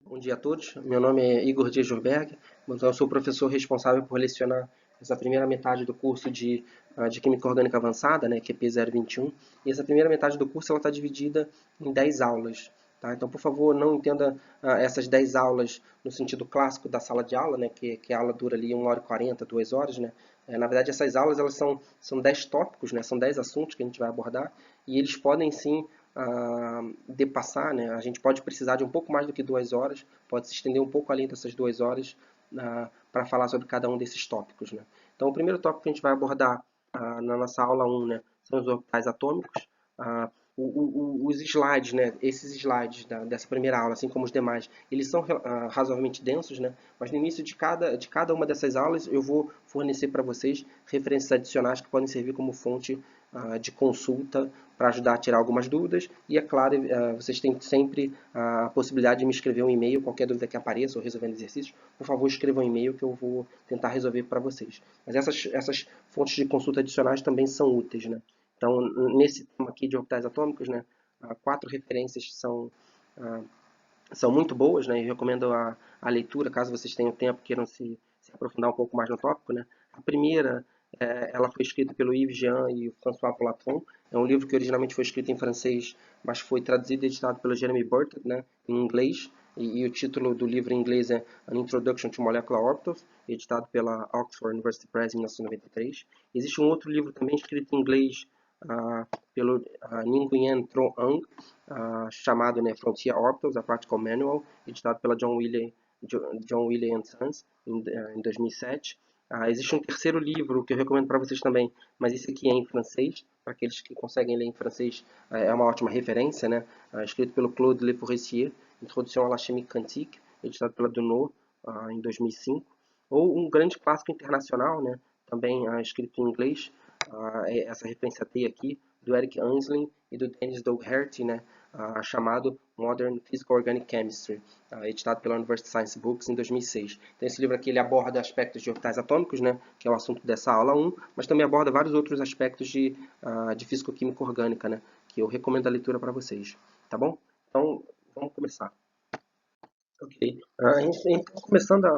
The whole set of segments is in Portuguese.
Bom dia a todos. Meu nome é Igor Dias Jurberg. Então, eu sou o professor responsável por lecionar essa primeira metade do curso de Química Orgânica Avançada, né, QP 021. E essa primeira metade do curso está dividida em 10 aulas. Tá? Então, por favor, não entenda essas 10 aulas no sentido clássico da sala de aula, né, que a aula dura ali 1h40, 2 horas. Né? Na verdade, essas aulas elas são 10 tópicos, né, são 10 assuntos que a gente vai abordar, e eles podem sim depassar, né? A gente pode precisar de um pouco mais do que 2 horas, pode se estender um pouco além dessas 2 horas para falar sobre cada um desses tópicos. Né? Então, o primeiro tópico que a gente vai abordar na nossa aula 1, né, são os orbitais atômicos. Os slides, né, esses slides dessa primeira aula, assim como os demais, eles são razoavelmente densos, né, mas no início de cada uma dessas aulas eu vou fornecer para vocês referências adicionais que podem servir como fonte de consulta para ajudar a tirar algumas dúvidas. E, é claro, vocês têm sempre a possibilidade de me escrever um e-mail, qualquer dúvida que apareça ou resolvendo exercícios, por favor, escrevam um e-mail que eu vou tentar resolver para vocês. Mas essas fontes de consulta adicionais também são úteis. Né? Então, nesse tema aqui de orbitais atômicos, né, 4 referências são muito boas, né? Eu recomendo a leitura, caso vocês tenham tempo, queiram se aprofundar um pouco mais no tópico, né? A primeira, ela foi escrita pelo Yves Jean e o François Polatron. É um livro que originalmente foi escrito em francês, mas foi traduzido e editado pelo Jeremy Burton, né, em inglês. E o título do livro em inglês é An Introduction to Molecular Orbitals, editado pela Oxford University Press em 1993. Existe um outro livro também escrito em inglês pelo Nguyen Tro Anh, chamado, né, Frontier Orbitals, a Practical Manual, editado pela John Wiley & Sons em 2007. Existe um terceiro livro que eu recomendo para vocês também, mas esse aqui é em francês, para aqueles que conseguem ler em francês, é uma ótima referência, né? Escrito pelo Claude Le Forestier, Introdução à la Chimie Quantique, editado pela Dunod em 2005. Ou um grande clássico internacional, né? Também escrito em inglês, essa referência T aqui, do Eric Ansling e do Dennis Dougherty, né? Chamado Modern Physical Organic Chemistry, editado pela University Science Books em 2006. Então, esse livro aqui ele aborda aspectos de orbitais atômicos, né, que é o assunto dessa aula 1, mas também aborda vários outros aspectos de físico-química orgânica, né, que eu recomendo a leitura para vocês. Tá bom? Então, vamos começar. Ok. Então,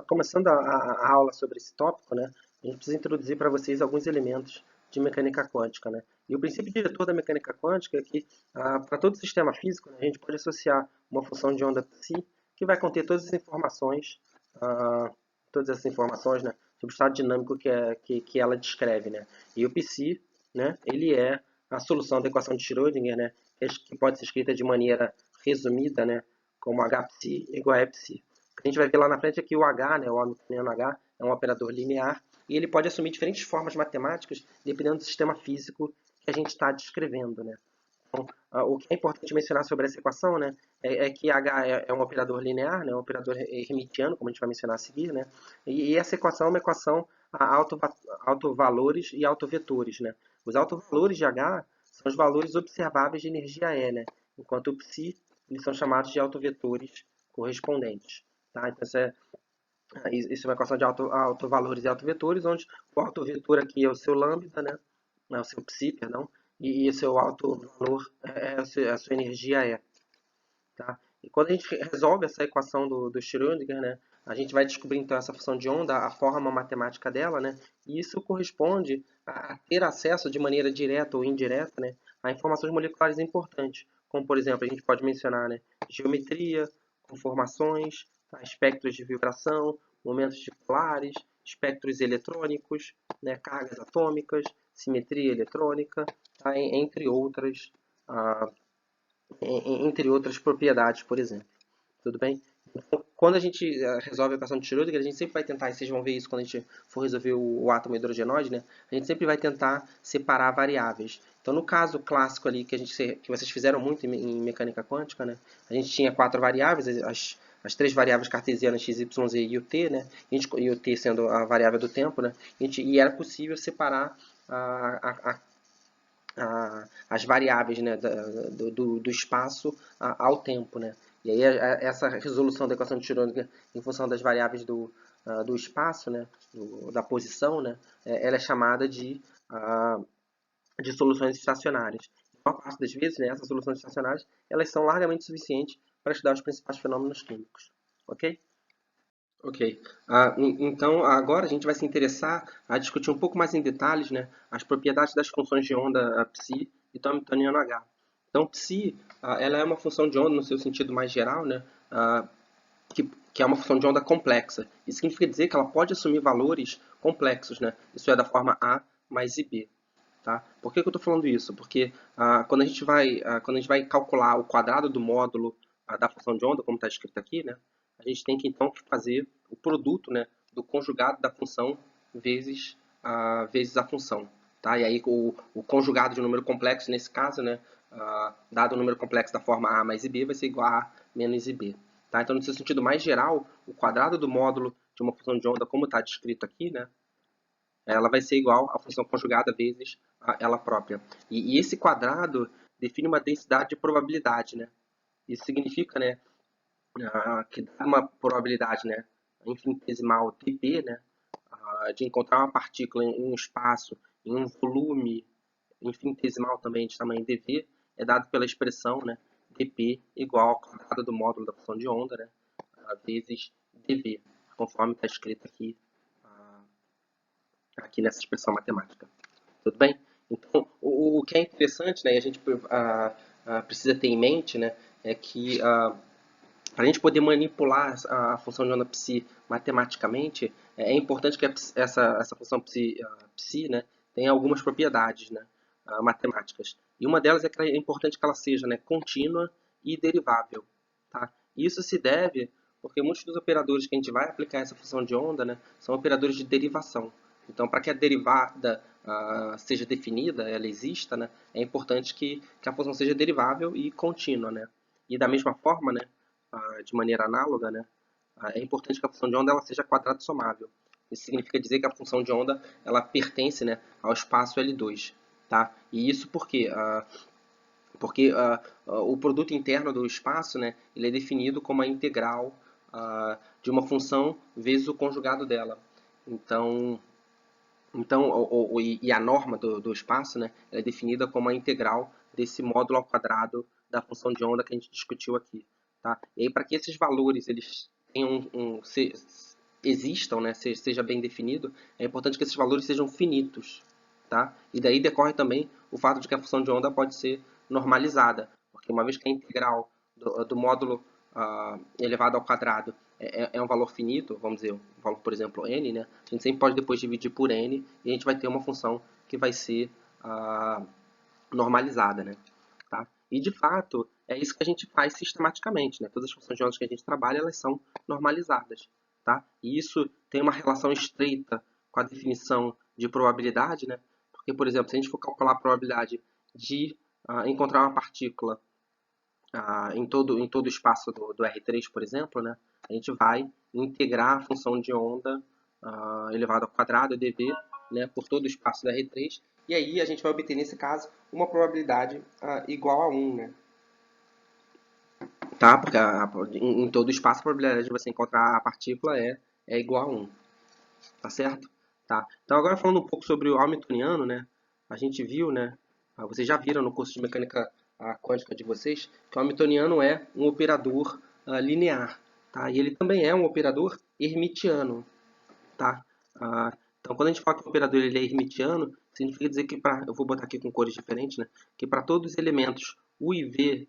começando a aula sobre esse tópico, né, a gente precisa introduzir para vocês alguns elementos de mecânica quântica. Né? E o princípio diretor da mecânica quântica é que, para todo sistema físico, né, a gente pode associar uma função de onda psi que vai conter ah, todas essas informações, né, sobre o estado dinâmico que ela descreve. Né? E o psi, né, ele é a solução da equação de Schrödinger, né, que pode ser escrita de maneira resumida, né, como Hψ igual a Psi. O que a gente vai ver lá na frente é que o H, né, o hamiltoniano H, é um operador linear e ele pode assumir diferentes formas matemáticas dependendo do sistema físico que a gente está descrevendo. Né? Então, o que é importante mencionar sobre essa equação, né, é que H é um operador linear, né, um operador hermitiano, como a gente vai mencionar a seguir, né, e essa equação é uma equação a autovalores e autovetores. Né. Os autovalores de H são os valores observáveis de energia E, né, enquanto o psi eles são chamados de autovetores correspondentes. Tá? Então, isso é uma equação de autovalores e autovetores, onde o autovetor aqui é o seu lambda, né, é o seu psi, perdão, e o seu autovalor é a sua energia E. Tá? E quando a gente resolve essa equação do Schrödinger, né, a gente vai descobrir então essa função de onda, a forma matemática dela, né, e isso corresponde a ter acesso de maneira direta ou indireta, né, a informações moleculares importantes, como por exemplo, a gente pode mencionar, né, geometria, conformações, tá, espectros de vibração, momentos dipolares, espectros eletrônicos, né, cargas atômicas, simetria eletrônica, tá, entre outras propriedades, por exemplo. Tudo bem? Então, quando a gente resolve a equação de Schrödinger, a gente sempre vai tentar, e vocês vão ver isso quando a gente for resolver o átomo hidrogenóide, né? A gente sempre vai tentar separar variáveis. Então, no caso clássico ali que vocês fizeram muito em mecânica quântica, né? A gente tinha 4 variáveis, as 3 variáveis cartesianas x, y, z e o t, né? E o t sendo a variável do tempo, né? E era possível separar as variáveis, né, do espaço ao tempo. Né? E aí essa resolução da equação de Schrödinger em função das variáveis do espaço, né, da posição, né, ela é chamada de soluções estacionárias. A maior parte das vezes, né, essas soluções estacionárias elas são largamente suficientes para estudar os principais fenômenos químicos. ok? Ok. Então, agora a gente vai se interessar a discutir um pouco mais em detalhes, né, as propriedades das funções de onda psi e do Hamiltoniano H. Então, psi, ela é uma função de onda no seu sentido mais geral, né, ah, que é uma função de onda complexa. Isso significa dizer que ela pode assumir valores complexos, né? Isso é da forma A mais IB. Tá? Por que eu estou falando isso? Porque quando a gente vai calcular o quadrado do módulo da função de onda, como está escrito aqui, né, a gente tem que então fazer o produto, né, do conjugado da função vezes a função. Tá? E aí o conjugado de um número complexo, nesse caso, né, dado o número complexo da forma A mais IB, vai ser igual a A menos IB. Tá? Então, no seu sentido mais geral, o quadrado do módulo de uma função de onda, como está descrito aqui, né, ela vai ser igual à função conjugada vezes ela própria. E esse quadrado define uma densidade de probabilidade, né? Isso significa, né, que dá uma probabilidade, né, infinitesimal dp, né, de encontrar uma partícula em um espaço, em um volume infinitesimal também de tamanho dv, é dado pela expressão, né, dp igual ao quadrado do módulo da função de onda, né, vezes dv, conforme está escrito aqui nessa expressão matemática. Tudo bem? Então, o que é interessante, né, e a gente precisa ter em mente, né, é que para a gente poder manipular a função de onda psi matematicamente, é importante que essa função psi, né, tenha algumas propriedades, né, matemáticas. E uma delas é que é importante que ela seja, né, contínua e derivável. Tá? Isso se deve porque muitos dos operadores que a gente vai aplicar essa função de onda, né, são operadores de derivação. Então, para que a derivada seja definida, ela exista, né, é importante que a função seja derivável e contínua. Né? E da mesma forma, né, de maneira análoga, né, é importante que a função de onda ela seja quadrado somável. Isso significa dizer que a função de onda ela pertence, né, ao espaço L2. Tá? E isso por quê? Porque o produto interno do espaço, né, ele é definido como a integral de uma função vezes o conjugado dela. E a norma do espaço, né, ela é definida como a integral desse módulo ao quadrado da função de onda que a gente discutiu aqui. Tá? E aí, para que esses valores eles tenham existam, né, seja bem definido, é importante que esses valores sejam finitos. Tá? E daí decorre também o fato de que a função de onda pode ser normalizada, porque uma vez que a integral do módulo elevado ao quadrado é um valor finito, vamos dizer, um valor, por exemplo, n, né? A gente sempre pode depois dividir por n e a gente vai ter uma função que vai ser normalizada, né? Tá? E de fato, é isso que a gente faz sistematicamente, né? Todas as funções de ondas que a gente trabalha, elas são normalizadas, tá? E isso tem uma relação estreita com a definição de probabilidade, né? Porque, por exemplo, se a gente for calcular a probabilidade de encontrar uma partícula em todo o espaço do R3, por exemplo, né, a gente vai integrar a função de onda elevado ao quadrado, dv, né, por todo o espaço do R3, e aí a gente vai obter, nesse caso, uma probabilidade igual a 1, né? Tá? Porque em todo o espaço a probabilidade de você encontrar a partícula é igual a 1. Tá certo? Tá. Então agora falando um pouco sobre o Hamiltoniano, né? A gente viu, né? Vocês já viram no curso de mecânica quântica de vocês que o Hamiltoniano é um operador linear, tá? E ele também é um operador hermitiano, tá? Então quando a gente fala que o operador ele é hermitiano, significa dizer que eu vou botar aqui com cores diferentes, né? Que para todos os elementos U e V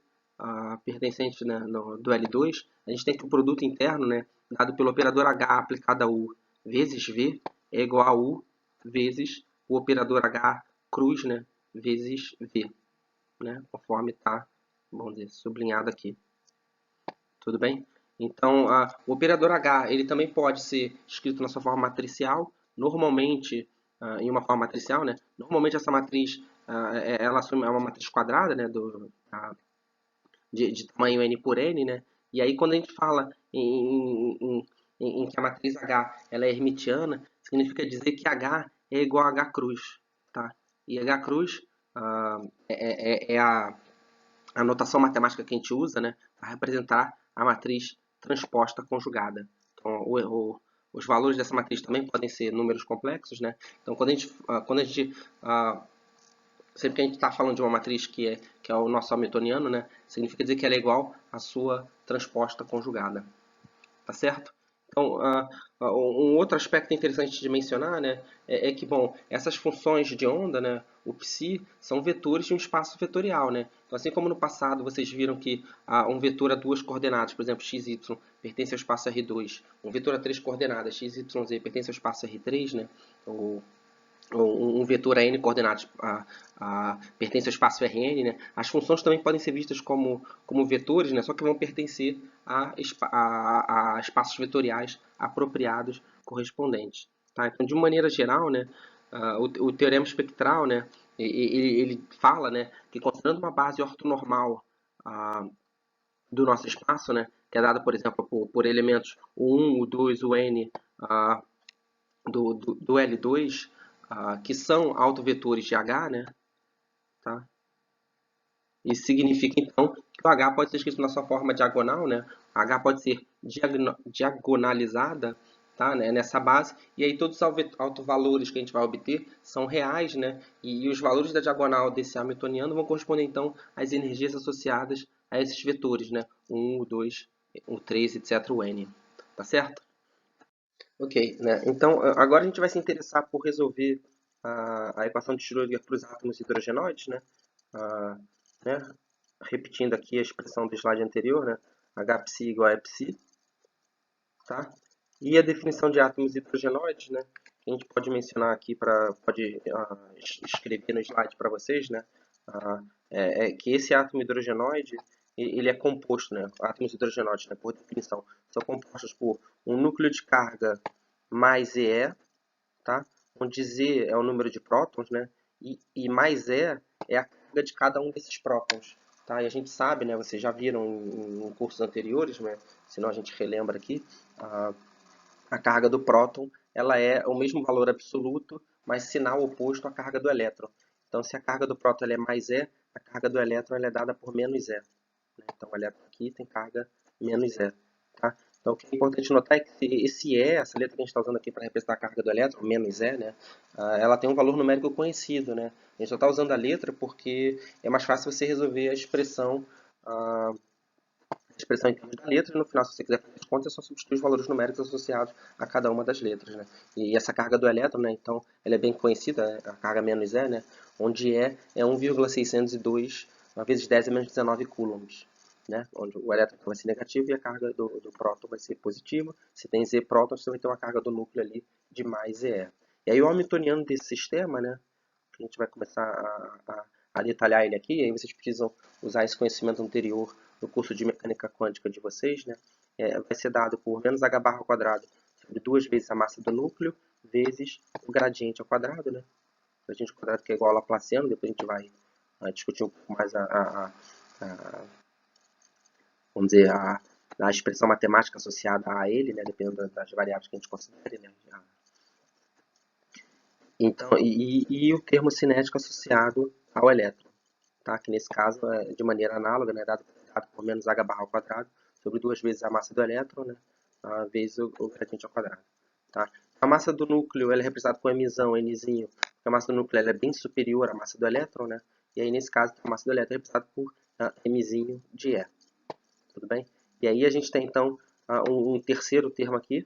pertencentes, né, do L2, a gente tem que o produto interno, né, dado pelo operador H aplicado a U vezes V é igual a U vezes o operador H cruz, né, vezes V, né, conforme está, vamos dizer, sublinhado aqui. Tudo bem? Então, o operador H ele também pode ser escrito na sua forma matricial, normalmente em uma forma matricial, né? Normalmente essa matriz ela assume uma matriz quadrada, né, de tamanho n por n, né? E aí quando a gente fala em que a matriz H ela é hermitiana, significa dizer que H é igual a H cruz, tá? E H cruz é a notação matemática que a gente usa, né, para representar a matriz transposta conjugada. Então, os valores dessa matriz também podem ser números complexos, né? Então, sempre que a gente está falando de uma matriz que é o nosso hamiltoniano, né, significa dizer que ela é igual à sua transposta conjugada. tá certo? Então, um outro aspecto interessante de mencionar, né, é que, bom, essas funções de onda, né, o psi, são vetores de um espaço vetorial, né? Então, assim como no passado vocês viram que um vetor a duas coordenadas, por exemplo, x, y, pertence ao espaço R2, um vetor a três coordenadas, x, y, z, pertence ao espaço R3, né? Então, um vetor a n coordenadas pertence ao espaço Rn, né? As funções também podem ser vistas como vetores, né? Só que vão pertencer a espaços vetoriais apropriados correspondentes. Tá? Então, de uma maneira geral, né, o teorema espectral, né, ele fala, né, que considerando uma base ortonormal do nosso espaço, né, que é dada, por exemplo, por elementos o 1, o 2, o n, do L2, que são autovetores de H, né? Tá? Isso significa, então, que o H pode ser escrito na sua forma diagonal, né? H pode ser diagonalizada, tá? Né? Nessa base, e aí todos os autovalores que a gente vai obter são reais, né? E os valores da diagonal desse hamiltoniano vão corresponder, então, às energias associadas a esses vetores, né? O 1, o 2, o 3, etc., o n. Tá certo? Ok, né? Então, agora a gente vai se interessar por resolver a equação de Schrödinger para os átomos hidrogenoides, né? Ah, né? Repetindo aqui a expressão do slide anterior, né? Hψ igual a Psi, tá? E a definição de átomos hidrogenoides, né? A gente pode mencionar aqui, pode escrever no slide para vocês, né? É que esse átomo hidrogenoide, ele é composto, né? Átomos hidrogenoides, né? Por definição, são compostos por um núcleo de carga mais E, tá? Onde Z é o número de prótons, né? E mais E é a carga de cada um desses prótons, tá? E a gente sabe, né? Vocês já viram em cursos anteriores, né? Senão a gente relembra aqui, a carga do próton, ela é o mesmo valor absoluto, mas sinal oposto à carga do elétron. Então, se a carga do próton é mais E, a carga do elétron é dada por menos E. Né? Então, o elétron aqui tem carga menos E. Tá? Então, o que é importante notar é que esse E, essa letra que a gente está usando aqui para representar a carga do elétron, menos E, né? Ela tem um valor numérico conhecido. Né? A gente só está usando a letra porque é mais fácil você resolver a expressão em termos da letra, e no final, se você quiser fazer as contas, é só substituir os valores numéricos associados a cada uma das letras, né? E essa carga do elétron, né, então, ela é bem conhecida, a carga menos E, né, onde E é 1,602 vezes 10 a menos 19 coulombs, né, onde o elétron vai ser negativo e a carga do próton vai ser positiva. Se tem Z prótons, você vai ter uma carga do núcleo ali de mais E. E aí o hamiltoniano desse sistema, né, que a gente vai começar a detalhar ele aqui, e aí vocês precisam usar esse conhecimento anterior no curso de mecânica quântica de vocês, né? Vai ser dado por menos h barra ao quadrado sobre 2 vezes a massa do núcleo vezes o gradiente ao quadrado, né? O gradiente ao quadrado que é igual ao laplaciano, depois a gente vai discutir um pouco mais vamos dizer, a expressão matemática associada a ele, né? Dependendo das variáveis que a gente considere, né? Então, e o termo cinético associado ao elétron, tá? Que nesse caso é de maneira análoga, né? Dado por menos h barra ao quadrado sobre 2 vezes a massa do elétron, né? Vezes o gradiente ao quadrado, tá? A massa do núcleo ela é representada com emissão, Nzinho, porque a massa do núcleo ela é bem superior à massa do elétron, né? E aí nesse caso a massa do elétron é representada por Mzinho de E, tudo bem? E aí a gente tem então um terceiro termo aqui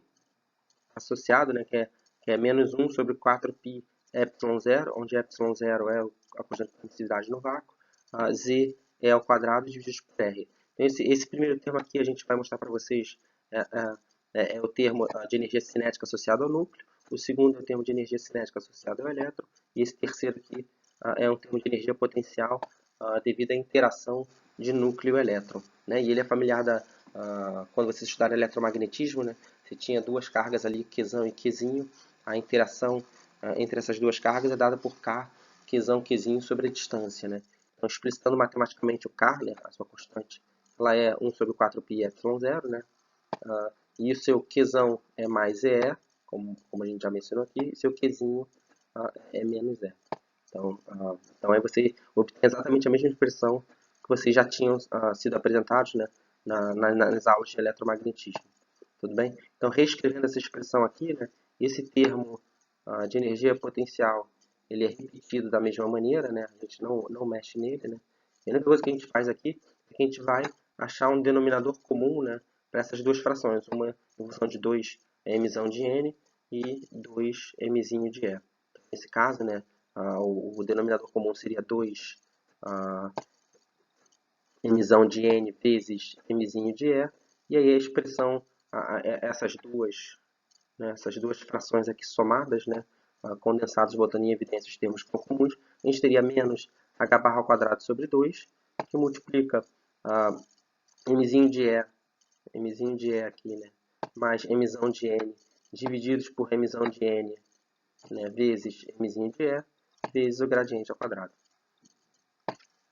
associado, né? Que é menos 1 sobre 4π epsilon zero, onde epsilon zero é a constante de permissividade no vácuo, z é ao quadrado dividido por r. Então, esse primeiro termo aqui a gente vai mostrar para vocês é o termo de energia cinética associado ao núcleo, o segundo é o termo de energia cinética associado ao elétron, e esse terceiro aqui é um termo de energia potencial devido à interação de núcleo e elétron. Né? E ele é familiar quando vocês estudaram eletromagnetismo, né? Você tinha duas cargas ali, Qzão e Qzinho, a interação entre essas duas cargas é dada por K, Qzão, Qzinho sobre a distância, né? Então, explicitando matematicamente o K, né, a sua constante, ela é 1 sobre 4π epsilon zero, né? E o seu Qzão é mais E, como a gente já mencionou aqui, e seu Qzinho é menos E. Então aí você obtém exatamente a mesma expressão que vocês já tinham sido apresentados, né, nas aulas de eletromagnetismo. Tudo bem? Então, reescrevendo essa expressão aqui, né, esse termo de energia potencial, ele é repetido da mesma maneira, né, a gente não mexe nele. Né, e a única coisa que a gente faz aqui é que a gente vai achar um denominador comum, né, para essas duas frações, uma em função de 2m de n e 2mzinho de e. Nesse caso, né, o denominador comum seria 2 mzão de n vezes mzinho de e, e aí a expressão, essas duas frações aqui somadas, né, condensadas, botando em evidência os termos que são comuns, a gente teria menos h barra ao quadrado sobre 2, que multiplica mzinho de e aqui, né, mais mzão de n divididos por mzão de n, né, vezes mzinho de e, vezes o gradiente ao quadrado.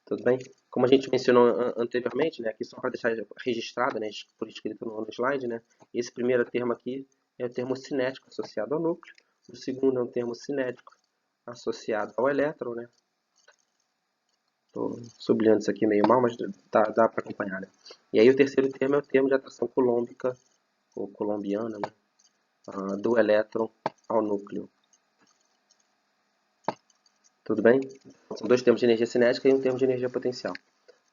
Tudo bem? Como a gente mencionou anteriormente, né, aqui só para deixar registrado, né, por escrito no slide, né, esse primeiro termo aqui é o termo cinético associado ao núcleo, o segundo é um termo cinético associado ao elétron, né. Estou sublinhando isso aqui meio mal, mas dá para acompanhar, né. E aí o terceiro termo é o termo de atração coulombica, ou coulombiana, né, do elétron ao núcleo. Tudo bem? São dois termos de energia cinética e um termo de energia potencial.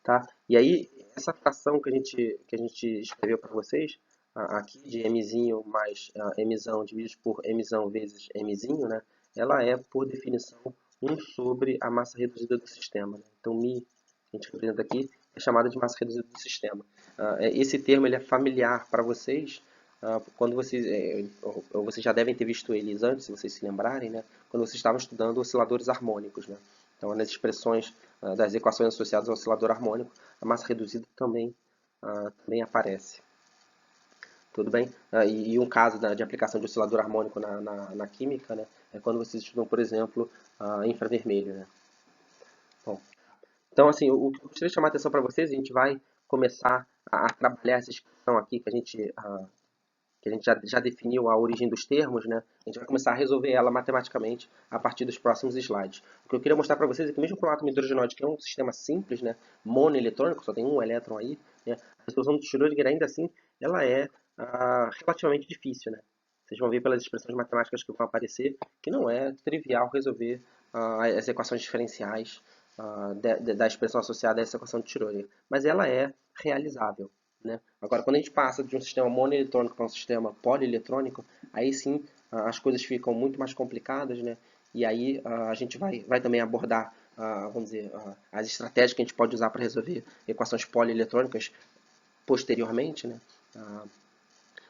Tá? E aí, essa fração que a gente escreveu para vocês, aqui de mzinho mais mzão dividido por mzão vezes mzinho, né? Ela é, por definição, 1 sobre a massa reduzida do sistema. Né? Então, μ, que a gente representa aqui, é chamada de massa reduzida do sistema. Esse termo ele é familiar para vocês, quando vocês já devem ter visto eles antes, se vocês se lembrarem, né? Quando vocês estavam estudando osciladores harmônicos. Né? Então, nas expressões das equações associadas ao oscilador harmônico, a massa reduzida também aparece. Tudo bem? E um caso de aplicação de oscilador harmônico na química, né, é quando vocês estudam, por exemplo, infravermelho. Né? Bom, então, assim, o que eu gostaria de chamar a atenção para vocês, a gente vai começar a trabalhar essa expressão aqui que a gente já definiu a origem dos termos, né? A gente vai começar a resolver ela matematicamente a partir dos próximos slides. O que eu queria mostrar para vocês é que mesmo com o átomo hidrogenóide, que é um sistema simples, né, monoeletrônico, só tem um elétron aí, né, a resolução de Schrödinger ainda assim, ela é relativamente difícil, né? Vocês vão ver pelas expressões matemáticas que vão aparecer que não é trivial resolver as equações diferenciais da expressão associada a essa equação de Schrödinger, mas ela é realizável. Né? Agora, quando a gente passa de um sistema monoeletrônico para um sistema polieletrônico, aí sim as coisas ficam muito mais complicadas, né? E aí a gente vai também abordar, vamos dizer, as estratégias que a gente pode usar para resolver equações polieletrônicas posteriormente, né?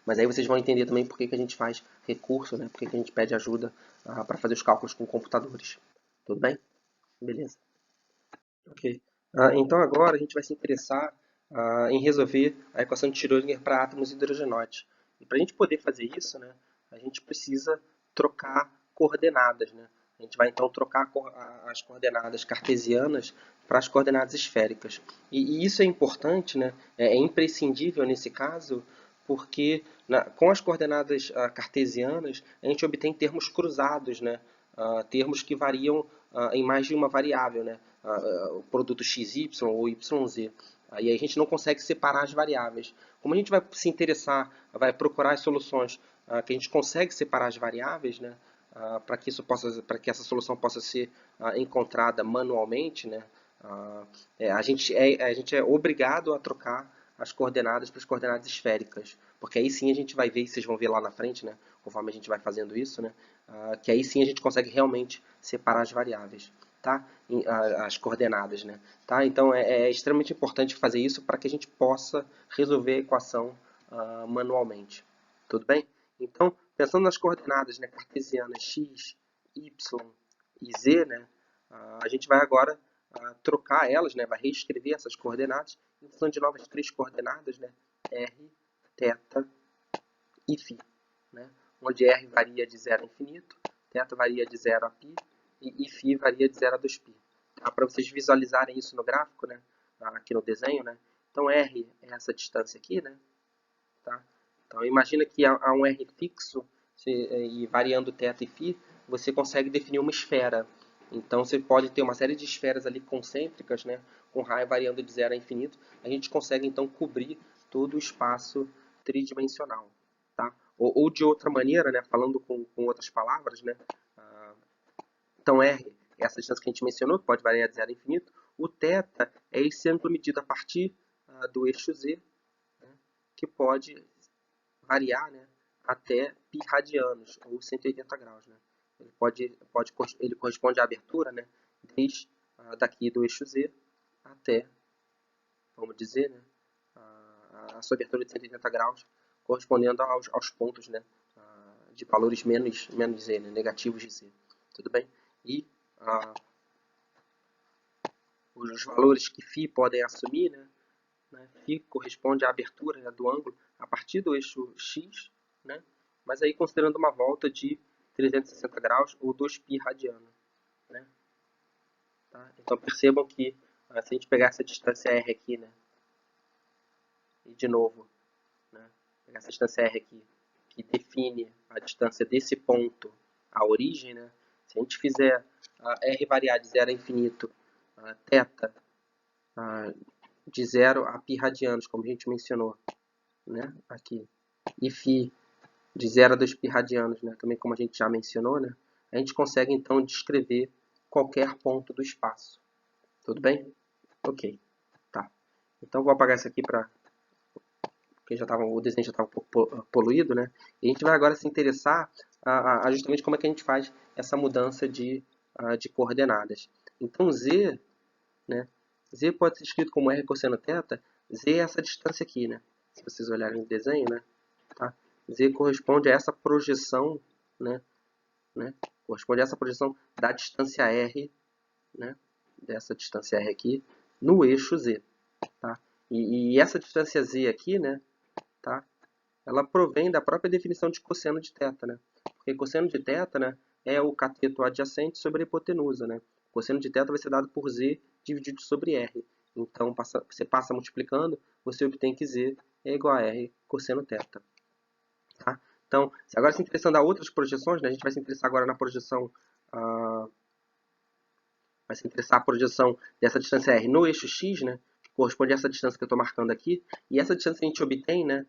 Mas aí vocês vão entender também por que a gente faz recurso, né? Por que a gente pede ajuda para fazer os cálculos com computadores. Tudo bem? Beleza. Ok. Então agora a gente vai se interessar em resolver a equação de Schrödinger para átomos hidrogenóides. E para a gente poder fazer isso, né, a gente precisa trocar coordenadas. Né? A gente vai então trocar as coordenadas cartesianas para as coordenadas esféricas. E isso é importante, né, é imprescindível nesse caso, porque com as coordenadas cartesianas a gente obtém termos cruzados, né, termos que variam em mais de uma variável, né? O produto XY ou YZ. E aí a gente não consegue separar as variáveis. Como a gente vai se interessar, vai procurar as soluções que a gente consegue separar as variáveis, né? Para que essa solução possa ser encontrada manualmente, né? A gente é obrigado a trocar as coordenadas para as coordenadas esféricas, porque aí sim a gente vai ver, e vocês vão ver lá na frente, né, conforme a gente vai fazendo isso, né, que aí sim a gente consegue realmente separar as variáveis, tá? As coordenadas, né? Tá? Então é extremamente importante fazer isso para que a gente possa resolver a equação manualmente. Tudo bem? Então, pensando nas coordenadas, né, cartesianas x, y e z, né, a gente vai agora trocar elas, né, vai reescrever essas coordenadas em função de novas três coordenadas, né, r, θ e φ, né, onde r varia de 0 a infinito, θ varia de 0 a π e φ varia de 0 a 2π. Tá? Para vocês visualizarem isso no gráfico, né, aqui no desenho, né, então r é essa distância aqui, né, tá? Então imagina que há um r fixo e variando θ e φ, você consegue definir uma esfera. Então você pode ter uma série de esferas ali concêntricas, né, com raio variando de 0 a infinito. A gente consegue então cobrir todo o espaço tridimensional. Tá? Ou de outra maneira, né, falando com outras palavras, né, então R é essa distância que a gente mencionou, que pode variar de 0 a infinito. O θ é esse ângulo medido a partir do eixo Z, né, que pode variar, né, até π radianos, ou 180 graus. Né? Ele corresponde à abertura, né, desde daqui do eixo Z até, vamos dizer, né, a sua abertura de 180 graus, correspondendo aos pontos, né, de valores menos Z, né, negativos de Z. Tudo bem? E os valores que φ podem assumir, né, φ corresponde à abertura, né, do ângulo a partir do eixo X, né, mas aí considerando uma volta de 360 graus ou 2π radiano. Né? Tá? Então percebam que se a gente pegar essa distância R aqui, né, e de novo, né, pegar essa distância R aqui, que define a distância desse ponto à origem, né, se a gente fizer R variar de 0 a infinito, θ de 0 a π radianos, como a gente mencionou, né, aqui, e φ de 0 a 2π radianos, né, também como a gente já mencionou, né, a gente consegue então descrever qualquer ponto do espaço. Tudo bem? Ok. Tá. Então vou apagar isso aqui porque o desenho já estava um pouco poluído, né? E a gente vai agora se interessar a justamente como é que a gente faz essa mudança de coordenadas. Então Z, né? Z pode ser escrito como R cosseno θ. Z é essa distância aqui, né? Se vocês olharem o desenho, né? Tá? Z corresponde a essa projeção, né? Corresponde a essa projeção da distância R, né? Dessa distância R aqui, no eixo Z. Tá? E essa distância Z aqui, né? Tá? Ela provém da própria definição de cosseno de θ. Né? Porque cosseno de θ, né, é o cateto adjacente sobre a hipotenusa. Né? Cosseno de θ vai ser dado por Z dividido sobre R. Então, você passa multiplicando, você obtém que Z é igual a R cosseno θ. Tá? Então, agora se interessando a outras projeções, né, a gente vai se interessar agora na projeção... vai se interessar a projeção dessa distância R no eixo X, né, que corresponde a essa distância que eu estou marcando aqui. E essa distância a gente obtém, né,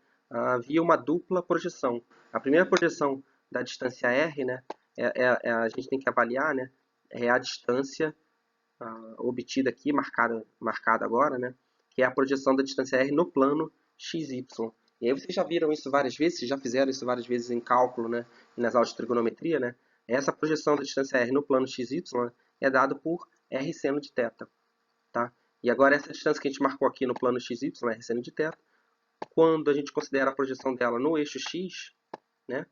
via uma dupla projeção. A primeira projeção da distância R, né, a gente tem que avaliar, né, é a distância obtida aqui, marcada agora, né, que é a projeção da distância R no plano XY. E aí vocês já viram isso várias vezes, vocês já fizeram isso várias vezes em cálculo, né, nas aulas de trigonometria, né. Essa projeção da distância R no plano XY é dado por R seno de θ. Tá? E agora essa distância que a gente marcou aqui no plano XY, R seno de θ, quando a gente considera a projeção dela no eixo X, né,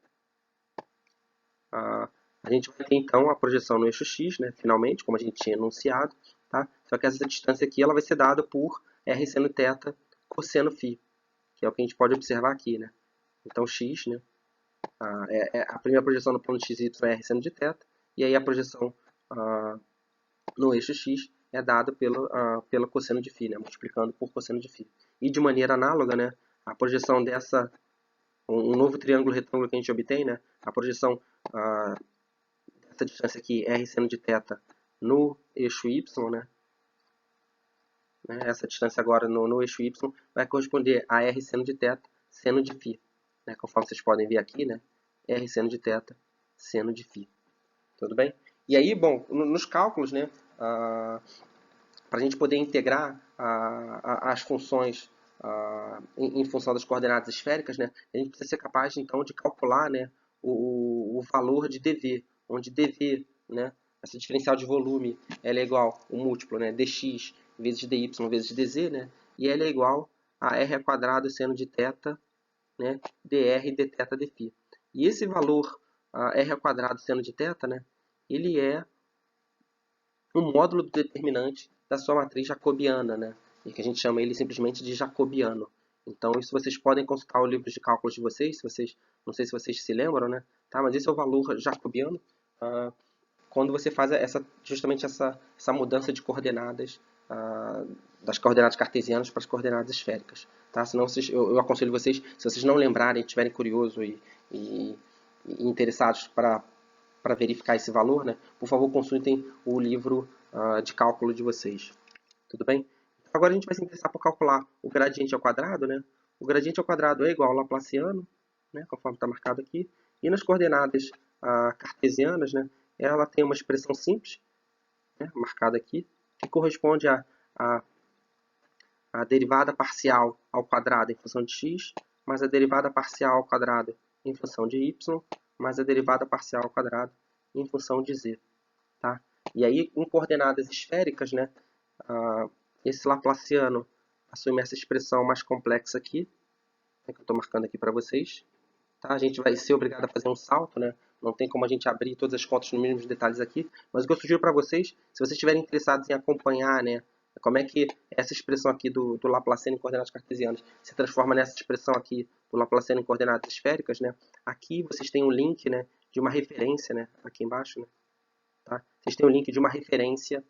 a gente vai ter então a projeção no eixo X, né, finalmente, como a gente tinha enunciado. Tá? Só que essa distância aqui ela vai ser dada por R seno θ cosseno φ, que é o que a gente pode observar aqui. Né? Então X, né, a primeira projeção no plano XY é R seno de θ, e aí a projeção no eixo X é dada pelo cosseno de φ, né, multiplicando por cosseno de φ. E de maneira análoga, né, a projeção dessa, um novo triângulo retângulo que a gente obtém, né, a projeção dessa distância aqui, R seno de θ, no eixo Y, né, essa distância agora no eixo Y vai corresponder a R seno de θ, seno de φ. Né, conforme vocês podem ver aqui, né, R seno de θ, seno de φ. Tudo bem? E aí, bom, nos cálculos, né, para a gente poder integrar as funções em função das coordenadas esféricas, né, a gente precisa ser capaz, então, de calcular, né, o valor de dv, onde dv, né, essa diferencial de volume, ela é igual ao múltiplo, né, dx vezes dy vezes dz, né, e ela é igual a r ao quadrado seno de θ, né, dr dθ dφ. E esse valor r ao quadrado seno de θ, né, ele é um módulo do determinante da sua matriz jacobiana, né? E que a gente chama ele simplesmente de jacobiano. Então, isso vocês podem consultar o livro de cálculos de vocês, não sei se vocês se lembram, né? Tá? Mas esse é o valor jacobiano quando você faz justamente essa mudança de coordenadas, das coordenadas cartesianas para as coordenadas esféricas. Tá? Senão eu aconselho vocês, se vocês não lembrarem, estiverem curiosos e interessados para verificar esse valor, né, por favor, consultem o livro de cálculo de vocês. Tudo bem? Agora a gente vai se interessar por calcular o gradiente ao quadrado. Né? O gradiente ao quadrado é igual ao laplaciano, né, conforme está marcado aqui. E nas coordenadas cartesianas, né, ela tem uma expressão simples, né, marcada aqui, que corresponde a derivada parcial ao quadrado em função de x mais a derivada parcial ao quadrado em função de y, mais a derivada parcial ao quadrado em função de z. Tá? E aí, em coordenadas esféricas, né, esse Laplaciano assume essa expressão mais complexa aqui, que eu estou marcando aqui para vocês. Tá? A gente vai ser obrigado a fazer um salto, né? Não tem como a gente abrir todas as contas nos mínimos detalhes aqui, mas o que eu sugiro para vocês, se vocês estiverem interessados em acompanhar, né, como é que essa expressão aqui do Laplaciano em coordenadas cartesianas se transforma nessa expressão aqui do Laplaciano em coordenadas esféricas, né? Aqui vocês têm um link, né, de uma referência, né, aqui embaixo, né? Tá? Vocês têm um link de uma referência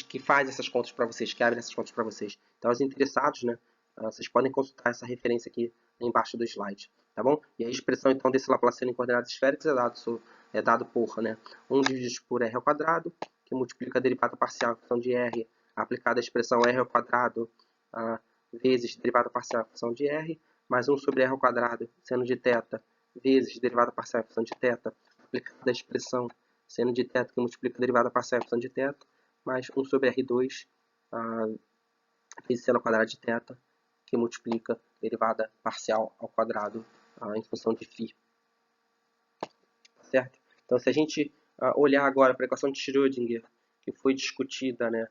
que faz essas contas para vocês, que abre essas contas para vocês. Então, os interessados, né, vocês podem consultar essa referência aqui embaixo do slide. Tá bom? E a expressão então desse Laplaciano em coordenadas esféricas é dado por, né, 1 dividido por r ao quadrado, que multiplica a derivada parcial em função de r, aplicada a expressão r ao quadrado vezes derivada parcial em função de r, mais 1 sobre r ao quadrado, seno de θ, vezes derivada parcial em função de θ, aplicada a expressão seno de θ que multiplica a derivada parcial em função de θ, mais 1 sobre R2 vezes seno ao quadrado de θ, que multiplica a derivada parcial ao quadrado em função de φ. Certo? Então, se a gente olhar agora para a equação de Schrödinger, que foi discutida, né,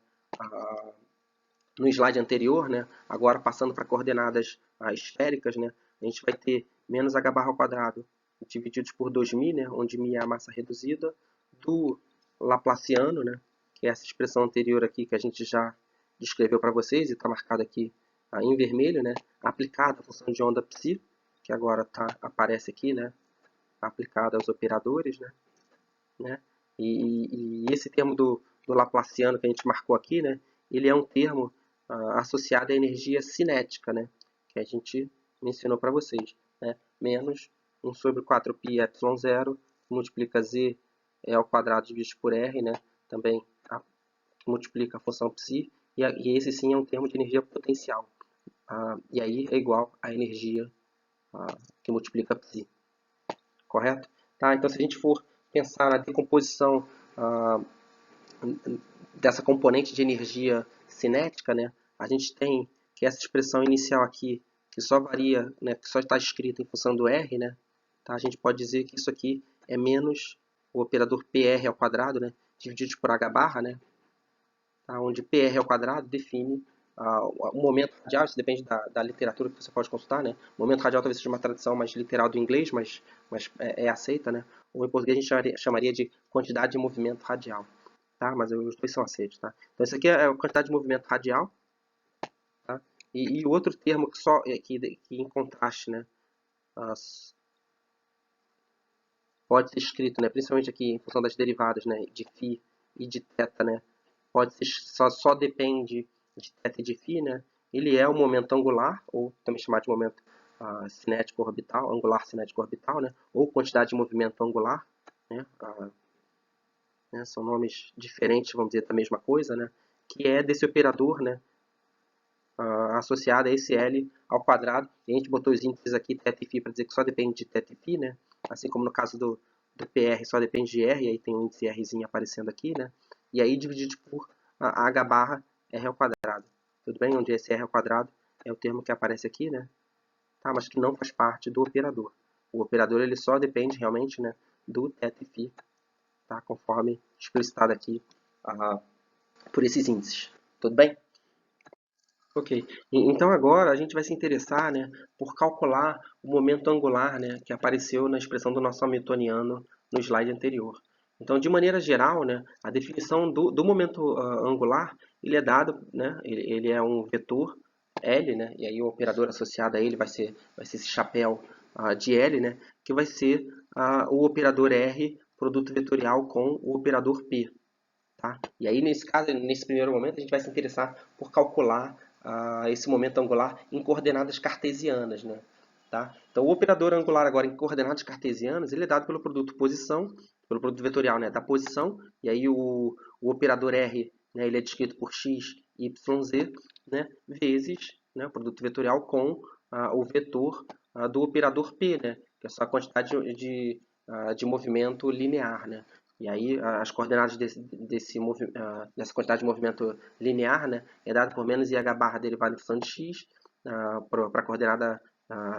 no slide anterior, né, agora passando para coordenadas esféricas, né, a gente vai ter menos h barra ao quadrado divididos por 2μ, né, onde μ é a massa reduzida, do Laplaciano, né, que é essa expressão anterior aqui que a gente já descreveu para vocês e está marcado aqui em vermelho, né, aplicada à função de onda psi, que agora aparece aqui, né, aplicada aos operadores, né, e esse termo do Laplaciano que a gente marcou aqui, né, ele é um termo associado à energia cinética, né, que a gente mencionou para vocês, né, menos 1 sobre 4π ε0 multiplica z ao quadrado dividido por r, né, também multiplica a função psi, e esse sim é um termo de energia potencial. E aí é igual à energia que multiplica psi. Correto? Tá? Então, se a gente for pensar na decomposição dessa componente de energia cinética, né, a gente tem que essa expressão inicial aqui, que só varia, né, que só está escrita em função do R, né, tá? A gente pode dizer que isso aqui é menos o operador PR ao quadrado, né, dividido por H barra, né, tá? Onde PR ao quadrado define o momento radial, isso depende da literatura que você pode consultar, né? O momento radial talvez seja uma tradução mais literal do inglês, mas é aceita, né? Ou em português a gente chamaria de quantidade de movimento radial, tá? Mas os dois são aceitos, tá? Então isso aqui é a quantidade de movimento radial, tá? E o outro termo que em contraste, né? Pode ser escrito, né? Principalmente aqui em função das derivadas, né? De φ e de θ, né? Pode ser só depende de θ e de φ, né? Ele é o momento angular, ou também chamado de momento cinético orbital, angular cinético orbital, né? Ou quantidade de movimento angular, né? Né? São nomes diferentes, vamos dizer, da mesma coisa, né? Que é desse operador, né? Associado a esse L ao quadrado. E a gente botou os índices aqui, θ e φ, para dizer que só depende de θ e φ, né? Assim como no caso do PR só depende de R, e aí tem um índice Rzinho aparecendo aqui, né? E aí dividido por H barra R ao quadrado. Tudo bem? Onde esse R ao quadrado é o termo que aparece aqui, né? Tá? Mas que não faz parte do operador. O operador ele só depende realmente, né, do θ e φ, tá? Conforme explicitado aqui por esses índices. Tudo bem? Ok, então agora a gente vai se interessar, né, por calcular o momento angular, né, que apareceu na expressão do nosso hamiltoniano no slide anterior. Então, de maneira geral, né, a definição do momento angular, ele é dado, né, ele é um vetor L, né, e aí o operador associado a ele vai ser esse chapéu de L, né, que vai ser o operador R produto vetorial com o operador P. Tá? E aí, nesse caso, nesse primeiro momento, a gente vai se interessar por calcular esse momento angular em coordenadas cartesianas. Né? Tá? Então, o operador angular agora em coordenadas cartesianas, ele é dado pelo produto posição, pelo produto vetorial, né, da posição, e aí o operador R, né, ele é descrito por x, y, z, né, vezes, né, o produto vetorial com o vetor do operador P, né, que é só a quantidade de movimento linear. Né? E aí as coordenadas dessa quantidade de movimento linear, né, é dado por menos IH barra derivada em função de x para a coordenada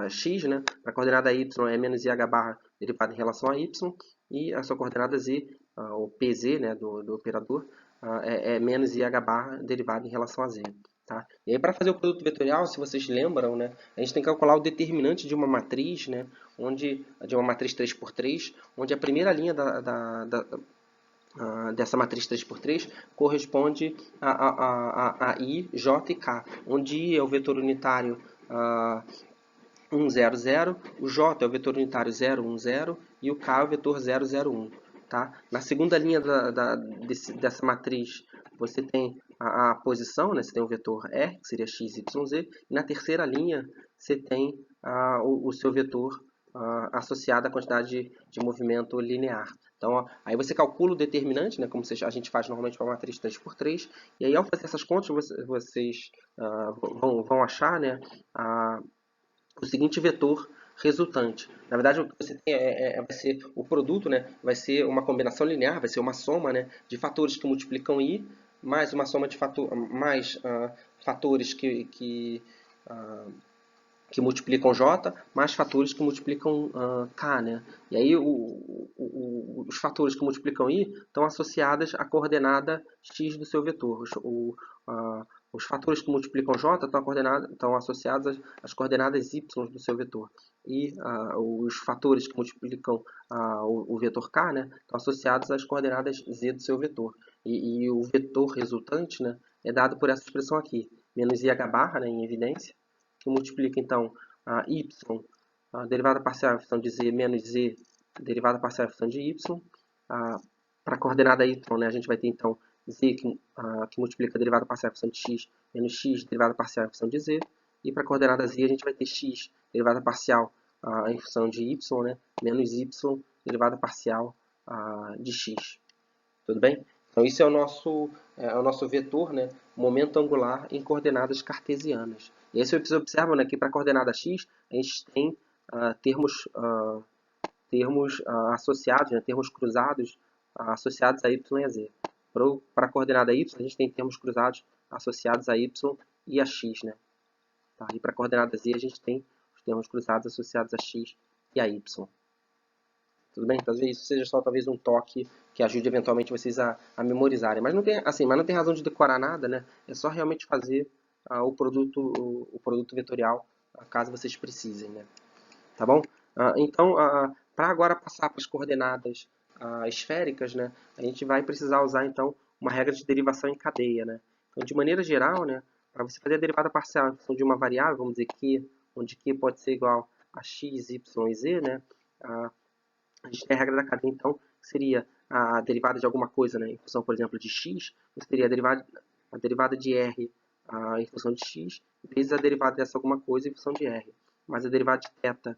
x, né? Para a coordenada y é menos IH barra derivada em relação a y, e a sua coordenada z, o PZ, né, do operador, é menos IH barra derivada em relação a z. Tá? E aí, para fazer o produto vetorial, se vocês lembram, né, a gente tem que calcular o determinante de uma matriz, né, de uma matriz 3x3, onde a primeira linha dessa matriz 3x3 corresponde a I, J e K, onde I é o vetor unitário 1, 0, 0, o J é o vetor unitário 0, 1, 0 e o K é o vetor 0, 0, 1. Tá? Na segunda linha dessa matriz, você tem a posição, né? Você tem o vetor R, que seria x, y, z, e na terceira linha você tem o seu vetor associado à quantidade de movimento linear. Então, ó, aí você calcula o determinante, né, como a gente faz normalmente para a matriz 3x3, e aí ao fazer essas contas, vocês vão achar, né, o seguinte vetor resultante. Na verdade, o que você tem vai ser o produto, né? Vai ser uma combinação linear, vai ser uma soma, né, de fatores que multiplicam I, mais uma soma de fatores que multiplicam J, mais fatores que multiplicam K, né? E aí os fatores que multiplicam I estão associados à coordenada X do seu vetor. Os fatores que multiplicam J estão associados às coordenadas Y do seu vetor. E os fatores que multiplicam o vetor K, né, estão associados às coordenadas Z do seu vetor. E o vetor resultante, né, é dado por essa expressão aqui, menos IH barra, né, em evidência, que multiplica então a y, a derivada parcial em função de z, menos z, derivada parcial em função de y. Para a coordenada y, né, a gente vai ter então z que multiplica a derivada parcial em função de x, menos x, derivada parcial em função de z. E para a coordenada z a gente vai ter x, derivada parcial em função de y, né, menos y, derivada parcial de x. Tudo bem? Então, isso é o nosso vetor, né, momento angular em coordenadas cartesianas. E aí, se vocês observam, né, que para a coordenada x, a gente tem termos associados, né, termos cruzados associados a y e a z. Para a coordenada y, a gente tem termos cruzados associados a y e a x. Né? Tá? E para a coordenada z, a gente tem os termos cruzados associados a x e a y. Tudo bem? Talvez isso seja só talvez um toque que ajude eventualmente vocês a memorizarem. Mas não tem razão de decorar nada, né? É só realmente fazer o produto vetorial caso vocês precisem, né? Tá bom? Então, para agora passar para as coordenadas esféricas, né? A gente vai precisar usar então uma regra de derivação em cadeia, né? Então, de maneira geral, né? Para você fazer a derivada parcial em função de uma variável, vamos dizer Q, onde Q pode ser igual a x, y e z, né? A gente tem a regra da cadeia, então, que seria a derivada de alguma coisa, né, em função, por exemplo, de x, você teria a derivada de r em função de x, vezes a derivada dessa alguma coisa em função de r, mais a derivada de θ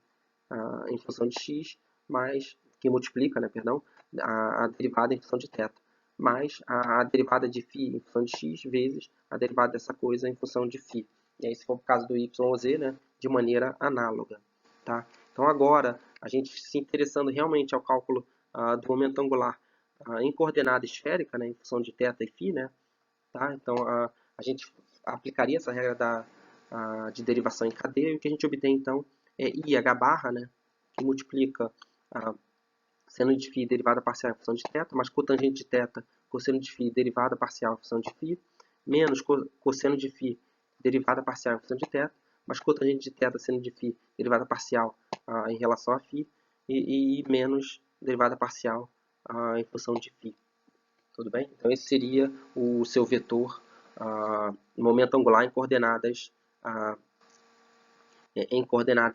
em função de x, mais, que multiplica, né, perdão, a derivada em função de θ, mais a derivada de φ em função de x, vezes a derivada dessa coisa em função de φ. E aí, se for o caso do y ou z, né, de maneira análoga. Tá? Então, agora, a gente se interessando realmente ao cálculo do momento angular em coordenada esférica, né, em função de θ e φ, né, tá? Então, a gente aplicaria essa regra de derivação em cadeia, e o que a gente obtém, então, é IH barra, né, que multiplica seno de φ derivada parcial em função de θ, mais cotangente de θ, cosseno de φ derivada parcial em função de φ, menos cosseno de φ derivada parcial em função de θ, mais cotangente de θ seno de φ derivada parcial em relação a φ, e menos derivada parcial em função de φ. Tudo bem? Então esse seria o seu vetor momento angular em coordenadas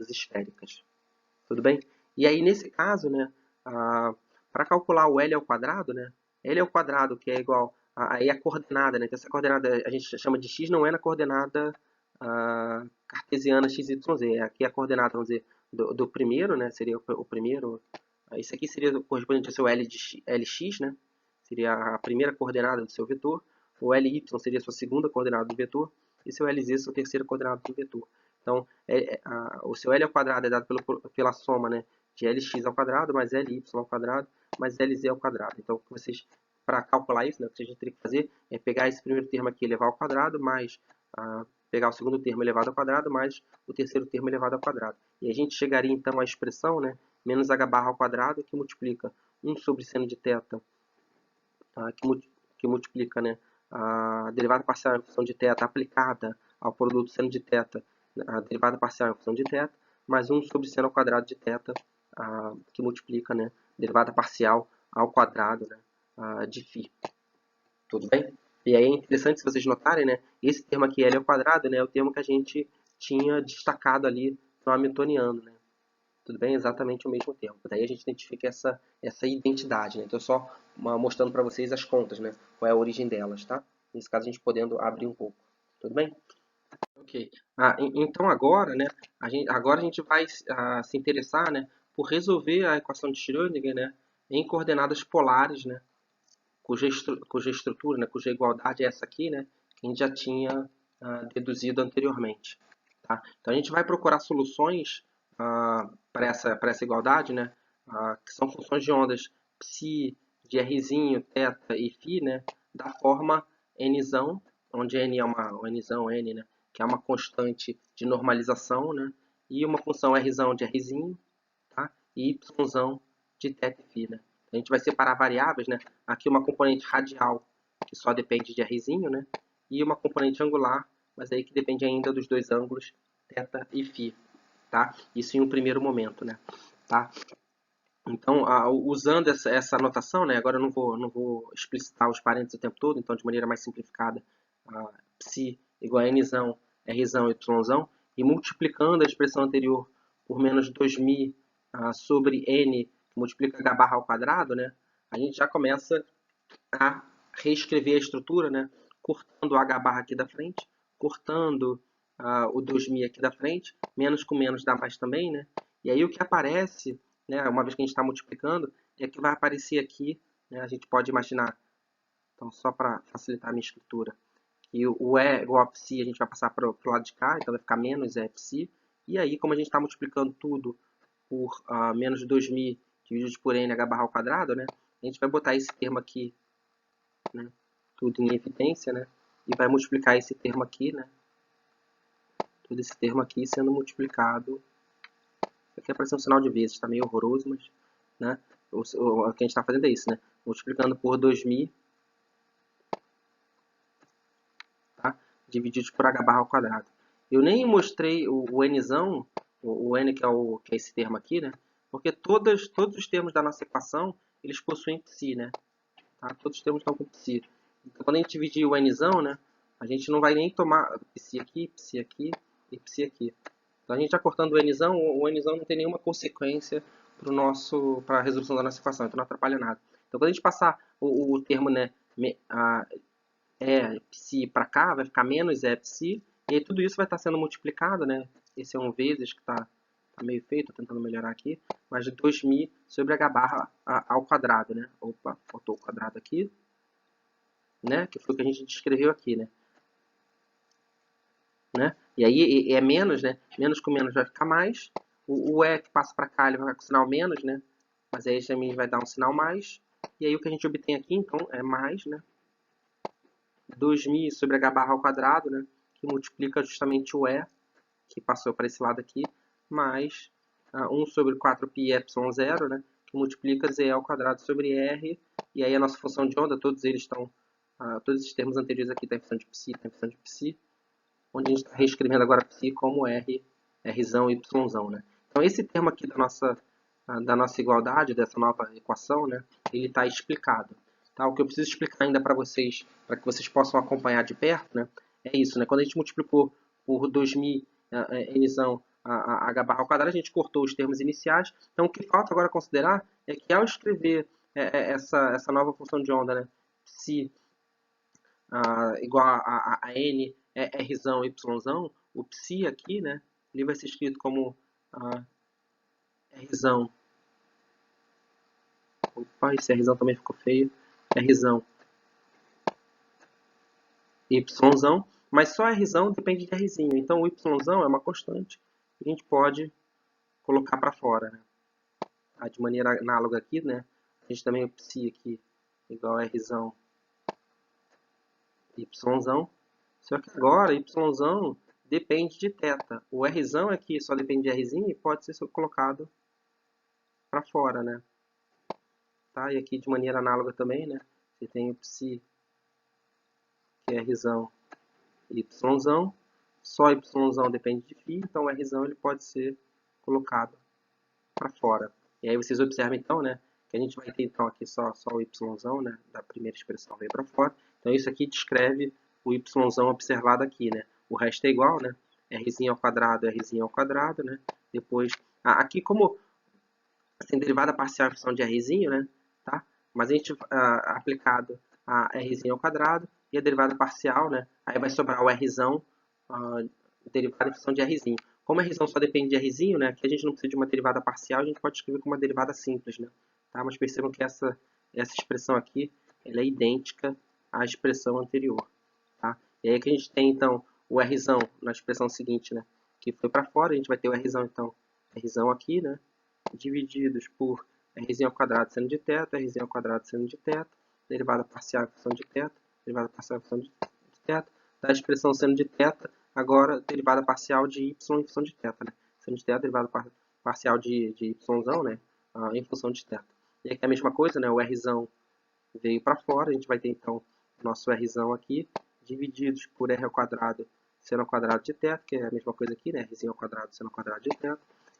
esféricas. Tudo bem? E aí nesse caso, né, para calcular o L ao quadrado, né, L ao quadrado que é igual aí a coordenada, né, que essa coordenada a gente chama de x, não é na coordenada cartesiana x, y, z. Aqui a coordenada, vamos dizer, do primeiro, né, seria o primeiro. Isso aqui seria correspondente ao seu Lx, né, seria a primeira coordenada do seu vetor. O Ly seria a sua segunda coordenada do vetor. E seu Lz, a sua terceira coordenada do vetor. Então, o seu L ao quadrado é dado pela soma, né, de Lx ao quadrado mais Ly ao quadrado mais Lz ao quadrado. Então, para calcular isso, né, o que a gente teria que fazer é pegar esse primeiro termo aqui e elevar ao quadrado mais pegar o segundo termo elevado ao quadrado mais o terceiro termo elevado ao quadrado. E a gente chegaria então à expressão, né, menos h barra ao quadrado, que multiplica 1 sobre seno de θ, tá, que multiplica, né, a derivada parcial em função de θ aplicada ao produto seno de θ, a derivada parcial em função de θ, mais 1 sobre seno ao quadrado de θ, que multiplica, né, derivada parcial ao quadrado, né, de φ. Tudo bem? E aí é interessante se vocês notarem, né, esse termo aqui, L ao quadrado, né, é o termo que a gente tinha destacado ali no hamiltoniano, né? Tudo bem? Exatamente o mesmo termo. Daí a gente identifica essa identidade, né? Então, só mostrando para vocês as contas, né? Qual é a origem delas, tá? Nesse caso, a gente podendo abrir um pouco. Tudo bem? Ok. Então, agora, né? Agora a gente vai se interessar, né? Por resolver a equação de Schrödinger, né? Em coordenadas polares, né? Cuja estrutura, né? Cuja igualdade é essa aqui, né? Que a gente já tinha deduzido anteriormente. Tá? Então, a gente vai procurar soluções para essa igualdade, né? Que são funções de ondas psi, de rzinho, θ e φ, né? Da forma nzão, onde n é uma nzão, n, né? Que é uma constante de normalização, né? E uma função rzão de rzinho, tá? E yzão de θ e φ, né? A gente vai separar variáveis, né? Aqui uma componente radial, que só depende de rzinho, né? E uma componente angular, mas aí que depende ainda dos dois ângulos, θ e φ, tá? Isso em um primeiro momento, né? Tá? Então, usando essa anotação, né? Agora eu não vou explicitar os parênteses o tempo todo, então de maneira mais simplificada, psi igual a nzão, rzão e yzão, e multiplicando a expressão anterior por menos 2.000 sobre n, que multiplica h barra ao quadrado, né? A gente já começa a reescrever a estrutura, né? Cortando o h barra aqui da frente, cortando o 2.000 aqui da frente, menos com menos dá mais também, né? E aí o que aparece, né, uma vez que a gente está multiplicando, é que vai aparecer aqui, né, a gente pode imaginar, então só para facilitar a minha escritura, que o E igual a psi a gente vai passar para o lado de cá, então vai ficar menos E psi, e aí como a gente está multiplicando tudo por menos 2.000 dividido por n h barra ao quadrado, né, a gente vai botar esse termo aqui, né, tudo em evidência, né, e vai multiplicar esse termo aqui, né, todo esse termo aqui sendo multiplicado. Aqui apareceu um sinal de vezes, está meio horroroso, mas, né, o que a gente está fazendo é isso, né, multiplicando por 2.000, tá, dividido por h barra ao quadrado. Eu nem mostrei o nzão, o n que é esse termo aqui, né, porque todos os termos da nossa equação, eles possuem psi, né, tá? Todos os termos estão com psi. Então, quando a gente dividir o nzão, né, a gente não vai nem tomar psi aqui e psi aqui. Então, a gente já cortando o nzão não tem nenhuma consequência para a resolução da nossa equação, então não atrapalha nada. Então, quando a gente passar o termo, né, psi para cá, vai ficar menos psi, e aí tudo isso vai estar sendo multiplicado, né? Esse é um vezes que está meio feio, estou tentando melhorar aqui, mas de 2.000 sobre h barra ao quadrado, né? Opa, faltou o quadrado aqui, né? Que foi o que a gente descreveu aqui, né? E aí é menos, né? Menos com menos vai ficar mais. O E que passa para cá, ele vai ficar com sinal menos, né? Mas aí também vai dar um sinal mais. E aí o que a gente obtém aqui, então, é mais, né? 2.000 sobre h barra ao quadrado, né? Que multiplica justamente o E, que passou para esse lado aqui, mais 1 sobre 4π ε0, né? Que multiplica z ao quadrado sobre r. E aí a nossa função de onda, todos eles estão, todos esses termos anteriores aqui, está em função de psi, está em função de psi, onde a gente está reescrevendo agora psi como r, rzão e yzão, né? Então esse termo aqui da nossa igualdade, dessa nova equação, né? Ele está explicado. Tá? O que eu preciso explicar ainda para vocês, para que vocês possam acompanhar de perto, né? É isso, né? Quando a gente multiplicou por 2.000 nzão a h barra ao quadrado, a gente cortou os termos iniciais. Então o que falta agora considerar é que ao escrever essa nova função de onda, né? Psi igual a n rzão, yzão, o psi aqui, né, ele vai ser escrito como rzão. Opa, esse rzão também ficou feio. Rzão, yzão, mas só rzão depende de rzinho. Então o yzão é uma constante que a gente pode colocar para fora, né? De maneira análoga aqui, né, a gente também o psi aqui igual a rzão, yzão. Só que agora, y depende de θ. O r aqui só depende de r e pode ser colocado para fora, né? Tá? E aqui de maneira análoga também, né? Você tem o psi, que é r, y, só y depende de φ, então o r ele pode ser colocado para fora. E aí vocês observam então, né, que a gente vai ter então aqui só o y, né, da primeira expressão veio para fora. Então isso aqui descreve o y observado aqui, né? O resto é igual, né? R ao quadrado, né? Depois, aqui como tem derivada parcial em função de r, né? Tá? Mas a gente aplicado a r ao quadrado e a derivada parcial, né? Aí vai sobrar o r derivada em função de r. Como r só depende de r, né? Aqui a gente não precisa de uma derivada parcial, a gente pode escrever como uma derivada simples, né? Tá? Mas percebam que essa expressão aqui ela é idêntica à expressão anterior. Tá? E aí que a gente tem então o r na expressão seguinte, né? Que foi para fora, a gente vai ter o r então, r aqui, né? Divididos por r ao quadrado seno de θ, r ao quadrado seno de θ, derivada parcial em função de θ, derivada parcial em função de θ, da expressão seno de θ, agora derivada parcial de y em função de θ, né? Seno de θ, derivada parcial de y, né? Em função de θ. E aqui é a mesma coisa, né? O r veio para fora, a gente vai ter então nosso r aqui, divididos por r ao quadrado seno ao quadrado de θ, que é a mesma coisa aqui, né? R ao quadrado seno ao quadrado de θ,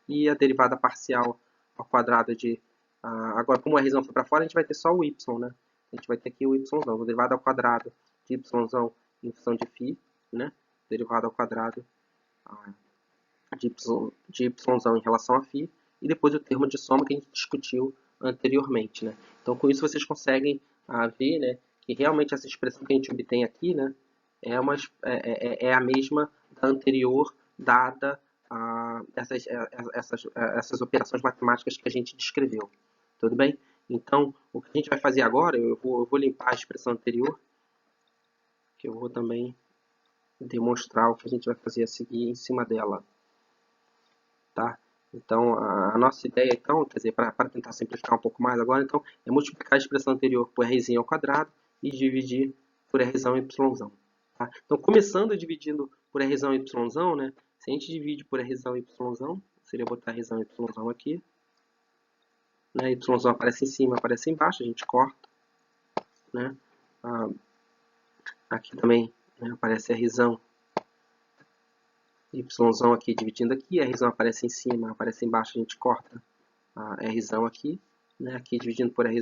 e a derivada parcial ao quadrado de... agora, como o r foi para fora, a gente vai ter só o y, né? A gente vai ter aqui o y, a derivada ao quadrado de y em função de φ, né? Derivada ao quadrado de y em relação a φ, e depois o termo de soma que a gente discutiu anteriormente, né? Então, com isso, vocês conseguem ver, né, que realmente essa expressão que a gente obtém aqui, né, é a mesma da anterior, dada essas operações matemáticas que a gente descreveu. Tudo bem? Então, o que a gente vai fazer agora, eu vou limpar a expressão anterior, que eu vou também demonstrar o que a gente vai fazer a seguir em cima dela. Tá? Então, a nossa ideia, então, quer dizer, para tentar simplificar um pouco mais agora, então, é multiplicar a expressão anterior por r ao quadrado e dividir por r e y. Tá? Então, começando dividindo por r e y, né? Se a gente divide por r e y, seria botar r e y aqui. Né? Y aparece em cima, aparece embaixo, a gente corta. Né? Aqui também, né, aparece r y aqui dividindo aqui, r aparece em cima, aparece embaixo, a gente corta r aqui, né? Aqui dividindo por r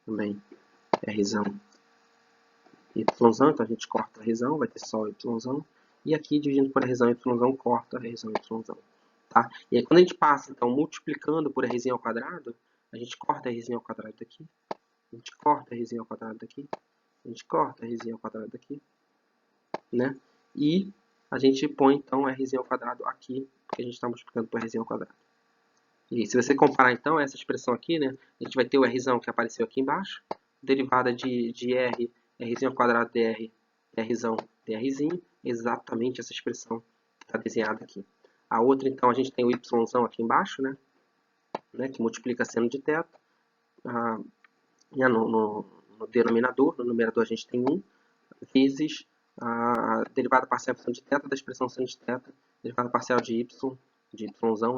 também r y, então a gente corta r, vai ter só y, e aqui dividindo por r y, corta r y. Tá? E aí quando a gente passa, então, multiplicando por r ao quadrado, a gente corta r ao quadrado daqui, a gente corta r ao quadrado daqui, a gente corta r ao quadrado daqui, né? E a gente põe então r ao quadrado aqui, porque a gente está multiplicando por r ao quadrado. E se você comparar então essa expressão aqui, né, a gente vai ter o r que apareceu aqui embaixo, derivada de r ao quadrado dr, drzinho, exatamente essa expressão que está desenhada aqui. A outra, então, a gente tem o y aqui embaixo, né, que multiplica seno de θ. No denominador, no numerador a gente tem 1, vezes a derivada parcial em função de θ da expressão seno de θ, derivada parcial de y,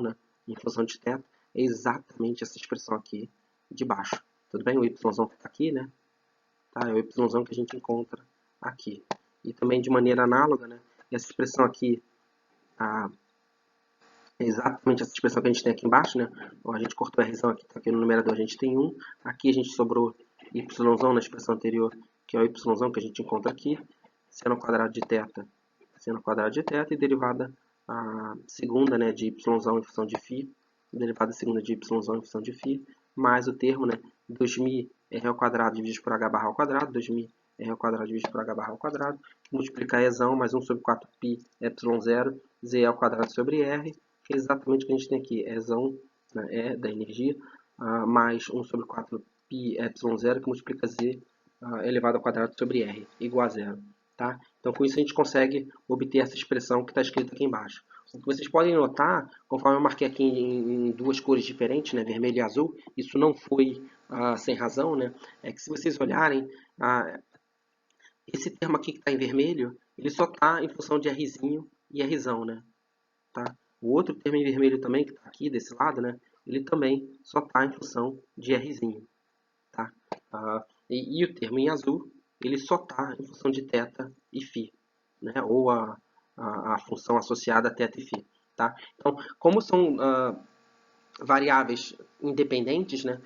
né, em função de θ, é exatamente essa expressão aqui de baixo. Tudo bem? O y que está aqui, né? Tá? É o y que a gente encontra aqui. E também de maneira análoga, né? Essa expressão aqui é exatamente essa expressão que a gente tem aqui embaixo, né? A gente cortou a r aqui, tá aqui no numerador a gente tem 1. Aqui a gente sobrou y na expressão anterior, que é o y que a gente encontra aqui, seno ao quadrado de θ, e derivada segunda, né, de y em função de φ, derivada segunda de y em função de φ, mais o termo, né, 2.000 r ao quadrado dividido por h barra ao quadrado, 2.000 r ao quadrado dividido por h barra ao quadrado, multiplicar e mais 1 sobre 4π ε0, z ao quadrado sobre r, que é exatamente o que a gente tem aqui, né, é da energia, mais 1 sobre 4π ε0, que multiplica z elevado ao quadrado sobre r, igual a zero. Tá? Então, com isso, a gente consegue obter essa expressão que está escrita aqui embaixo. O que vocês podem notar, conforme eu marquei aqui em duas cores diferentes, né, vermelho e azul, isso não foi sem razão, né, é que se vocês olharem, Esse termo aqui que está em vermelho, ele só está em função de Rzinho e Rzão, né? Tá? O outro termo em vermelho também, que está aqui desse lado, né? Ele também só está em função de Rzinho. Tá? E o termo em azul, ele só está em função de θ e φ, né? Ou a função associada a θ e φ. Tá? Então, como são variáveis independentes, né?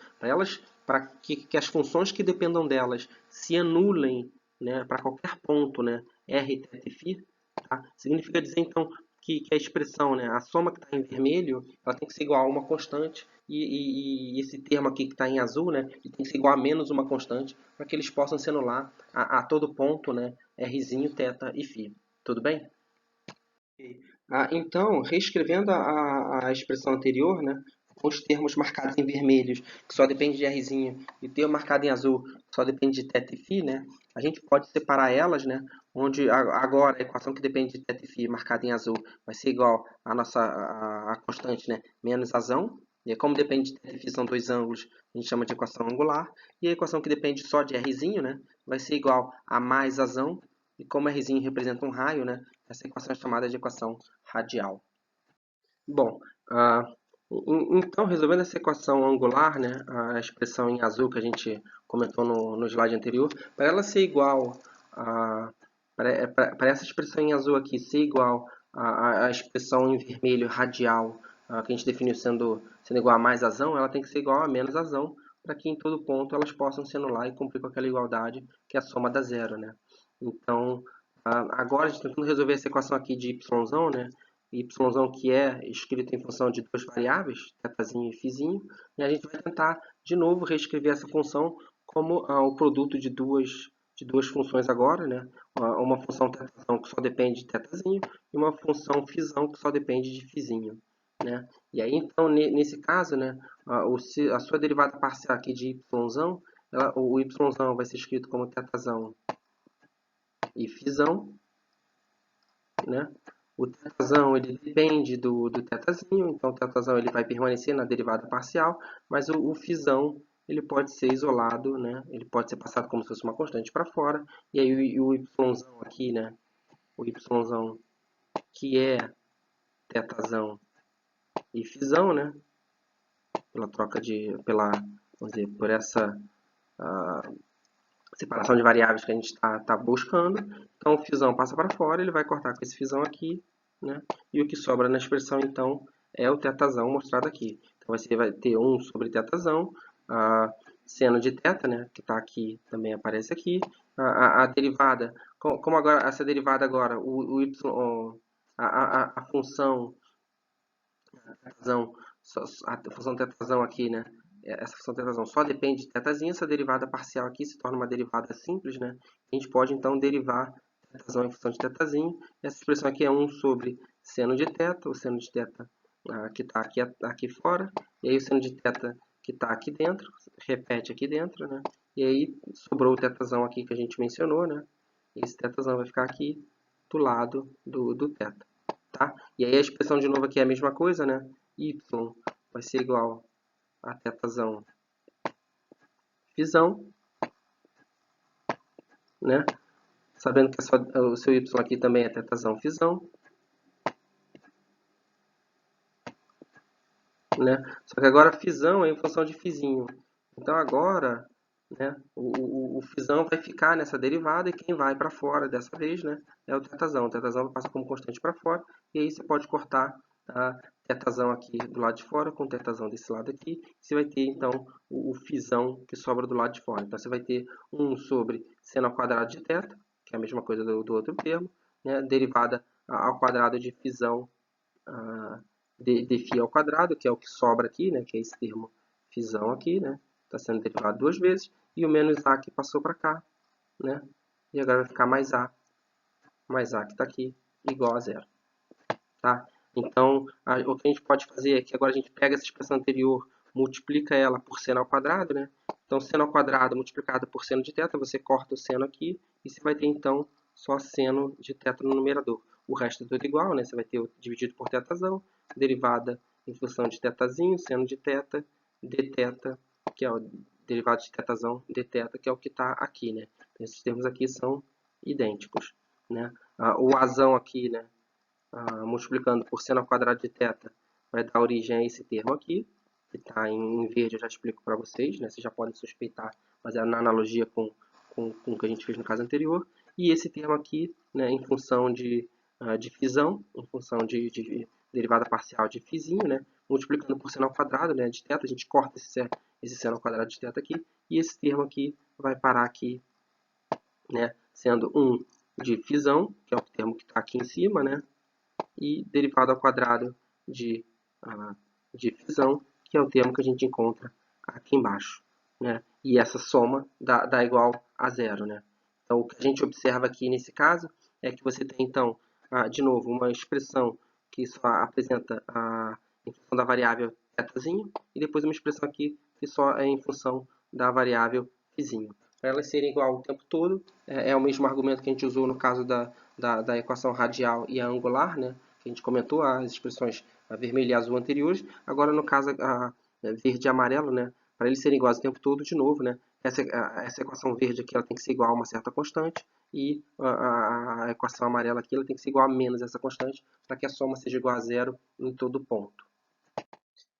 Para que as funções que dependam delas se anulem, né, para qualquer ponto, né, r, θ e φ, tá? Significa dizer então que a expressão, né, a soma que está em vermelho, ela tem que ser igual a uma constante e esse termo aqui que está em azul, né, ele tem que ser igual a menos uma constante para que eles possam se anular a todo ponto, né, rzinho, θ e φ. Tudo bem? Então, reescrevendo a expressão anterior, né, com os termos marcados em vermelhos, que só depende de Rzinho, e o termo marcado em azul, que só depende de θ e φ, né, a gente pode separar elas, né, onde agora a equação que depende de θ e φ marcada em azul vai ser igual à nossa a constante, né, menos azão, e como depende de θ e φ são dois ângulos, a gente chama de equação angular, e a equação que depende só de Rzinho, né, vai ser igual a mais azão, e como Rzinho representa um raio, né, essa equação é chamada de equação radial. Bom, então, resolvendo essa equação angular, né, a expressão em azul que a gente comentou no slide anterior, para ela ser igual para essa expressão em azul aqui ser igual à expressão em vermelho radial, que a gente definiu sendo igual a mais azão, ela tem que ser igual a menos azão, para que em todo ponto elas possam se anular e cumprir com aquela igualdade que é a soma da zero, né? Então, agora a gente está tentando resolver essa equação aqui de y, né? Y que é escrito em função de duas variáveis, θzinho e φzinho, e a gente vai tentar de novo reescrever essa função como o produto de duas funções agora, né? Uma função θzão que só depende de θzinho e uma função φzão que só depende de φzinho, né? E aí então nesse caso, né, a sua derivada parcial aqui de yzão, o yzão vai ser escrito como θzão e φzão, né? O θzão ele depende do θzinho, então o θzão ele vai permanecer na derivada parcial, mas o φzão ele pode ser isolado, né? Ele pode ser passado como se fosse uma constante para fora, e aí o yzão aqui, né? O yzão que é θzão e φzão, né? Vamos dizer, por essa separação de variáveis que a gente está buscando. Então o φzão passa para fora, ele vai cortar com esse φzão aqui, né? E o que sobra na expressão, então, é o θzão mostrado aqui. Então você vai ter 1 sobre θzão, seno de θ, né, que está aqui, também aparece aqui. A derivada, como agora essa derivada agora, o y, a função θzão, a função θzão aqui, né, essa função θzão só depende de θzinho, essa derivada parcial aqui se torna uma derivada simples, né? A gente pode então derivar θzão em função de θzinho. Essa expressão aqui é 1 sobre seno de θ, o seno de θ que está aqui fora, e aí o seno de θ que está aqui dentro, repete aqui dentro, né? E aí sobrou o θzão aqui que a gente mencionou, né? E esse θzão vai ficar aqui do lado do θ. Tá? E aí a expressão de novo aqui é a mesma coisa, né? Y vai ser igual a θzão φzão, né? Sabendo que o seu y aqui também é θzão φzão, né? Só que agora φzão é em função de φzinho. Então agora, né, o φzão vai ficar nessa derivada e quem vai para fora dessa vez, né, é o θzão. O θzão passa como constante para fora e aí você pode cortar θzão aqui do lado de fora com θzão desse lado aqui. Você vai ter então o φzão que sobra do lado de fora. Então você vai ter 1 sobre seno ao quadrado de θ, que é a mesma coisa do outro termo, né, derivada ao quadrado de φzão de φ ao quadrado, que é o que sobra aqui, né, que é esse termo φzão aqui, né, está sendo derivado duas vezes, e o menos a que passou para cá, né, e agora vai ficar mais a que está aqui, igual a zero. Tá? Então, o que a gente pode fazer é que agora a gente pega essa expressão anterior, multiplica ela por seno ao quadrado, né? Então, seno ao quadrado multiplicado por seno de θ, você corta o seno aqui, e você vai ter, então, só seno de θ no numerador. O resto é tudo igual, né? Você vai ter dividido por θzão, derivada em função de θzinho, seno de θ, dθ, que é o derivado de θzão, dθ, que é o que está aqui, né? Então, esses termos aqui são idênticos, né? O azão aqui, né, multiplicando por seno ao quadrado de θ, vai dar origem a esse termo aqui, que está em verde, eu já explico para vocês, né? Vocês já podem suspeitar, baseado na analogia com o que a gente fez no caso anterior. E esse termo aqui, né, em função de fisão, em função de derivada parcial de φzinho, né, multiplicando por seno ao quadrado, né, de θ, a gente corta esse seno ao quadrado de θ aqui, e esse termo aqui vai parar aqui, né, sendo um de fisão, que é o termo que está aqui em cima, né, e derivada ao quadrado de, de fisão, que é o termo que a gente encontra aqui embaixo, né? E essa soma dá igual a zero, né? Então, o que a gente observa aqui nesse caso é que você tem, então, de novo, uma expressão que só apresenta em função da variável θzinho, e depois uma expressão aqui que só é em função da variável φzinho. Para elas serem igual o tempo todo, é o mesmo argumento que a gente usou no caso da equação radial e a angular, né? Que a gente comentou, as expressões vermelho e azul anteriores. Agora, no caso verde e amarelo, né? Para eles serem iguais o tempo todo, de novo, né? Essa equação verde aqui ela tem que ser igual a uma certa constante, e a equação amarela aqui ela tem que ser igual a menos essa constante, para que a soma seja igual a zero em todo ponto.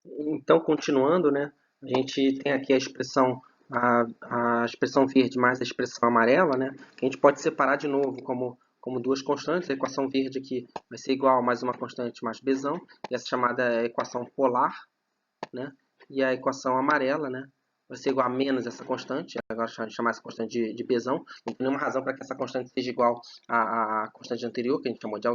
Então, continuando, né, a gente tem aqui a expressão verde mais a expressão amarela, né, que a gente pode separar de novo como duas constantes. A equação verde aqui vai ser igual a mais uma constante mais Bzão, e essa chamada é a equação polar, né, e a equação amarela, né, vai ser igual a menos essa constante, agora a gente chama essa constante de Bzão. Não tem nenhuma razão para que essa constante seja igual à constante anterior, que a gente chamou de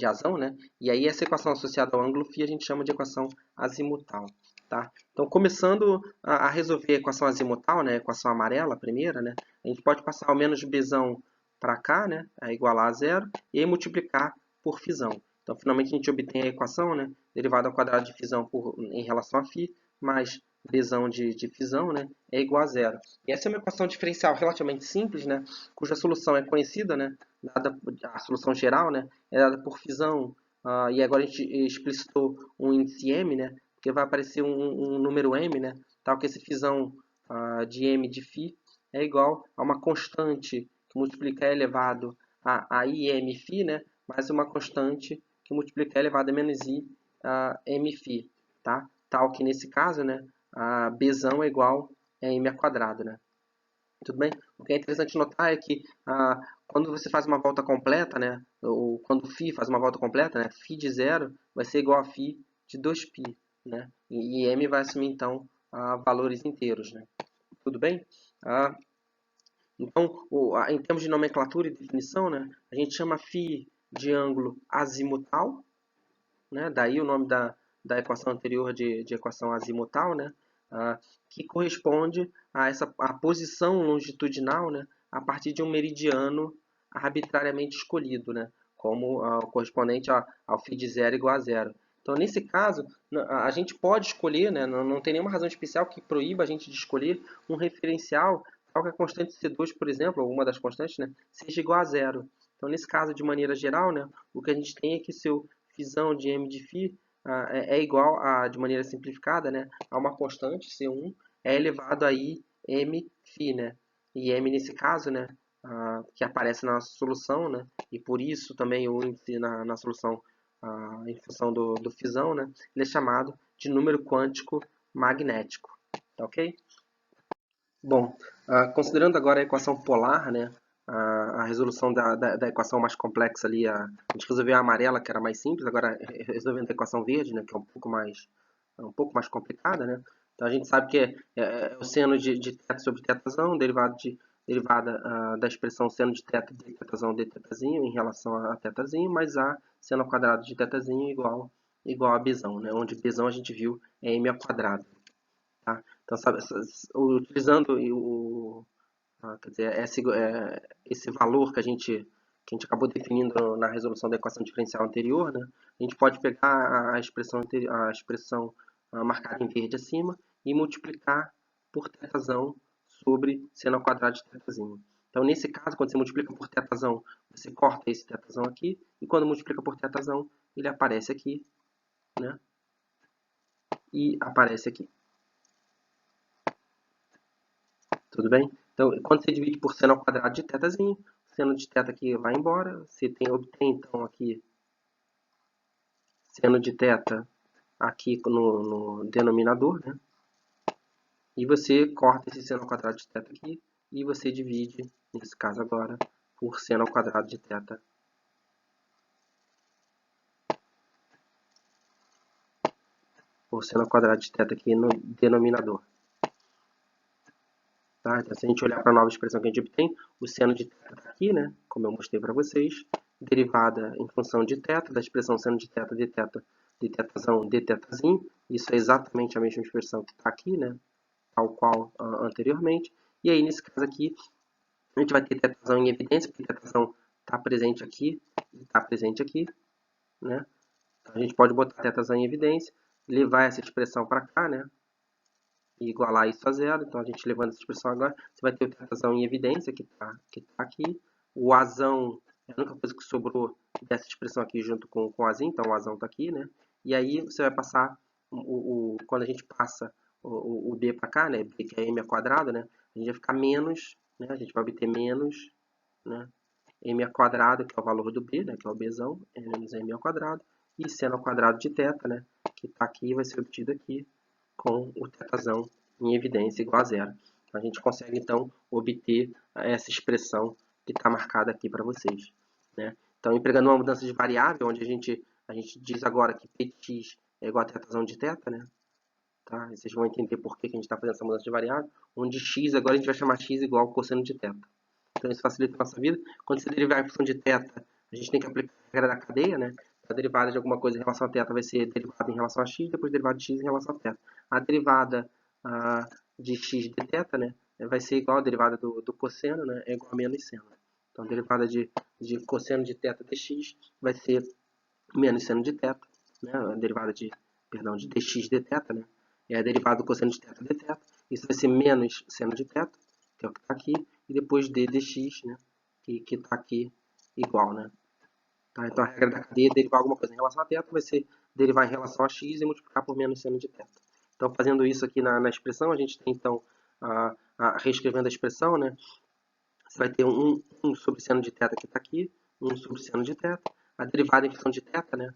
azão, né? E aí essa equação associada ao ângulo φ a gente chama de equação azimutal, tá? Então, começando a resolver a equação azimutal, né, a equação amarela, a primeira, né, a gente pode passar o menos Bzão para cá, né, é igualar a zero, e aí multiplicar por φzão. Então, finalmente a gente obtém a equação, né, derivada ao quadrado de φzão em relação a φ, mais Bzão de φzão, né, é igual a zero. E essa é uma equação diferencial relativamente simples, né, cuja solução é conhecida, né, dada a solução geral, né, é dada por φzão, e agora a gente explicitou um índice m, né, porque vai aparecer um número m, né, tal que esse φzão de m de φ é igual a uma constante que multiplica e elevado a imφ, né, mais uma constante que multiplica e elevado a menos i mφ, tá? Tal que nesse caso, né, a Bzão é igual a m ao quadrado, né? Tudo bem? O que é interessante notar é que quando você faz uma volta completa, né, ou quando φ faz uma volta completa, né, φ de zero vai ser igual a φ de 2π, né? E m vai assumir, então, valores inteiros, né? Tudo bem? Então, em termos de nomenclatura e definição, né, a gente chama φ de ângulo azimutal, né? Daí o nome da equação anterior de equação azimutal, né? Que corresponde a posição longitudinal, né? A partir de um meridiano arbitrariamente escolhido, né? Como correspondente ao φ de zero igual a zero. Então, nesse caso, a gente pode escolher, né? Não tem nenhuma razão especial que proíba a gente de escolher um referencial tal que a constante C2, por exemplo, ou uma das constantes, né? Seja igual a zero. Então, nesse caso, de maneira geral, né? O que a gente tem é que seu φzão de m de φ é igual a, de maneira simplificada, né, a uma constante C1 é elevado a i m φ, né? E m nesse caso, né, que aparece na nossa solução, né, e por isso também o índice na solução em função do φzão, né, ele é chamado de número quântico magnético, tá ok? Bom, considerando agora a equação polar, né, a resolução da equação mais complexa ali, a gente resolveu a amarela, que era mais simples, agora resolvendo a equação verde, né, que é um pouco mais complicada, né? Então a gente sabe que é o seno de θ sobre θzão, derivada da expressão seno de θ de θzão de θzinho em relação a θzinho, mais a seno ao quadrado de θzinho igual a Bzão, né? Onde Bzão a gente viu é m ao quadrado. Tá? Então, utilizando quer dizer, esse valor que a gente acabou definindo na resolução da equação diferencial anterior, né, a gente pode pegar a expressão marcada em verde acima e multiplicar por θzão sobre seno ao quadrado de θzinho. Então, nesse caso, quando você multiplica por θzão, você corta esse θzão aqui, e quando multiplica por θzão, ele aparece aqui, né, e aparece aqui. Tudo bem? Então, quando você divide por seno ao quadrado de θzinho, seno de θ aqui vai embora, você obtém então aqui seno de θ aqui no denominador, né? E você corta esse seno ao quadrado de θ aqui e você divide, nesse caso agora, por seno ao quadrado de θ. Por seno ao quadrado de θ aqui no denominador. Tá? Então, se a gente olhar para a nova expressão que a gente obtém, o seno de θ está aqui, né? Como eu mostrei para vocês, derivada em função de θ, da expressão seno de θ de θ, de θzão, de θzinho. Isso é exatamente a mesma expressão que está aqui, né? Tal qual anteriormente. E aí, nesse caso aqui, a gente vai ter θzão em evidência, porque θzão está presente aqui e está presente aqui, né? Então, a gente pode botar θzão em evidência, levar essa expressão para cá, né? E igualar isso a zero. Então, a gente levando essa expressão agora, você vai ter o θzão em evidência, que tá aqui. O azão é a única coisa que sobrou dessa expressão aqui junto com o azinho, então o azão está aqui, né? E aí você vai passar, quando a gente passa o b para cá, né? B que é m ao quadrado, né? A gente vai ficar menos, né? A gente vai obter menos, né? M ao quadrado, que é o valor do b, né? Que é o bzão, menos m ao quadrado. E seno ao quadrado de θ, né? Que está aqui, vai ser obtido aqui com o θzão em evidência igual a zero. A gente consegue, então, obter essa expressão que está marcada aqui para vocês, né? Então, empregando uma mudança de variável, onde a gente diz agora que px é igual a θzão de θ, né? Tá? E vocês vão entender por que a gente está fazendo essa mudança de variável, onde x agora a gente vai chamar x igual ao cosseno de θ. Então, isso facilita a nossa vida. Quando você derivar a função de θ, a gente tem que aplicar a regra da cadeia, né? A derivada de alguma coisa em relação a θ vai ser derivada em relação a x, depois derivada de x em relação a θ. A derivada de x de θ, né, vai ser igual a derivada do cosseno, né, é igual a menos seno. Então, a derivada de cosseno de θ dx vai ser menos seno de θ, né, a derivada de dx de θ, né, é a derivada do cosseno de θ de θ. Isso vai ser menos seno de θ, que é o que está aqui, e depois d dx, né, que está aqui igual, né. Tá? Então, a regra da cadeia é derivar alguma coisa em relação a θ, vai ser derivar em relação a x e multiplicar por menos seno de θ. Então, fazendo isso aqui na expressão, a gente tem, então, reescrevendo a expressão, né? Você vai ter 1 sobre seno de θ que está aqui, 1 sobre seno de θ, a derivada em função de θ, né?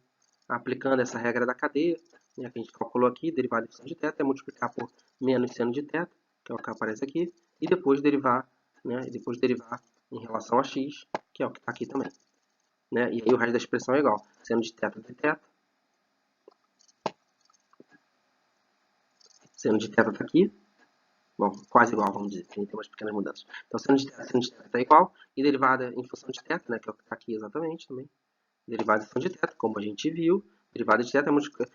Aplicando essa regra da cadeia, né, que a gente calculou aqui, derivada em função de θ, é multiplicar por menos seno de θ, que é o que aparece aqui, e depois derivar, né? Depois derivar em relação a x, que é o que está aqui também. Né? E aí o resto da expressão é igual. Seno de θ de θ. Seno de θ está aqui. Bom, quase igual, vamos dizer. Tem umas pequenas mudanças. Então, seno de θ está igual. E derivada em função de θ, né? Que é o que está aqui exatamente também. Derivada em função de θ, como a gente viu. Derivada de θ é multiplicar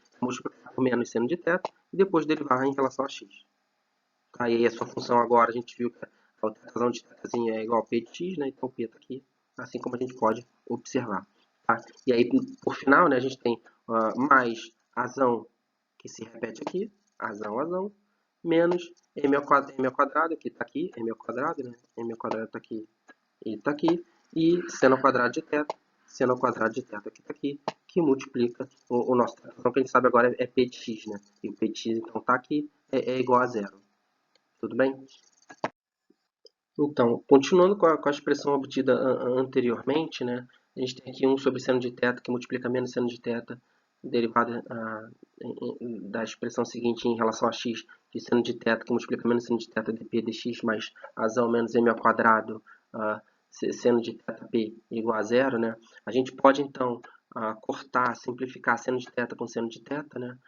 por menos seno de θ. E depois derivar em relação a x. Tá? E aí a sua função agora, a gente viu que a θzão de θzinho é igual a p de x, né? Então, p está aqui. Assim como a gente pode observar. Tá? E aí, por final, né, a gente tem mais azão, que se repete aqui, azão, menos m ao quadrado, que está aqui, m ao quadrado, né? M ao quadrado está aqui e está aqui, e seno ao quadrado de θ, seno ao quadrado de θ que está aqui, que multiplica o nosso θ, que a gente sabe agora é p de x, né? E o p de x, então, está aqui, é igual a zero. Tudo bem? Então, continuando com a expressão obtida anteriormente, né, a gente tem aqui 1 sobre seno de θ que multiplica menos seno de θ, derivada da expressão seguinte em relação a x, de seno de θ que multiplica menos seno de θ dp dx mais azão menos m ao quadrado, seno de θp igual a zero, né? A gente pode, então, cortar, simplificar seno de θ com seno de θ, né?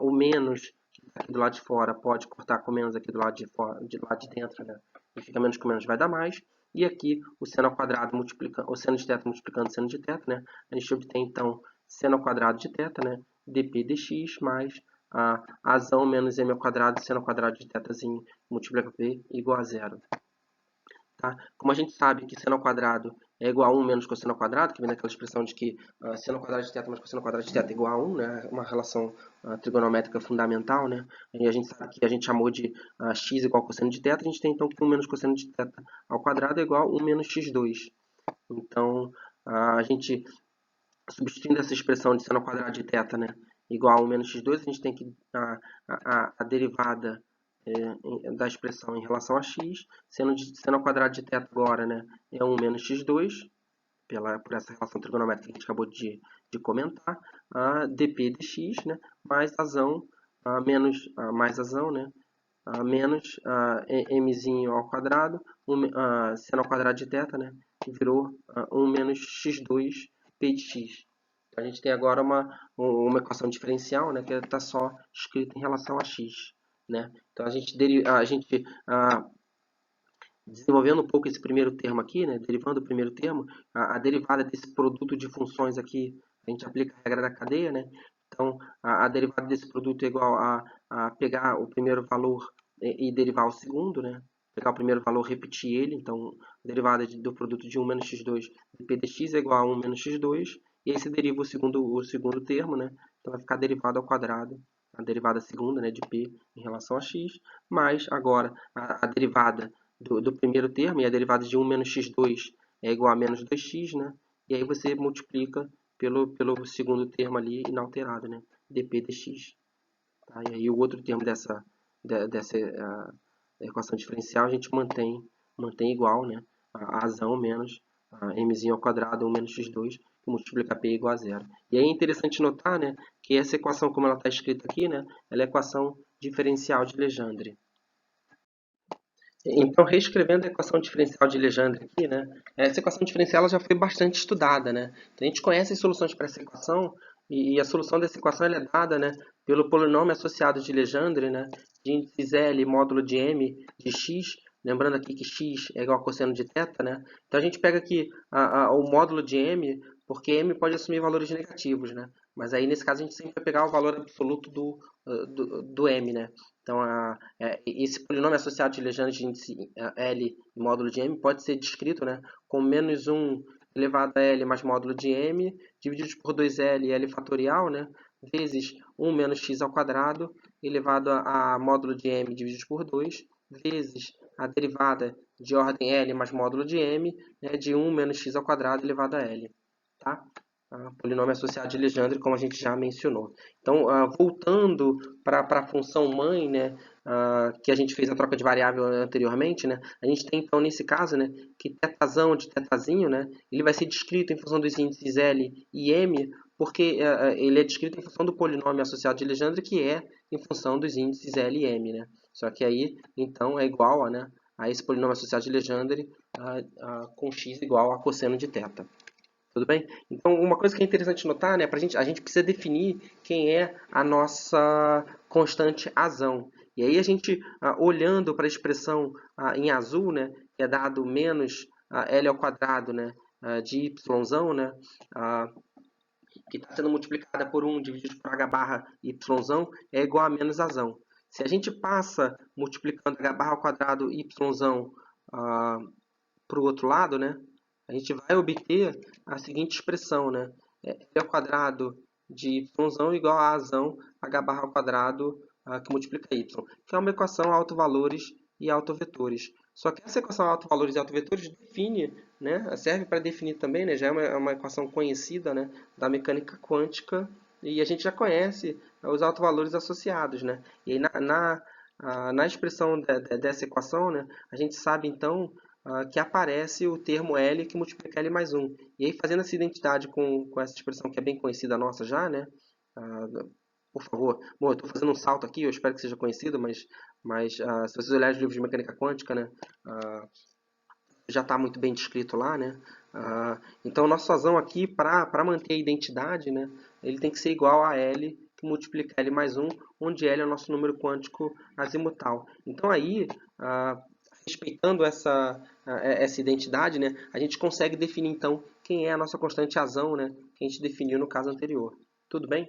O menos aqui do lado de fora pode cortar com menos aqui do lado de fora, do lado de dentro, né? E fica menos com menos vai dar mais. E aqui o seno ao quadrado multiplicando, o seno de θ multiplicando seno de θ, né? A gente obtém então seno ao quadrado de θ, né? dp dx mais azão menos m ao quadrado, seno ao quadrado de θzinho multiplica p igual a zero. Tá? Como a gente sabe que seno ao quadrado é igual a 1 menos cosseno ao quadrado, que vem daquela expressão de que seno ao quadrado de θ mais cosseno ao quadrado de θ é igual a 1, né? Uma relação trigonométrica fundamental, né? E a gente sabe que a gente chamou de x igual a cosseno de θ, a gente tem então que 1 menos cosseno de θ ao quadrado é igual a 1 menos x2. Então, a gente, substituindo essa expressão de seno ao quadrado de θ, né, igual a 1 menos x2, a gente tem que a derivada da expressão em relação a x, seno ao quadrado de θ agora, né, é 1 menos x2, por essa relação trigonométrica que a gente acabou de comentar, dp dx, né, mais azão, mais azão, né, menos mzinho ao quadrado, seno ao quadrado de θ, né, que virou 1 menos x2 p de x. Então, a gente tem agora uma equação diferencial, né, que está só escrita em relação a x. Né? Então, a gente desenvolvendo um pouco esse primeiro termo aqui, né, derivando o primeiro termo, a derivada desse produto de funções aqui, a gente aplica a regra da cadeia, né? Então, a derivada desse produto é igual a pegar o primeiro valor e derivar o segundo, né? Pegar o primeiro valor, repetir ele, então, a derivada do produto de 1 menos x2 de p de x é igual a 1 menos x2, e aí se deriva o segundo termo, né? Então, vai ficar derivada ao quadrado, a derivada segunda, né, de p em relação a x, mais agora a derivada do primeiro termo, e a derivada de 1 menos x2 é igual a menos 2x, né? E aí você multiplica pelo segundo termo ali inalterado, né? dp dx. Tá? E aí o outro termo dessa equação diferencial a gente mantém igual, né? A azão menos mzinho ao quadrado 1 menos x2, que multiplica p igual a zero. E aí é interessante notar, né, que essa equação, como ela está escrita aqui, né, ela é a equação diferencial de Legendre. Então, reescrevendo a equação diferencial de Legendre aqui, né? Essa equação diferencial ela já foi bastante estudada, né? Então, a gente conhece as soluções para essa equação e a solução dessa equação ela é dada, né, pelo polinômio associado de Legendre, né, de índices L módulo de m de x. Lembrando aqui que x é igual a cosseno de θ, né? Então, a gente pega aqui o módulo de m, porque m pode assumir valores negativos, né? Mas aí, nesse caso, a gente sempre vai pegar o valor absoluto do m, né? Então, esse polinômio associado de Legendre de índice L módulo de m pode ser descrito, né, com menos 1 elevado a L mais módulo de m, dividido por 2L L fatorial, né, vezes 1 menos x ao quadrado, elevado a módulo de m dividido por 2, vezes a derivada de ordem L mais módulo de m, né, de 1 menos x ao quadrado elevado a L. Tá? Polinômio associado de Legendre, como a gente já mencionou. Então, voltando para a função mãe, né, que a gente fez a troca de variável anteriormente, né, a gente tem, então, nesse caso, né, que θzão de θzinho, né, ele vai ser descrito em função dos índices L e M, porque ele é descrito em função do polinômio associado de Legendre, que é em função dos índices L e M. Né? Só que aí, então, é igual a esse polinômio associado de Legendre com x igual a cosseno de θ. Tudo bem? Então, uma coisa que é interessante notar, né, a gente precisa definir quem é a nossa constante azão. E aí a gente, olhando para a expressão em azul, né, que é dado menos L ao quadrado, né, de yzão, né, que está sendo multiplicada por 1 dividido por h barra yzão, é igual a menos azão. Se a gente passa multiplicando h barra ao quadrado yzão para o outro lado, né, a gente vai obter a seguinte expressão, né? L ao quadrado de yzão igual a azão h barra ao quadrado que multiplica y, que é uma equação autovalores e autovetores. Só que essa equação autovalores e autovetores define, né, serve para definir também, né, já é uma equação conhecida, né, da mecânica quântica, e a gente já conhece os autovalores associados. Né? E aí na expressão dessa equação, né, a gente sabe então que aparece o termo L que multiplica L mais 1. E aí, fazendo essa identidade com essa expressão que é bem conhecida nossa já, né? Por favor, bom, eu estou fazendo um salto aqui, eu espero que seja conhecido, mas se vocês olharem os livros de mecânica quântica, né? Já está muito bem descrito lá, né? Então, o nosso azão aqui, para manter a identidade, né? Ele tem que ser igual a L que multiplica L mais 1, onde L é o nosso número quântico azimutal. Então, aí, respeitando essa identidade, né, a gente consegue definir, então, quem é a nossa constante azão, né, que a gente definiu no caso anterior. Tudo bem?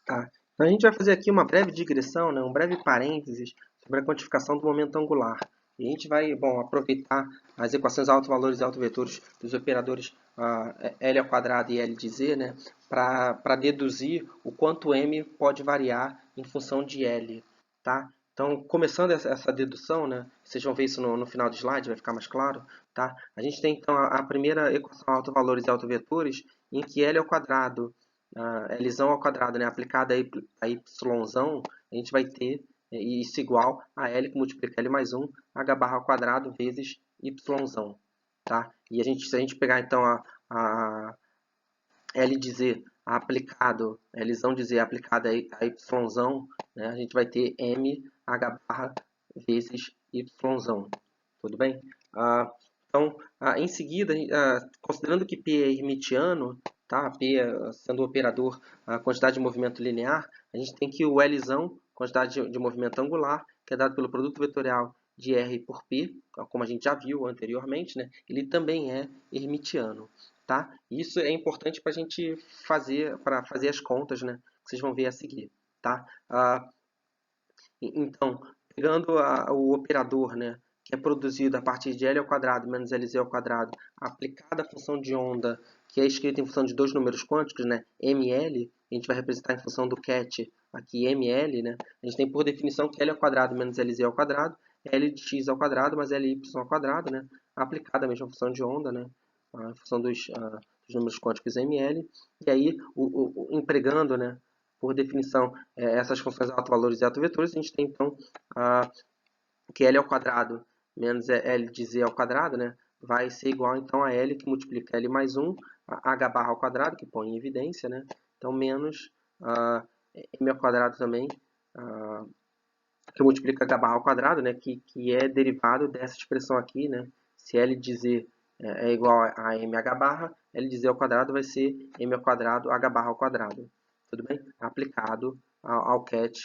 Tá. Então, a gente vai fazer aqui uma breve digressão, né, um breve parênteses sobre a quantificação do momento angular. E a gente vai, bom, aproveitar as equações autovalores e autovetores dos operadores L ao quadrado e L de Z, né, para deduzir o quanto M pode variar em função de L. Tá? Então, começando essa dedução, né, vocês vão ver isso no final do slide, vai ficar mais claro. Tá? A gente tem, então, a primeira equação autovalores e autovetores, em que L ao quadrado, Lzão ao quadrado, né, aplicada a Yzão, a gente vai ter e isso igual a L que multiplica L mais 1, H barra ao quadrado vezes Y, tá? E se a gente pegar então a L de Z aplicado, Lzão de Z aplicado a Yzão, né, a gente vai ter MH barra vezes Yzão, tudo bem? Então, em seguida, considerando que P é hermitiano, tá? P sendo o operador a quantidade de movimento linear, a gente tem que o Lzão, quantidade de movimento angular, que é dado pelo produto vetorial de R por P, como a gente já viu anteriormente, né? Ele também é hermitiano. Tá? Isso é importante para a gente fazer as contas, né? Que vocês vão ver a seguir, tá? Então, pegando o operador, né, que é produzido a partir de L ao quadrado menos Lz ao quadrado, aplicada à função de onda, que é escrita em função de dois números quânticos, né, ml, a gente vai representar em função do ket aqui ml, né? A gente tem por definição que L ao quadrado menos Lz ao quadrado é L de x ao quadrado mais Ly ao quadrado, né? Aplicada a mesma função de onda, né? A função dos números quânticos ml. E aí, empregando, né, por definição, essas funções autovalores e autovetores, a gente tem então que L ao quadrado menos L de Z ao quadrado, né, vai ser igual então a L que multiplica L mais 1, H barra ao quadrado, que põe em evidência, né, então menos M ao quadrado também, que multiplica H barra ao quadrado, né, que é derivado dessa expressão aqui, né, se L de Z é igual a mh barra, L de Z ao quadrado vai ser m ao quadrado H barra ao quadrado. Tudo bem? Aplicado ao ket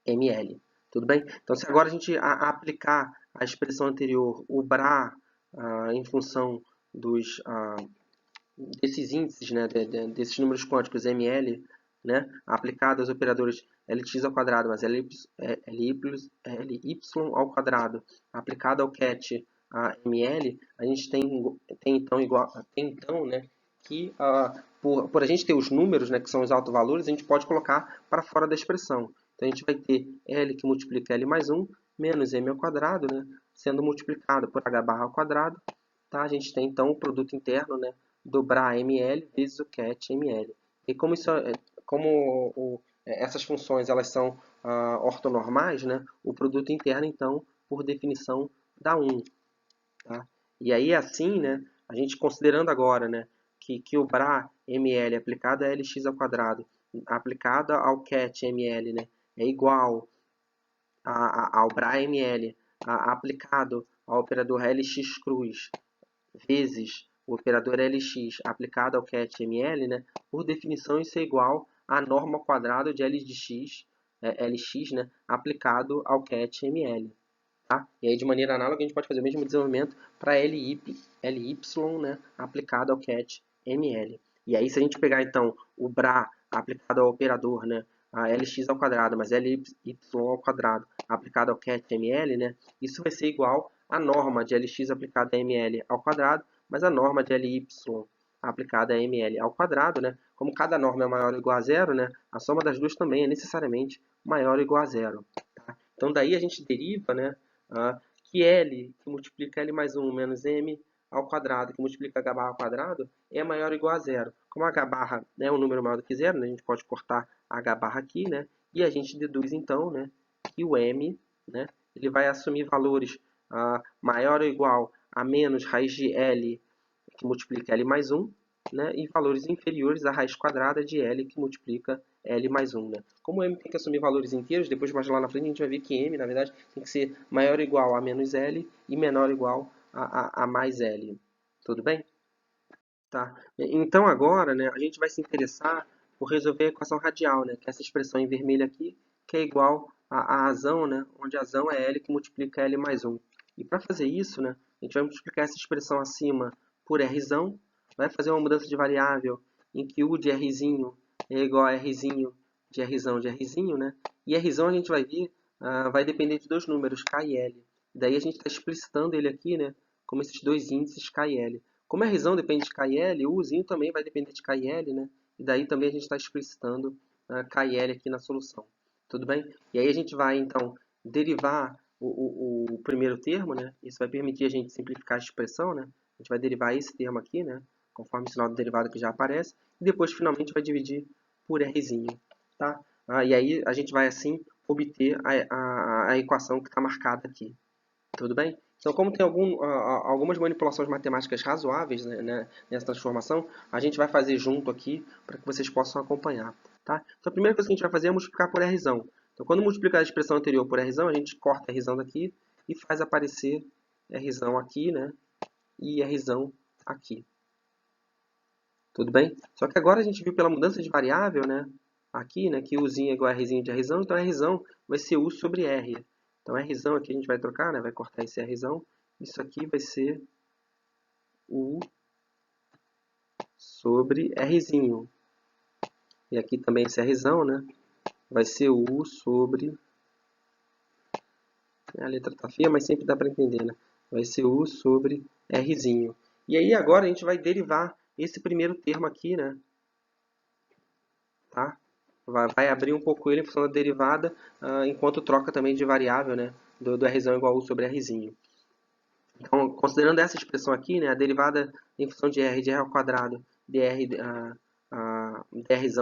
ml. Tudo bem? Então, se agora a gente aplicar a expressão anterior, o BRA, em função desses índices, né, desses números quânticos ml, né, aplicado aos operadores Lx ao quadrado mais Ly ao quadrado, aplicado ao ket ml, a gente tem então, né, que por a gente ter os números, né, que são os autovalores, a gente pode colocar para fora da expressão. Então a gente vai ter L que multiplica L mais 1 menos M ao quadrado, né, sendo multiplicado por H barra ao quadrado. Tá? A gente tem então o produto interno, né, dobrar ml vezes o ket ml. E como essas funções elas são ortonormais, né, o produto interno, então, por definição, dá 1. Tá? E aí, assim, né, a gente considerando agora, né, que o BRA ml aplicado a Lx ao quadrado, aplicado ao ket ml, né, é igual ao BRA ml aplicado ao operador Lx cruz vezes o operador Lx aplicado ao ket ml, né, por definição isso é igual à norma ao quadrado de L de x, Lx, né, aplicado ao ket ml. Tá? E aí, de maneira análoga, a gente pode fazer o mesmo desenvolvimento para Ly, né, aplicado ao ket ml. E aí, se a gente pegar, então, o BRA aplicado ao operador, né, a Lx ao quadrado mais Ly ao quadrado aplicado ao ket ml, né, isso vai ser igual à norma de Lx aplicada a ml ao quadrado mais a norma de Ly aplicada a ml ao quadrado. Né, como cada norma é maior ou igual a zero, né, a soma das duas também é necessariamente maior ou igual a zero. Tá? Então, daí a gente deriva, né, que L, que multiplica L mais 1 menos M ao quadrado, que multiplica H barra ao quadrado, é maior ou igual a zero. Como H barra é um número maior do que zero, né, a gente pode cortar H barra aqui, né, e a gente deduz, então, né, que o M, né, ele vai assumir valores maior ou igual a menos raiz de L, que multiplica L mais 1, né, e valores inferiores à raiz quadrada de L, que multiplica L mais 1. Né? Como M tem que assumir valores inteiros, depois mais lá na frente a gente vai ver que M, na verdade, tem que ser maior ou igual a menos L e menor ou igual a mais L. Tudo bem? Tá. Então agora, né, a gente vai se interessar por resolver a equação radial, né, que é essa expressão em vermelho aqui, que é igual a razão, né, onde a razão é L que multiplica L mais 1. E para fazer isso, né, a gente vai multiplicar essa expressão acima por Rzão, vai fazer uma mudança de variável em que U de Rzinho é igual a Rzinho de Rzão de Rzinho, né, e Rzão a gente vai ver, vai depender de dois números, K e L. Daí a gente está explicitando ele aqui, né, como esses dois índices K e L. Como a Rzão depende de K e L, o Uzinho também vai depender de K e L, né? E daí também a gente está explicitando K e L aqui na solução. Tudo bem? E aí a gente vai, então, derivar o primeiro termo, né? Isso vai permitir a gente simplificar a expressão, né? A gente vai derivar esse termo aqui, né? Conforme o sinal do derivado que já aparece. E depois, finalmente, vai dividir por Rzinho, tá? E aí a gente vai assim obter a equação que está marcada aqui. Tudo bem? Então, como tem algumas manipulações matemáticas razoáveis, né, nessa transformação, a gente vai fazer junto aqui para que vocês possam acompanhar. Tá? Então, a primeira coisa que a gente vai fazer é multiplicar por R. Então, quando multiplicar a expressão anterior por R, a gente corta R daqui e faz aparecer R aqui, né, e R aqui. Tudo bem? Só que agora a gente viu pela mudança de variável, né, aqui, né, que Uzinho é igual a Rzinho de R, então R vai ser U sobre R. Então R aqui a gente vai trocar, né, vai cortar esse R. Isso aqui vai ser U sobre Rzinho. E aqui também esse R, né, vai ser U sobre... A letra tá feia, mas sempre dá para entender, né? Vai ser U sobre Rzinho. E aí agora a gente vai derivar esse primeiro termo aqui, né? Tá? Vai abrir um pouco ele em função da derivada, enquanto troca também de variável, né? Do R igual a U sobre Rzinho. Então, considerando essa expressão aqui, né, a derivada em função de R ao quadrado dr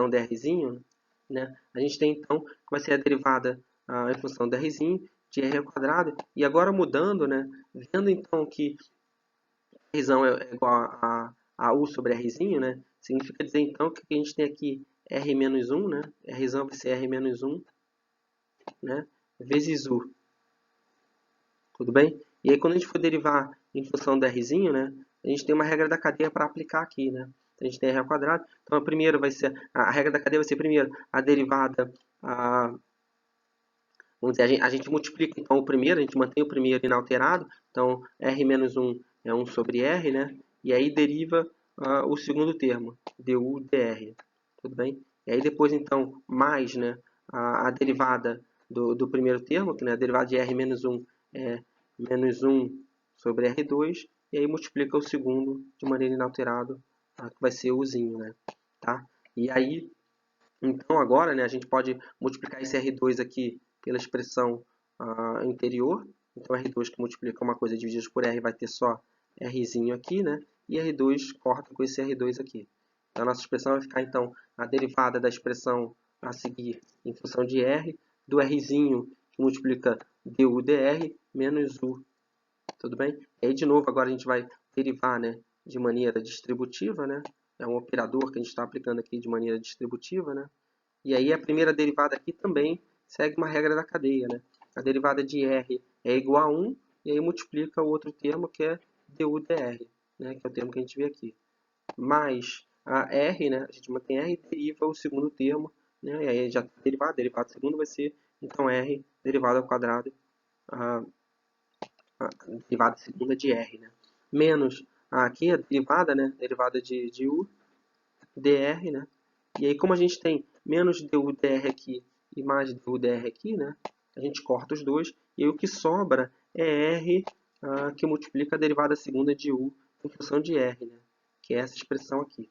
drzinho, né, a gente tem então que vai ser a derivada em função de Rzinho de R ao quadrado. E agora mudando, né, vendo então que R é igual a U sobre Rzinho, né, significa dizer então que a gente tem aqui R menos 1, né, R vai ser R menos 1, né, vezes U. Tudo bem? E aí, quando a gente for derivar em função do Rzinho, né, a gente tem uma regra da cadeia para aplicar aqui, né? A gente tem R ao quadrado. Então, a regra da cadeia vai ser, primeiro, a derivada... vamos dizer, a gente multiplica, então, o primeiro, a gente mantém o primeiro inalterado. Então, R menos 1 é 1 sobre R, né? E aí deriva o segundo termo, du dr. Tudo bem? E aí depois, então, mais, né, a derivada do primeiro termo, que, né, a derivada de R menos 1 é menos 1 sobre R2, e aí multiplica o segundo de maneira inalterada, que vai ser Uzinho, né? Tá? E aí, então agora, né, a gente pode multiplicar esse R2 aqui pela expressão anterior. Então R2 que multiplica uma coisa dividida por R vai ter só Rzinho aqui, né? E R2 corta com esse R2 aqui. Então a nossa expressão vai ficar então a derivada da expressão a seguir em função de R, do Rzinho que multiplica du dr menos U. Tudo bem? E aí de novo agora a gente vai derivar, né, de maneira distributiva, né? É um operador que a gente está aplicando aqui de maneira distributiva, né? E aí a primeira derivada aqui também segue uma regra da cadeia, né? A derivada de R é igual a 1, e aí multiplica o outro termo que é du dr, né? Que é o termo que a gente vê aqui. Mais a R, né? A gente mantém R e deriva o segundo termo, né? E aí já está derivado segundo vai ser, então, R derivado ao quadrado, a derivada segunda de R, né? Menos aqui a derivada, né? Derivada de U, dr, né? E aí, como a gente tem menos du dr aqui e mais du dr aqui, né? A gente corta os dois e aí o que sobra é R que multiplica a derivada segunda de U em função de R, né? Que é essa expressão aqui.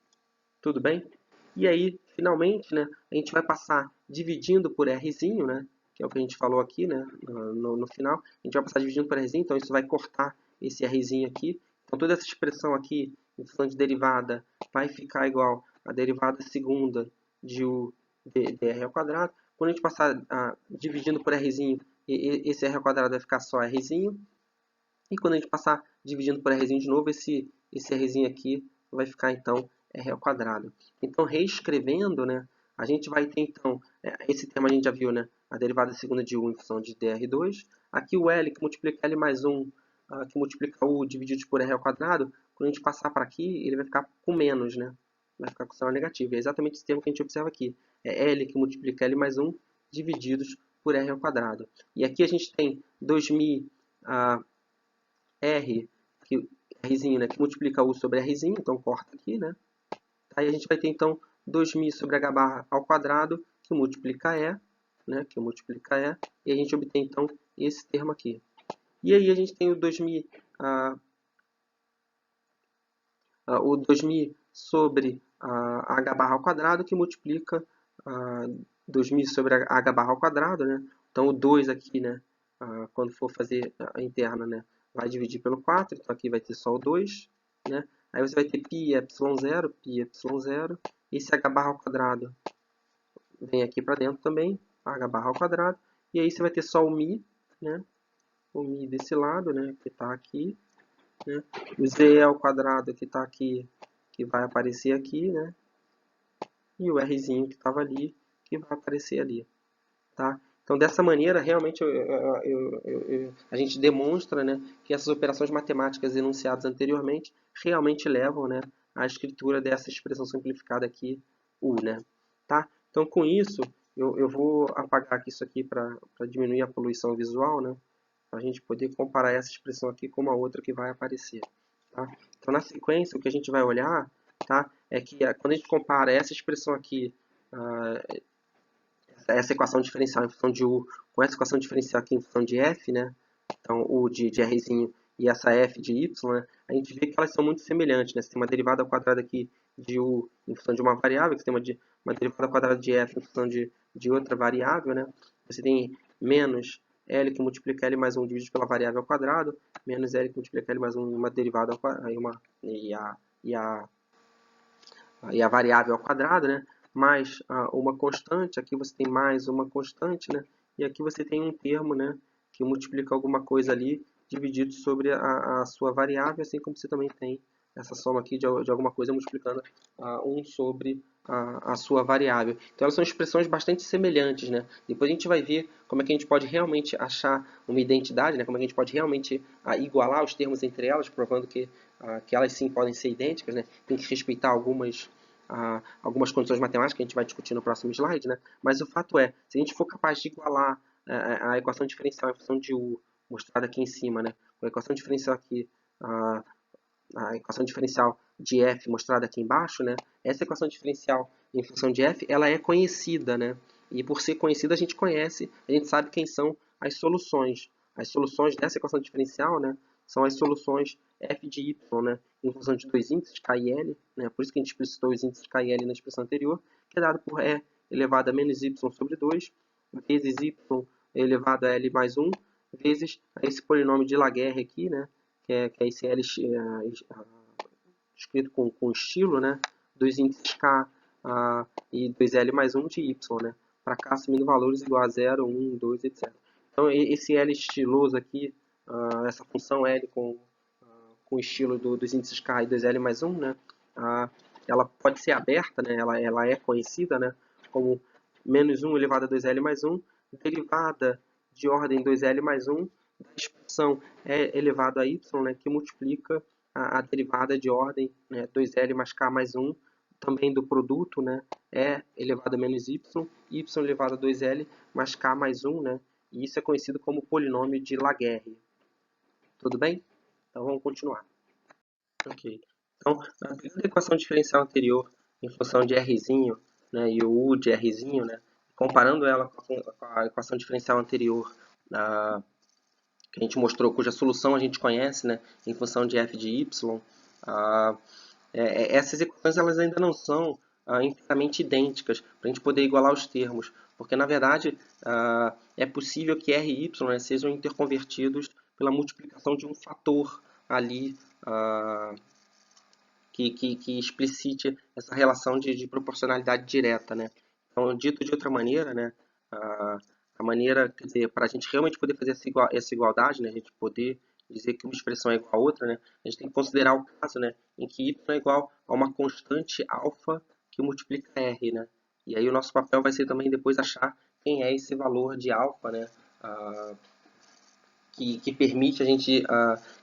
Tudo bem? E aí, finalmente, né, a gente vai passar dividindo por Rzinho, né? Que é o que a gente falou aqui, né? No final. A gente vai passar dividindo por Rzinho, então isso vai cortar esse Rzinho aqui. Então toda essa expressão aqui, em função de derivada, vai ficar igual a derivada segunda de U dr ao quadrado. Quando a gente passar dividindo por Rzinho, esse R ao quadrado vai ficar só Rzinho. E quando a gente passar dividindo por Rzinho de novo, esse Rzinho aqui vai ficar, então, R ao quadrado. Então, reescrevendo, né, a gente vai ter, então, esse termo a gente já viu, né, a derivada segunda de U em função de dr2. Aqui o L, que multiplica L mais 1, que multiplica U dividido por R ao quadrado, quando a gente passar para aqui, ele vai ficar com menos, né? Vai ficar com sinal negativo. É exatamente esse termo que a gente observa aqui. É L que multiplica L mais 1 divididos por R ao quadrado. E aqui a gente tem 2000... R, Rzinho, né, que multiplica U sobre Rzinho, então corta aqui, né? Aí a gente vai ter, então, 2.000 sobre H barra ao quadrado, que multiplica E, né, e a gente obtém, então, esse termo aqui. E aí a gente tem o 2.000 sobre H barra ao quadrado, que multiplica 2.000 sobre H barra ao quadrado, né? Então o 2 aqui, né, quando for fazer a interna, né, vai dividir pelo 4, então aqui vai ter só o 2, né? Aí você vai ter π epsilon 0, esse H barra ao quadrado vem aqui para dentro também, h barra ao quadrado, e aí você vai ter só o mi, né? O mi desse lado, né? Que está aqui, né? O z ao quadrado que está aqui, que vai aparecer aqui, né? E o rzinho que estava ali, que vai aparecer ali, tá? Então, dessa maneira, realmente, a gente demonstra, né, que essas operações matemáticas enunciadas anteriormente realmente levam, né, à escritura dessa expressão simplificada aqui, U, né? Tá? Então, com isso, eu vou apagar aqui isso aqui para diminuir a poluição visual, né? Para a gente poder comparar essa expressão aqui com uma outra que vai aparecer. Tá? Então, na sequência, o que a gente vai olhar, tá, é que quando a gente compara essa expressão aqui, essa equação diferencial em função de U com essa equação diferencial aqui em função de F, né? Então, U de Rzinho e essa F de Y, né? A gente vê que elas são muito semelhantes, né? Você tem uma derivada ao quadrado aqui de U em função de uma variável, você tem uma derivada ao quadrado de F em função de outra variável, né? Você tem menos L que multiplica L mais 1 dividido pela variável ao quadrado, menos L que multiplica L mais 1 uma derivada ao quadrado, e a variável ao quadrado, né? Mais uma constante, aqui você tem mais uma constante, né? E aqui você tem um termo, né? Que multiplica alguma coisa ali, dividido sobre a sua variável, assim como você também tem essa soma aqui de alguma coisa multiplicando 1 sobre a sua variável. Então elas são expressões bastante semelhantes, né? Depois a gente vai ver como é que a gente pode realmente achar uma identidade, né? Como é que a gente pode realmente igualar os termos entre elas, provando que elas sim podem ser idênticas, né? Tem que respeitar algumas condições matemáticas que a gente vai discutir no próximo slide, né? Mas o fato é, se a gente for capaz de igualar a equação diferencial em função de U, mostrada aqui em cima, né? Com a equação diferencial aqui, a equação diferencial de F mostrada aqui embaixo, né? Essa equação diferencial em função de F, ela é conhecida, né? E por ser conhecida, a gente conhece, a gente sabe quem são as soluções. As soluções dessa equação diferencial, né? São as soluções f de y, né? Em função de dois índices, k e l, né? Por isso que a gente explicitou os índices k e l na expressão anterior, que é dado por e elevado a menos y sobre 2, vezes y elevado a l mais 1, vezes esse polinômio de Laguerre aqui, né? Que é esse L escrito com estilo, né? Dos índices K e 2L mais 1 de Y, né? Para K assumindo valores igual a 0, 1, 2, etc. Então, esse L estiloso aqui, essa função L com estilo dos índices K e 2L mais 1, né? Ela pode ser aberta, né? Ela é conhecida, né? Como menos 1 elevado a 2L mais 1, derivada de ordem 2L mais 1 da expressão E elevado a Y, né? Que multiplica a derivada de ordem, né, 2L mais K mais 1, também do produto, né, E elevado a menos Y, Y elevado a 2L mais K mais 1, né, e isso é conhecido como polinômio de Laguerre. Tudo bem? Então vamos continuar. Ok. Então, pegando a equação diferencial anterior em função de Rzinho, né, e o U de Rzinho, né, comparando ela com a equação diferencial anterior, que a gente mostrou, cuja solução a gente conhece, né, em função de f de y, essas equações elas ainda não são inteiramente idênticas para a gente poder igualar os termos, porque na verdade é possível que r e y, né, sejam interconvertidos pela multiplicação de um fator ali que explicite essa relação de proporcionalidade direta, né? Então, dito de outra maneira, né, a maneira, quer dizer, para a gente realmente poder fazer essa igualdade, né, a gente poder dizer que uma expressão é igual a outra, né, a gente tem que considerar o caso, né, em que y é igual a uma constante alfa que multiplica r, né? E aí o nosso papel vai ser também depois achar quem é esse valor de alfa, né, que permite a gente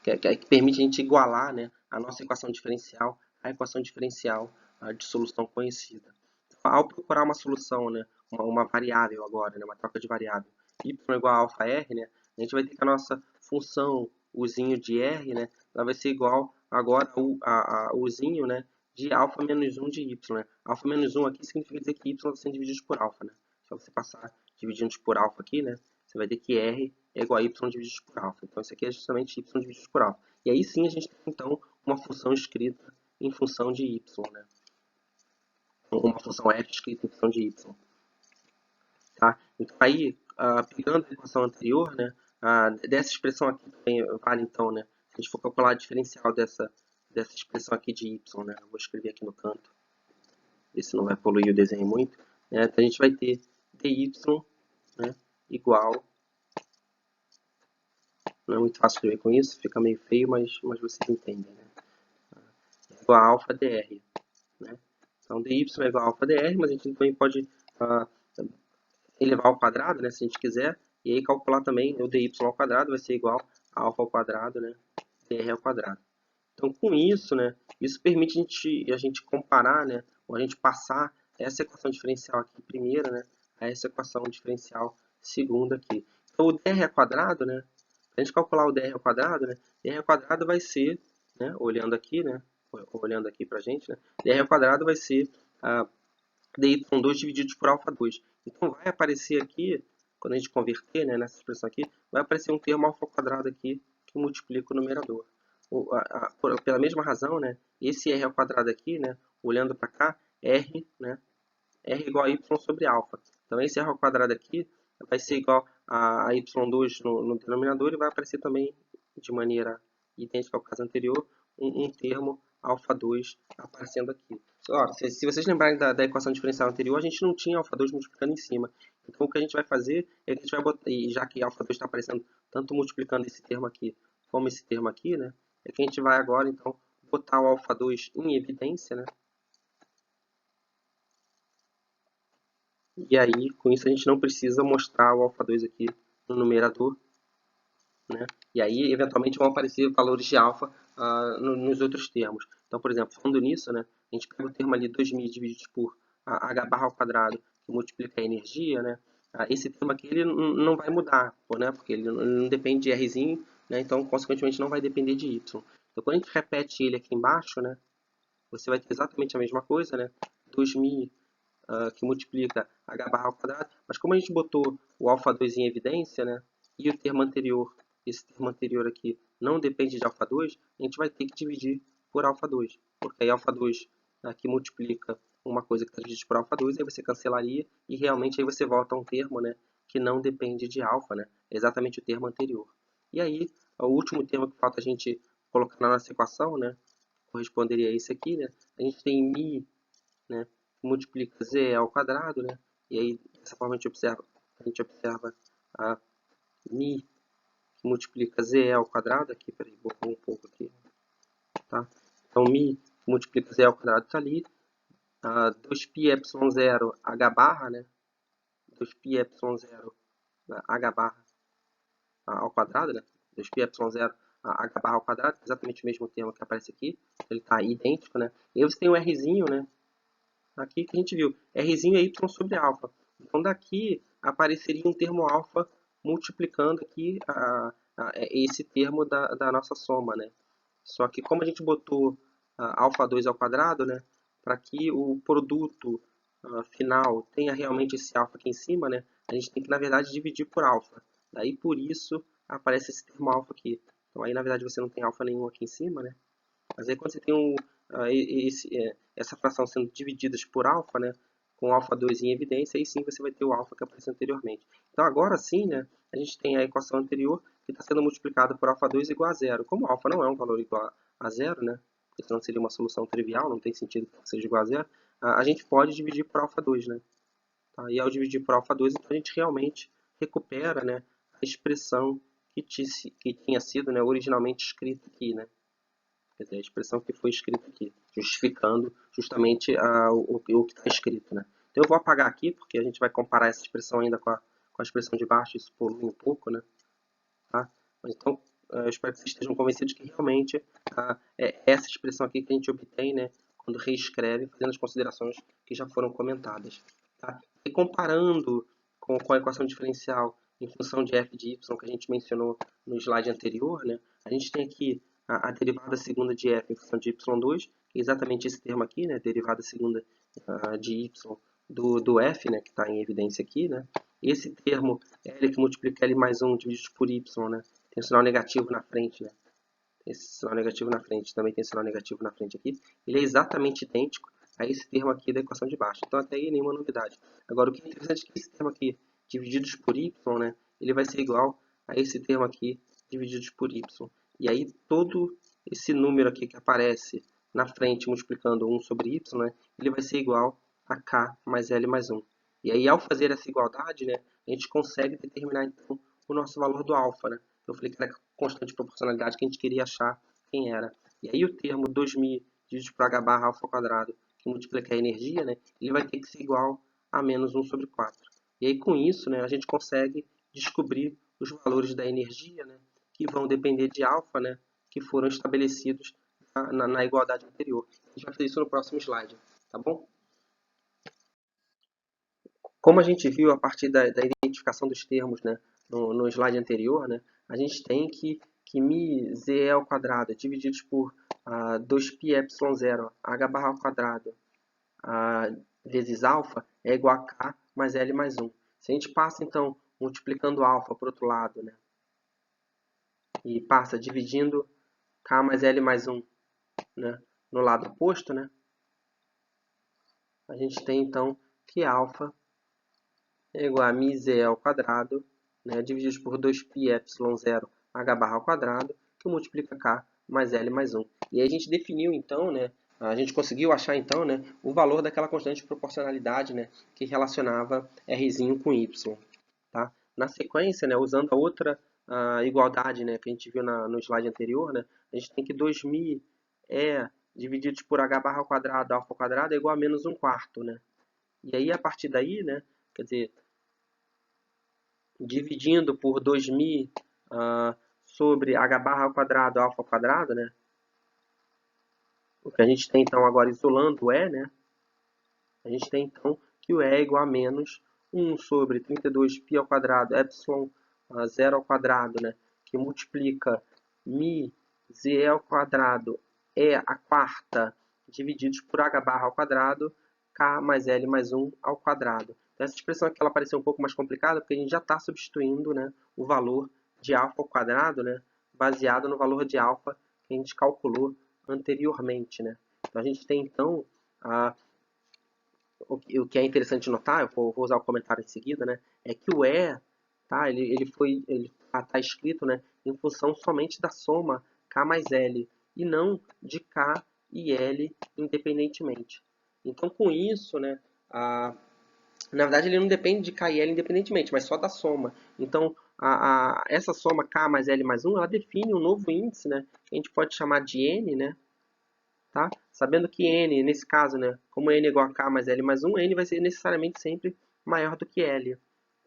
que permite a gente igualar, né, a nossa equação diferencial à equação diferencial de solução conhecida. Então, ao procurar uma solução, né, uma variável agora, né, uma troca de variável, y igual a alfa r, né, a gente vai ter que a nossa função uzinho de r, né, ela vai ser igual agora a uzinho, né, de alfa menos 1 de y. Né? Alfa menos 1 aqui significa dizer que y está sendo dividido por alfa. Né? Só você passar dividindo por alfa aqui, né, você vai ter que r é igual a y dividido por alfa. Então, isso aqui é justamente y dividido por alfa. E aí sim a gente tem, então, uma função escrita em função de y. Né? Uma função f escrita em função de y. Tá? Então, aí, pegando a equação anterior, né, dessa expressão aqui também vale, então, né, se a gente for calcular a diferencial dessa expressão aqui de y, né, eu vou escrever aqui no canto, ver se não vai poluir o desenho muito. né? Então a gente vai ter dy, né, igual, não é muito fácil escrever com isso, fica meio feio, mas vocês entendem, né? Igual a alfa dr, né? Então dy é igual a alfa dr, mas a gente também pode elevar ao quadrado, né, se a gente quiser, e aí calcular também o dy ao quadrado vai ser igual a alfa ao quadrado, né, dr ao quadrado. Então, com isso, né, isso permite a gente comparar, né, ou a gente passar essa equação diferencial aqui primeira, né, a essa equação diferencial segunda aqui. Então, o dr ao quadrado, né, para a gente calcular o dr ao quadrado, né, dr ao quadrado vai ser, né, olhando aqui para a gente, né, dr ao quadrado vai ser dy2 divididos por alfa 2. Então, vai aparecer aqui, quando a gente converter, né, nessa expressão aqui, vai aparecer um termo alfa ao quadrado aqui que multiplica o numerador. Pela mesma razão, né, esse r ao quadrado aqui, né, olhando para cá, r, né, r igual a y sobre alfa. Então, esse r ao quadrado aqui vai ser igual a y2 no denominador e vai aparecer também, de maneira idêntica ao caso anterior, um termo alfa 2 aparecendo aqui. Se vocês lembrarem da equação diferencial anterior, a gente não tinha alfa 2 multiplicando em cima. Então, o que a gente vai fazer é que a gente vai botar, e já que alfa 2 está aparecendo tanto multiplicando esse termo aqui como esse termo aqui, né, é que a gente vai agora, então, botar o alfa 2 em evidência, né? E aí, com isso, a gente não precisa mostrar o alfa 2 aqui no numerador, né? E aí, eventualmente, vão aparecer valores de alfa nos outros termos. Então, por exemplo, falando nisso, né, a gente pega o termo ali 2000 dividido por h barra ao quadrado, que multiplica a energia, né? Esse termo aqui ele não vai mudar, né? Porque ele não depende de Rzinho, né? Então, consequentemente, não vai depender de Y. Então, quando a gente repete ele aqui embaixo, né, você vai ter exatamente a mesma coisa, né? 2000 que multiplica h barra ao quadrado, mas como a gente botou o alfa 2 em evidência, né, e o termo anterior, esse termo anterior aqui, não depende de alfa 2, a gente vai ter que dividir por alfa 2, porque aí alfa 2 aqui multiplica uma coisa que está dividida por alfa 2, aí você cancelaria e realmente aí você volta a um termo, né, que não depende de alfa, né, exatamente o termo anterior. E aí, o último termo que falta a gente colocar na nossa equação, né, corresponderia a esse aqui, né, a gente tem mi, né, multiplica z ao quadrado, né? E aí, dessa forma, a gente observa a mi que multiplica z ao quadrado, aqui, peraí, vou pôr um pouco aqui, tá? Então, mi que multiplica z ao quadrado está ali, 2π ε0 h barra, né? 2π ε0 h barra ao quadrado, né? 2π ε0 h barra ao quadrado, exatamente o mesmo termo que aparece aqui, ele está idêntico, né? E aí você tem o rzinho, né? Aqui que a gente viu, Rzinho é y sobre alfa. Então, daqui apareceria um termo alfa multiplicando aqui esse termo da nossa soma, né? Só que como a gente botou alfa 2 ao quadrado, né? Para que o produto final tenha realmente esse alfa aqui em cima, né? A gente tem que, na verdade, dividir por alfa. Daí, por isso, aparece esse termo alfa aqui. Então, aí, na verdade, você não tem alfa nenhum aqui em cima, né? Mas aí quando você tem essa fração sendo divididas por alfa, né, com alfa 2 em evidência, aí sim você vai ter o alfa que apareceu anteriormente. Então agora sim, né, a gente tem a equação anterior que está sendo multiplicada por alfa 2 igual a zero. Como alfa não é um valor igual a zero, né, porque senão seria uma solução trivial, não tem sentido que seja igual a zero, a gente pode dividir por alfa 2, né? Tá? E ao dividir por alfa 2, então a gente realmente recupera, né, a expressão que tinha sido, né, originalmente escrita aqui, né? Quer dizer, a expressão que foi escrita aqui, justificando justamente o que está escrito, né? Então eu vou apagar aqui, porque a gente vai comparar essa expressão ainda com a expressão de baixo, isso polui um pouco, né? Tá? Então, eu espero que vocês estejam convencidos que realmente é essa expressão aqui que a gente obtém, né, quando reescreve, fazendo as considerações que já foram comentadas. Tá? E comparando com a equação diferencial em função de f de y que a gente mencionou no slide anterior, né, a gente tem aqui a derivada segunda de f em função de y2, que é exatamente esse termo aqui, né, derivada segunda de y do f, né, que está em evidência aqui, né. Esse termo L que multiplica L mais 1 dividido por y, né, tem um sinal negativo na frente, né. Esse sinal negativo na frente, também tem sinal negativo na frente aqui. Ele é exatamente idêntico a esse termo aqui da equação de baixo. Então, até aí, nenhuma novidade. Agora, o que é interessante é que esse termo aqui, divididos por y, né, ele vai ser igual a esse termo aqui, divididos por y. E aí, todo esse número aqui que aparece na frente, multiplicando 1 sobre y, né, ele vai ser igual a k mais L mais 1. E aí, ao fazer essa igualdade, né, a gente consegue determinar, então, o nosso valor do alfa, né? Eu falei que era a constante de proporcionalidade que a gente queria achar quem era. E aí, o termo 2000 dividido por h barra alfa ao quadrado, que multiplica a energia, né, ele vai ter que ser igual a menos 1 sobre 4. E aí, com isso, né, a gente consegue descobrir os valores da energia, né, que vão depender de alfa, né, que foram estabelecidos na igualdade anterior. A gente vai fazer isso no próximo slide, tá bom? Como a gente viu a partir da identificação dos termos, né, no slide anterior, né, a gente tem que μ z ao quadrado divididos por 2πε0 h barra ao quadrado vezes alfa é igual a k mais L mais 1. Se a gente passa, então, multiplicando alfa para o outro lado, né, e passa dividindo k mais L mais 1, né, no lado oposto, né, a gente tem, então, que alfa é igual a μz ao quadrado, né, dividido por 2πε0 h barra ao quadrado, que multiplica k mais L mais 1. E aí a gente definiu, então, né, a gente conseguiu achar, então, né, o valor daquela constante de proporcionalidade, né, que relacionava Rzinho com Y. Tá? Na sequência, né, usando a outra igualdade, né, que a gente viu no slide anterior, né, a gente tem que 2.000 divididos por h barra ao quadrado, alfa ao quadrado, é igual a menos 1/4. Né? E aí, a partir daí, né, quer dizer, dividindo por 2.000 sobre h barra ao quadrado, alfa ao quadrado, né? O que a gente tem, então, agora isolando o E, né? A gente tem, então, que o E é igual a menos 1 sobre 32π ao quadrado, epsilon 0 ao quadrado, né? Que multiplica μ z ao quadrado E a quarta divididos por h barra ao quadrado, k mais L mais 1 ao quadrado. Então, essa expressão aqui ela pareceu um pouco mais complicada, porque a gente já está substituindo, né, o valor de alfa ao quadrado, né, baseado no valor de alfa que a gente calculou anteriormente. Né? Então, a gente tem, então, o que é interessante notar, eu vou usar o comentário em seguida, né, é que o E, tá, ele tá escrito, né, em função somente da soma K mais L, e não de K e L independentemente. Então, com isso, né, na verdade, ele não depende de K e L independentemente, mas só da soma. Então, essa soma K mais L mais 1, ela define um novo índice, né, que a gente pode chamar de N, né, tá? Sabendo que N, nesse caso, né, como N é igual a K mais L mais 1, N vai ser necessariamente sempre maior do que L.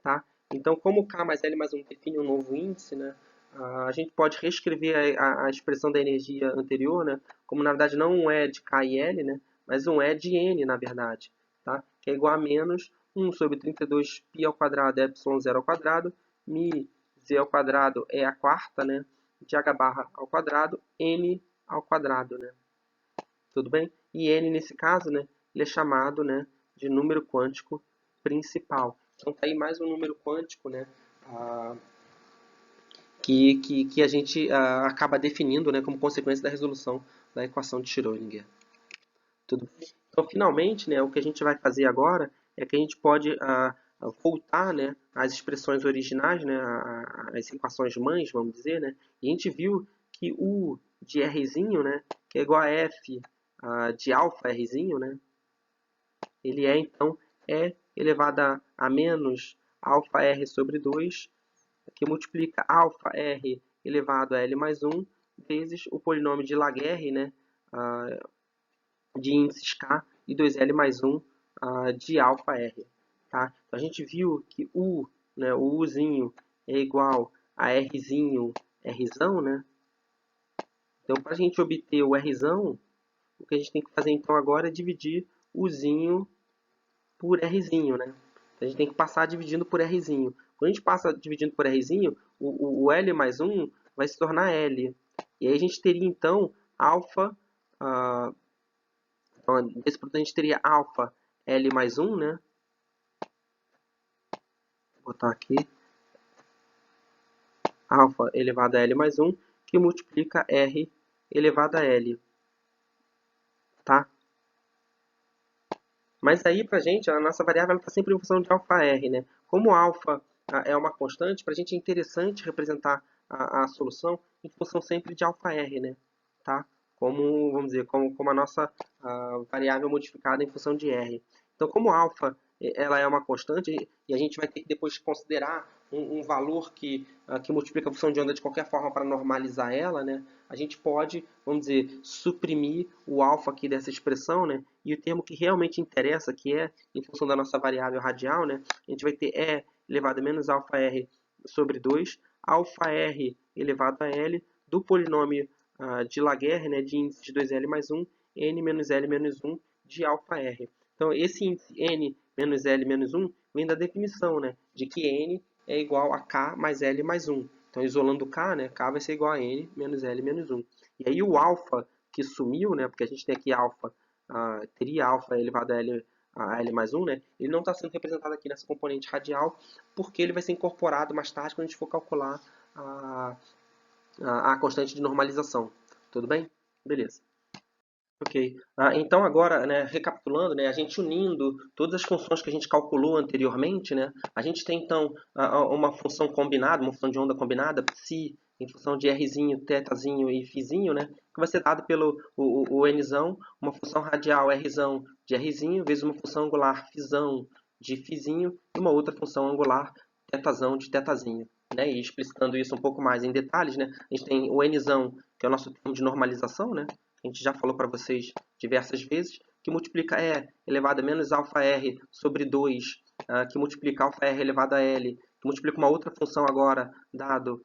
Tá? Então, como K mais L mais 1 define um novo índice, né, a gente pode reescrever a expressão da energia anterior, né, como na verdade não um E de K e L, né, mas um E de N, na verdade, tá? Que é igual a menos 1 sobre 32π ao quadrado epsilon 0 ao quadrado, μ z ao quadrado é a quarta, né, de h barra ao quadrado, n ao quadrado, né? Tudo bem? E n, nesse caso, né, ele é chamado, né, de número quântico principal. Então, está aí mais um número quântico, né, que a gente acaba definindo, né, como consequência da resolução da equação de Schrödinger. Tudo bem? Então, finalmente, né, o que a gente vai fazer agora é que a gente pode voltar, né, às expressões originais, né, às equações mães, vamos dizer, né, e a gente viu que U de Rzinho, né, que é igual a F de alfa Rzinho, né, ele é, então, E elevado a menos alfa R sobre 2, que multiplica alfa R elevado a L mais 1, vezes o polinômio de Laguerre, né, de índices K e 2L mais 1 de alfa R. Tá? Então, a gente viu que U, né, o Uzinho é igual a Rzinho, Rzão, né? Então, para a gente obter o Rzão, o que a gente tem que fazer então agora é dividir Uzinho por Rzinho, né? Então, a gente tem que passar dividindo por Rzinho. Quando a gente passa dividindo por Rzinho, o L mais 1 vai se tornar L. E aí a gente teria então alfa, então, desse produto a gente teria alfa L mais 1, né? Vou botar aqui. Alfa elevado a L mais 1, que multiplica R elevado a L. Tá? Mas aí, para a gente, a nossa variável está sempre em função de alfa R. Né? Como alfa é uma constante, para a gente é interessante representar a solução em função sempre de alfa R. Né? Tá? Como, vamos dizer, como a nossa variável modificada em função de R. Então, como alfa ela é uma constante e a gente vai ter que depois considerar um valor que multiplica a função de onda de qualquer forma para normalizar ela, né? A gente pode, vamos dizer, suprimir o alfa aqui dessa expressão, né? E o termo que realmente interessa, que é em função da nossa variável radial, né? A gente vai ter E elevado a menos alfa R sobre 2, alfa R elevado a L do polinômio de Laguerre, né, de índice de 2L mais 1, N menos L menos 1 de alfa R. Então, esse índice N menos L menos 1 vem da definição, né, de que N é igual a K mais L mais 1. Então, isolando K, né, K vai ser igual a N menos L menos 1. E aí o alfa que sumiu, né, porque a gente tem aqui alfa, teria alfa elevado a L mais 1, né, ele não está sendo representado aqui nessa componente radial, porque ele vai ser incorporado mais tarde quando a gente for calcular a constante de normalização. Tudo bem? Beleza. Ok. Então agora, né, recapitulando, né, a gente unindo todas as funções que a gente calculou anteriormente, né, a gente tem então uma função combinada, uma função de onda combinada, psi, em função de rzinho, θzinho e φzinho, né, que vai ser dado pelo o nzão, uma função radial rzão de rzinho, vezes uma função angular φzão de φzinho e uma outra função angular θzão de θzinho. Né, e explicando isso um pouco mais em detalhes, né, a gente tem o nzão, que é o nosso termo de normalização, né, a gente já falou para vocês diversas vezes, que multiplica E elevado a menos alfa R sobre 2, que multiplica alfa R elevado a L, que multiplica uma outra função agora, dado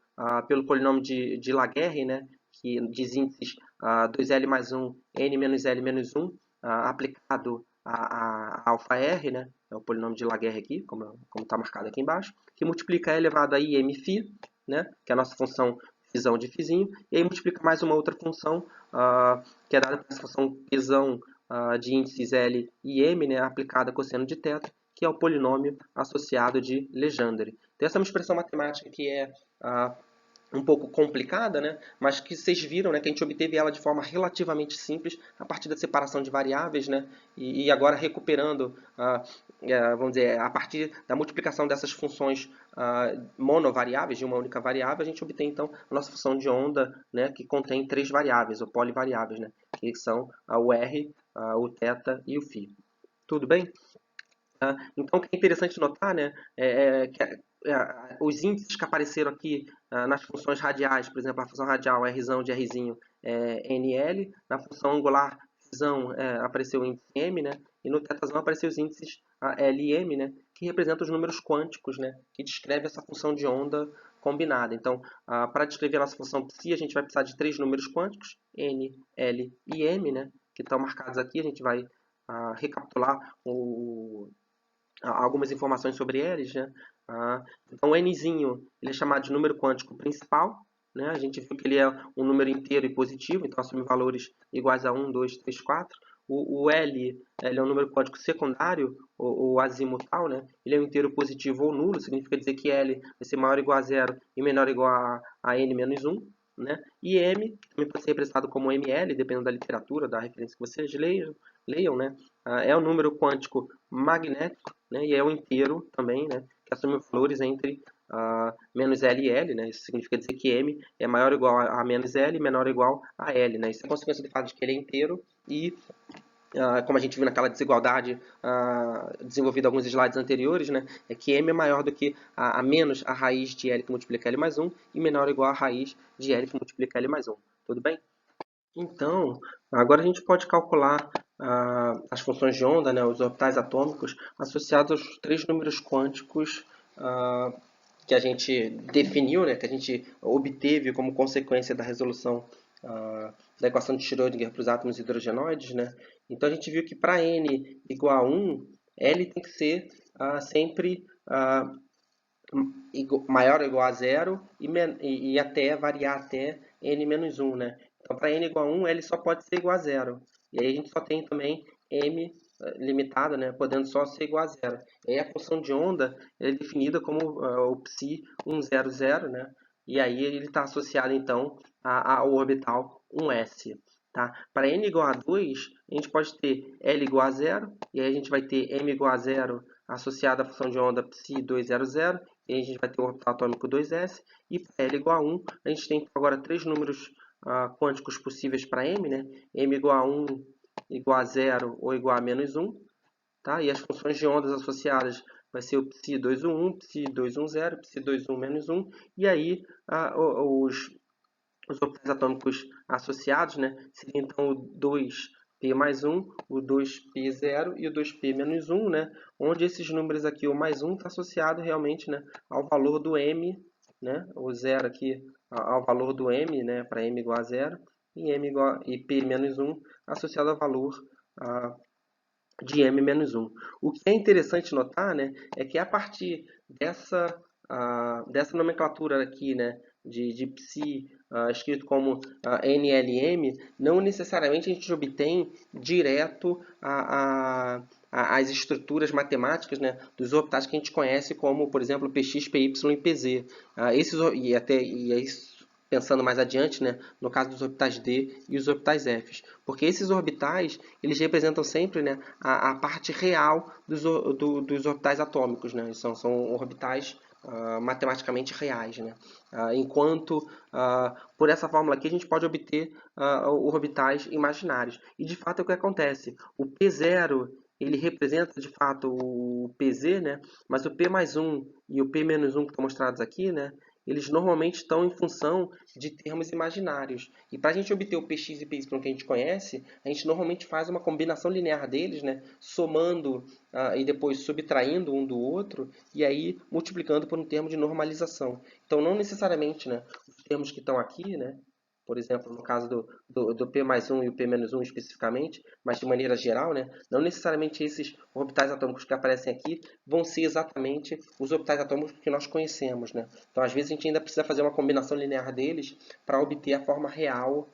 pelo polinômio de Laguerre, né, que diz índices 2L mais 1, N menos L menos 1, aplicado a alfa R, né, é o polinômio de Laguerre aqui, como está marcado aqui embaixo, que multiplica E elevado a IMφ, né, que é a nossa função φzão de φzinho, e aí multiplica mais uma outra função, que é dada por essa função πzão de índices L e M, né, aplicada a cosseno de θ, que é o polinômio associado de Legendre. Então essa é uma expressão matemática que é um pouco complicada, né? Mas que vocês viram, né, que a gente obteve ela de forma relativamente simples a partir da separação de variáveis, né? E agora recuperando, vamos dizer, a partir da multiplicação dessas funções monovariáveis de uma única variável, a gente obtém então a nossa função de onda, né, que contém três variáveis, ou polivariáveis, né? Que são o R, o θ e o φ. Tudo bem? Então, o que é interessante notar, né, que os índices que apareceram aqui nas funções radiais, por exemplo, a função radial Rzão de Rzinho é NL, na função angular zão apareceu o índice M, né, e no θzão apareceu os índices L e M, né, que representam os números quânticos, né, que descreve essa função de onda combinada. Então, para descrever a nossa função psi, a gente vai precisar de três números quânticos, N, L e M, né, que estão marcados aqui. A gente vai recapitular algumas informações sobre eles, né? Então o nzinho ele é chamado de número quântico principal, né? A gente viu que ele é um número inteiro e positivo, então assume valores iguais a 1, 2, 3, 4. O L ele é um número quântico secundário, ou azimutal, né? Ele é um inteiro positivo ou nulo, significa dizer que L vai ser maior ou igual a zero e menor ou igual a N menos 1. Né? E M, que também pode ser representado como ML, dependendo da literatura, da referência que vocês leiam, né? É um número quântico magnético, né? E é um inteiro também, né? Que assume valores entre menos L e L, né? Isso significa dizer que M é maior ou igual a menos L e menor ou igual a L, né? Isso é consequência do fato de que ele é inteiro e como a gente viu naquela desigualdade desenvolvida em alguns slides anteriores, né, é que M é maior do que a menos a raiz de L que multiplica L mais 1 e menor ou igual a raiz de L que multiplica L mais 1. Tudo bem? Então, agora a gente pode calcular as funções de onda, né, os orbitais atômicos, associados aos três números quânticos que a gente definiu, né, que a gente obteve como consequência da resolução da equação de Schrödinger para os átomos hidrogenoides, né? Então a gente viu que para n igual a 1, L tem que ser sempre maior ou igual a zero e até variar até n menos 1, né? Então para n igual a 1, L só pode ser igual a zero. E aí a gente só tem também m limitada, né, podendo só ser igual a zero. E aí a função de onda é definida como o psi 100, né? E aí ele está associado então ao orbital 1s. Tá? Para n igual a 2, a gente pode ter L igual a zero, e aí a gente vai ter m igual a zero associado à função de onda psi 200, e aí a gente vai ter o orbital atômico 2s, e para L igual a 1, a gente tem agora três números quânticos possíveis para m, né? M igual a 1, igual a 0 ou igual a menos 1. tá? E as funções de ondas associadas vai ser o psi211, psi210, psi21-1, e aí os orbitais atômicos associados, né, seriam então o 2p mais 1, o 2p0 e o 2p-1, né, onde esses números aqui, o mais 1, está associado realmente, né, ao valor do m, né, o 0 aqui ao valor do m, né, para m igual a 0, e p-1 associado ao valor de m-1. O que é interessante notar, né, é que a partir dessa nomenclatura aqui, né, de psi, escrito como NLM, não necessariamente a gente obtém direto as estruturas matemáticas, né, dos orbitais que a gente conhece como, por exemplo, Px, Py e Pz. E aí, pensando mais adiante, né, no caso dos orbitais D e os orbitais F. Porque esses orbitais, eles representam sempre, né, a parte real dos orbitais atômicos. Né? São orbitais matematicamente reais. Né? Enquanto, por essa fórmula aqui, a gente pode obter orbitais imaginários. E, de fato, é o que acontece. O P0 ele representa, de fato, o PZ, né? Mas o P mais 1 e o P-1 que estão mostrados aqui, né? Eles normalmente estão em função de termos imaginários. E para a gente obter o Px e Py que a gente conhece, a gente normalmente faz uma combinação linear deles, né? Somando e depois subtraindo um do outro, e aí multiplicando por um termo de normalização. Então, não necessariamente, né, os termos que estão aqui, né, por exemplo, no caso do P mais 1 e o P-1 especificamente, mas de maneira geral, né, não necessariamente esses orbitais atômicos que aparecem aqui vão ser exatamente os orbitais atômicos que nós conhecemos. Né? Então, às vezes, a gente ainda precisa fazer uma combinação linear deles para obter a forma real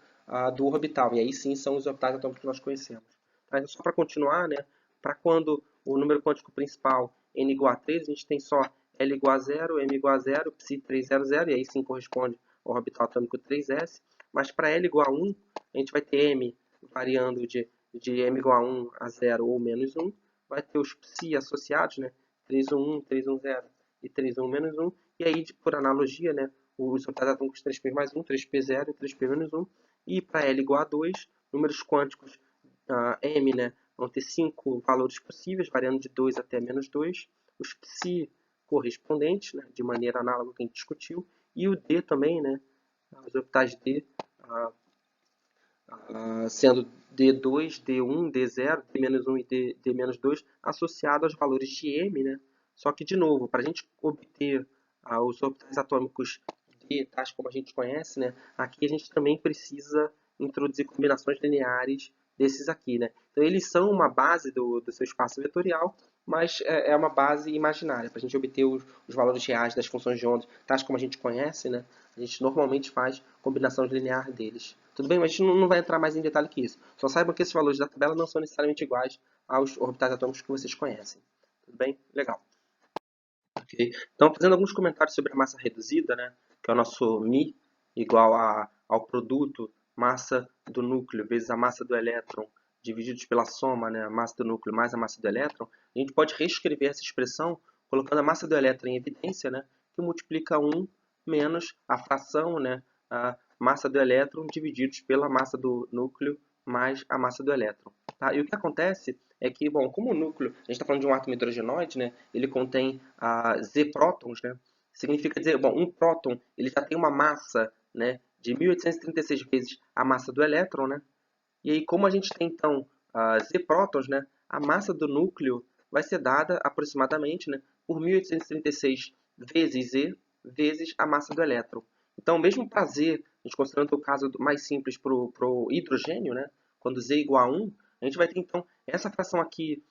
do orbital. E aí sim são os orbitais atômicos que nós conhecemos. Mas só para continuar, né, para quando o número quântico principal n igual a 3, a gente tem só L igual a 0, M igual a 0, psi 300, e aí sim corresponde ao orbital atômico 3s. Mas para L igual a 1, a gente vai ter M variando de M igual a 1 a 0 ou menos 1. Vai ter os psi associados, né? 311, 310 e 311-1. E aí, por analogia, né? Os orbitais atômicos 3p mais 1, 3p0 e 3p menos 1. E para L igual a 2, números quânticos M, né? Vão ter 5 valores possíveis, variando de 2 até menos 2. Os psi correspondentes, né? De maneira análoga que a gente discutiu. E o D também, né? Os orbitais D sendo D2, D1, D0, D-1 e D-2 associado aos valores de M, né? Só que, de novo, para a gente obter os orbitais atômicos D, tais como a gente conhece, né? Aqui a gente também precisa introduzir combinações lineares desses aqui, né? Então, eles são uma base do seu espaço vetorial, mas é uma base imaginária. Para a gente obter os valores reais das funções de ondas, tais como a gente conhece, né? A gente normalmente faz combinação linear deles. Tudo bem, mas a gente não vai entrar mais em detalhe que isso. Só saibam que esses valores da tabela não são necessariamente iguais aos orbitais atômicos que vocês conhecem. Tudo bem? Legal. Okay. Então, fazendo alguns comentários sobre a massa reduzida, né, que é o nosso μ igual ao produto massa do núcleo vezes a massa do elétron divididos pela soma, né, a massa do núcleo mais a massa do elétron, a gente pode reescrever essa expressão colocando a massa do elétron em evidência, né, que multiplica 1 menos a fração, né, a massa do elétron divididos pela massa do núcleo mais a massa do elétron. Tá? E o que acontece é que, bom, como o núcleo, a gente está falando de um átomo hidrogenoide, né, ele contém Z prótons, né, significa dizer, bom, um próton ele já tem uma massa, né, de 1836 vezes a massa do elétron, né, e aí como a gente tem então Z prótons, né, a massa do núcleo vai ser dada aproximadamente, né, por 1836 vezes Z vezes a massa do elétron. Então, mesmo para Z, a gente considerando o caso mais simples para o hidrogênio, né, quando Z é igual a 1, a gente vai ter então essa fração aqui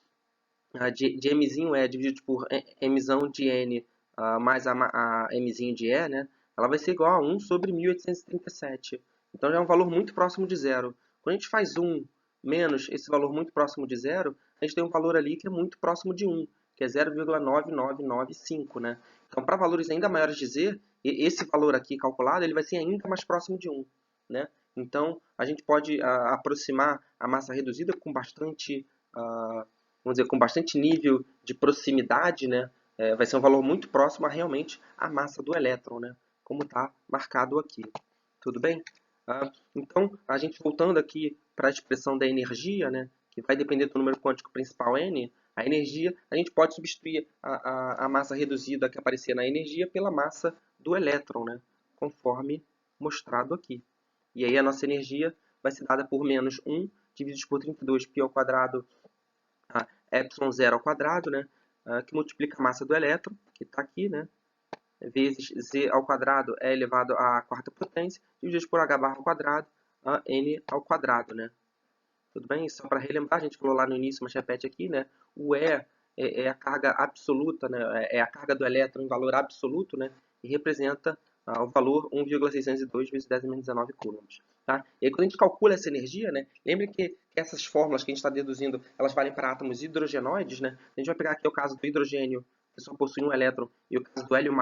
de mzinho é dividido por mzão de n mais a mzinho de e, né? Ela vai ser igual a 1 sobre 1837. Então já é um valor muito próximo de zero. Quando a gente faz 1 menos esse valor muito próximo de zero, a gente tem um valor ali que é muito próximo de 1, que é 0,9995, né? Então, para valores ainda maiores de z, esse valor aqui calculado ele vai ser ainda mais próximo de 1, né? Então, a gente pode aproximar a massa reduzida com bastante vamos dizer, com bastante nível de proximidade, né, vai ser um valor muito próximo a realmente a massa do elétron, né, como está marcado aqui. Tudo bem? Então, a gente voltando aqui para a expressão da energia, né, que vai depender do número quântico principal n, A energia, a gente pode substituir a massa reduzida que aparecia na energia pela massa do elétron, né? Conforme mostrado aqui. E aí a nossa energia vai ser dada por menos 1 dividido por 32 π ao quadrado, epsilon zero ao quadrado, né? Que multiplica a massa do elétron, que está aqui, né? Vezes z ao quadrado é elevado à quarta potência, dividido por h barra ao quadrado, n ao quadrado, né? Tudo bem? Só para relembrar, a gente falou lá no início, mas repete aqui, né? O E é a carga absoluta, né? É a carga do elétron em valor absoluto, né? E representa o valor 1,602 vezes 10 a menos 19 coulombs. Tá? E aí, quando a gente calcula essa energia, né? Lembre que essas fórmulas que a gente está deduzindo, elas valem para átomos hidrogenoides, né? A gente vai pegar aqui o caso do hidrogênio, que só possui um elétron, e o caso do hélio+,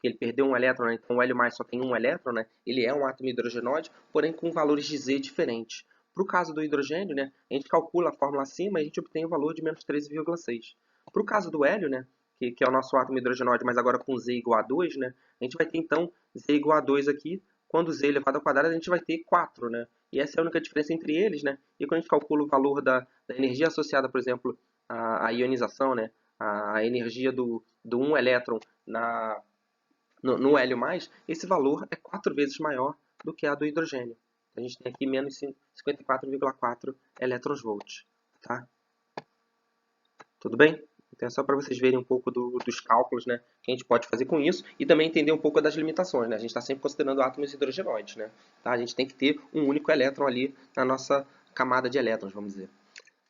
que ele perdeu um elétron, né? Então o hélio+ só tem um elétron, né? Ele é um átomo hidrogenoide, porém com valores de Z diferentes. Para o caso do hidrogênio, né, a gente calcula a fórmula acima e a gente obtém o valor de menos 13,6. Para o caso do hélio, né, que é o nosso átomo hidrogenoide, mas agora com Z igual a 2, né, a gente vai ter então Z igual a 2 aqui. Quando Z elevado ao quadrado, a gente vai ter 4. Né, e essa é a única diferença entre eles. Né, e quando a gente calcula o valor da energia associada, por exemplo, à ionização, né, a energia do 1 elétron no hélio+, esse valor é 4 vezes maior do que a do hidrogênio. A gente tem aqui menos 54,4 elétrons-volts. Tá? Tudo bem? Então é só para vocês verem um pouco dos cálculos, né, que a gente pode fazer com isso e também entender um pouco das limitações. Né? A gente está sempre considerando átomos hidrogenoides. Né? Tá? A gente tem que ter um único elétron ali na nossa camada de elétrons, vamos dizer.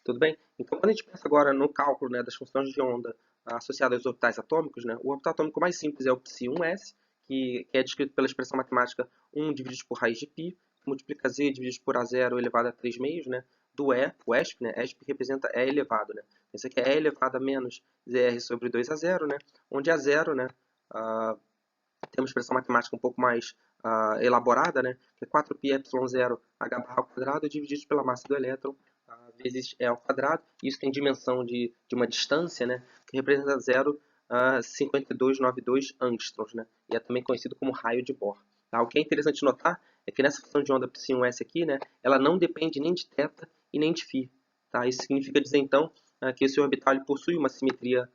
Tudo bem? Então, quando a gente pensa agora no cálculo, né, das funções de onda associadas aos orbitais atômicos, né, o orbital atômico mais simples é o psi-1s, que é descrito pela expressão matemática 1 dividido por raiz de π, que multiplica z dividido por a0 elevado a 3 meios, né, do E, o ESP, né, ESP representa E elevado. Né, esse aqui é E elevado a menos zr sobre 2 a 0, né, onde a 0, né, tem uma expressão matemática um pouco mais elaborada, né, que é 4π epsilon 0 h barra ao quadrado dividido pela massa do elétron vezes E ao quadrado. Isso tem dimensão de uma distância, né, que representa 0,5292 angstroms, né, e é também conhecido como raio de Bohr. Tá? O que é interessante notar é que nessa função de onda psi1s aqui, né, ela não depende nem de θ e nem de φ. Tá? Isso significa dizer, então, que esse orbital ele possui uma simetria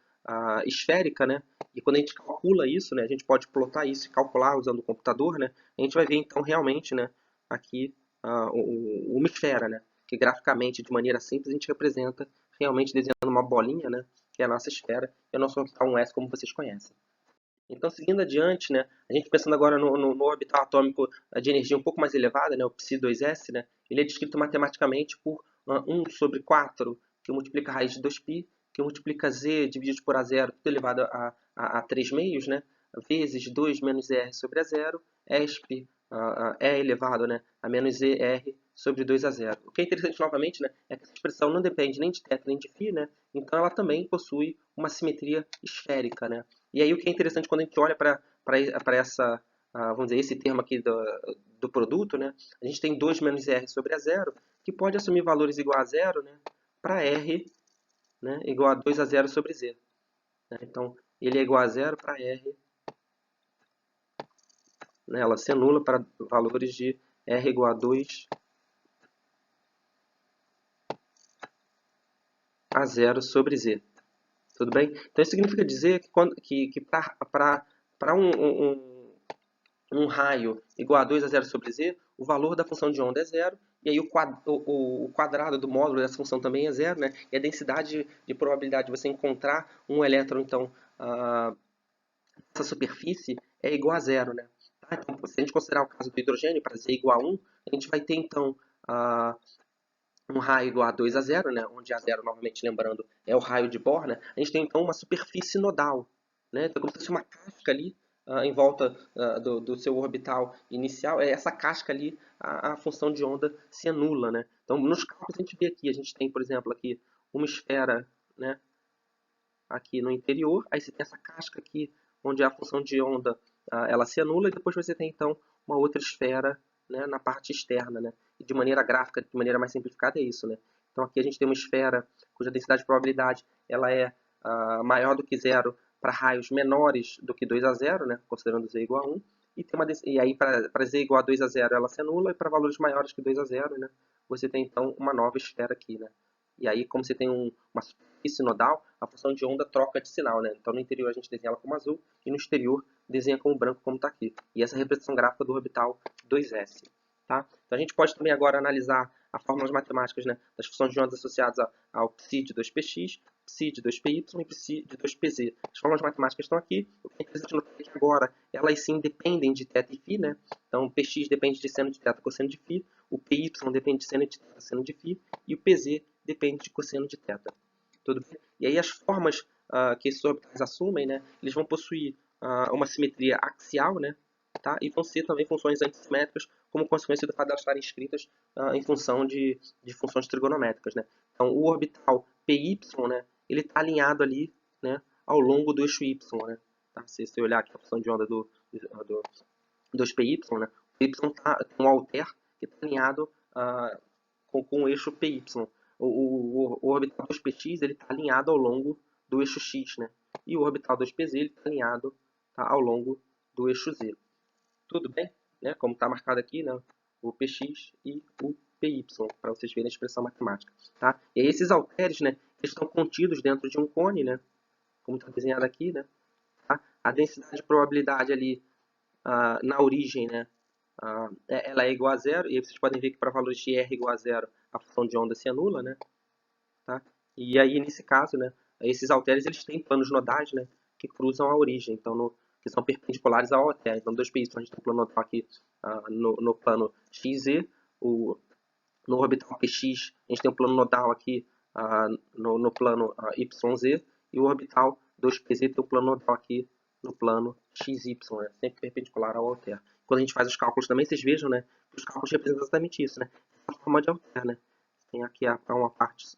esférica, né? E quando a gente calcula isso, né, a gente pode plotar isso e calcular usando o computador, né? A gente vai ver então realmente, né, aqui uma esfera, né? Que graficamente, de maneira simples, a gente representa realmente desenhando uma bolinha, né? Que é a nossa esfera e o nosso orbital 1s, como vocês conhecem. Então, seguindo adiante, né, a gente pensando agora no orbital atômico de energia um pouco mais elevada, né, o psi2s, né, ele é descrito matematicamente por 1 sobre 4, que multiplica a raiz de 2π, que multiplica z dividido por a0, tudo elevado a 3 meios, né, vezes 2 menos r sobre a0, esp é elevado, né, a menos er sobre 2 a 0. O que é interessante novamente, né, é que essa expressão não depende nem de θ nem de φ, né, então ela também possui uma simetria esférica. Né. E aí o que é interessante quando a gente olha para essa, vamos dizer, esse termo aqui do produto, né, a gente tem 2 menos r sobre a 0, que pode assumir valores igual a 0, né, para r, né, igual a 2 a 0 sobre z. Né. Então, ele é igual a 0 para r, né, ela se anula para valores de r igual a 2 a 0 sobre z. Tudo bem? Então, isso significa dizer que para um raio igual a 2 a 0 sobre z, o valor da função de onda é zero, e aí o quadrado do módulo dessa função também é zero, né? E a densidade de probabilidade de você encontrar um elétron, então, nessa superfície é igual a zero, né? Tá? Então, se a gente considerar o caso do hidrogênio, para z igual a 1, a gente vai ter, então, um raio igual a 2 a 0, né? Onde a 0, novamente lembrando, é o raio de Bohr, né? A gente tem, então, uma superfície nodal, né? Então, como se fosse uma casca ali, em volta do seu orbital inicial, é essa casca ali, a função de onda se anula, né? Então, nos cálculos a gente vê aqui, a gente tem, por exemplo, aqui uma esfera, né, aqui no interior, aí você tem essa casca aqui, onde a função de onda ela se anula, e depois você tem, então, uma outra esfera, né, na parte externa, né? E de maneira gráfica, de maneira mais simplificada, é isso, né? Então, aqui a gente tem uma esfera cuja densidade de probabilidade ela é maior do que zero para raios menores do que 2 a 0, né, considerando z igual a 1, e aí para z igual a 2 a 0 ela se anula, e para valores maiores que 2 a 0, né, você tem então uma nova esfera aqui. Né, E aí, como você tem uma superfície nodal, a função de onda troca de sinal, né? Então, no interior a gente desenha ela como azul e no exterior desenha como branco, como está aqui. E essa é a representação gráfica do orbital 2s. Tá? Então, a gente pode também agora analisar as fórmulas matemáticas, né, das funções de ondas associadas ao psi de 2px, psi de 2py e psi de 2pz. As fórmulas matemáticas estão aqui. O que é interessante notar é que agora elas sim dependem de θ e φ, né? Então, px depende de seno de θ, cosseno de φ, o py depende de seno de θ, seno de φ, e o pz depende de cosseno de θ. Tudo bem? E aí as formas que esses orbitais assumem, né, eles vão possuir uma simetria axial, né, tá? E vão ser também funções antissimétricas, como consequência do fato de elas estarem escritas em função de funções trigonométricas, né? Então, o orbital PY, né, ele está alinhado ali, né, ao longo do eixo Y, né? Tá? Se você olhar aqui a função de onda dos PY, né, o Y tem um alter que está alinhado com o eixo PY. O orbital 2px está alinhado ao longo do eixo x, né? E o orbital 2pz está alinhado, tá, ao longo do eixo z. Tudo bem? Né? Como está marcado aqui, né? O px e o py, para vocês verem a expressão matemática. Tá? E aí esses halteres, né, eles estão contidos dentro de um cone, né? Como está desenhado aqui, né? Tá? A densidade de probabilidade ali na origem, né, ela é igual a zero, e aí vocês podem ver que para valores de R igual a zero, a função de onda se anula, né? Tá? E aí, nesse caso, né, esses halteres eles têm planos nodais, né, que cruzam a origem, então que são perpendiculares ao halter. Então, 2πy, a gente tem um plano nodal aqui no plano XZ, no orbital PX, a gente tem um plano nodal aqui no plano YZ, e o orbital 2pz tem um plano nodal aqui no plano XY, né, sempre perpendicular ao halter. Quando a gente faz os cálculos também, vocês vejam, né, que os cálculos representam exatamente isso, né, a forma de halter, né. Tem aqui uma parte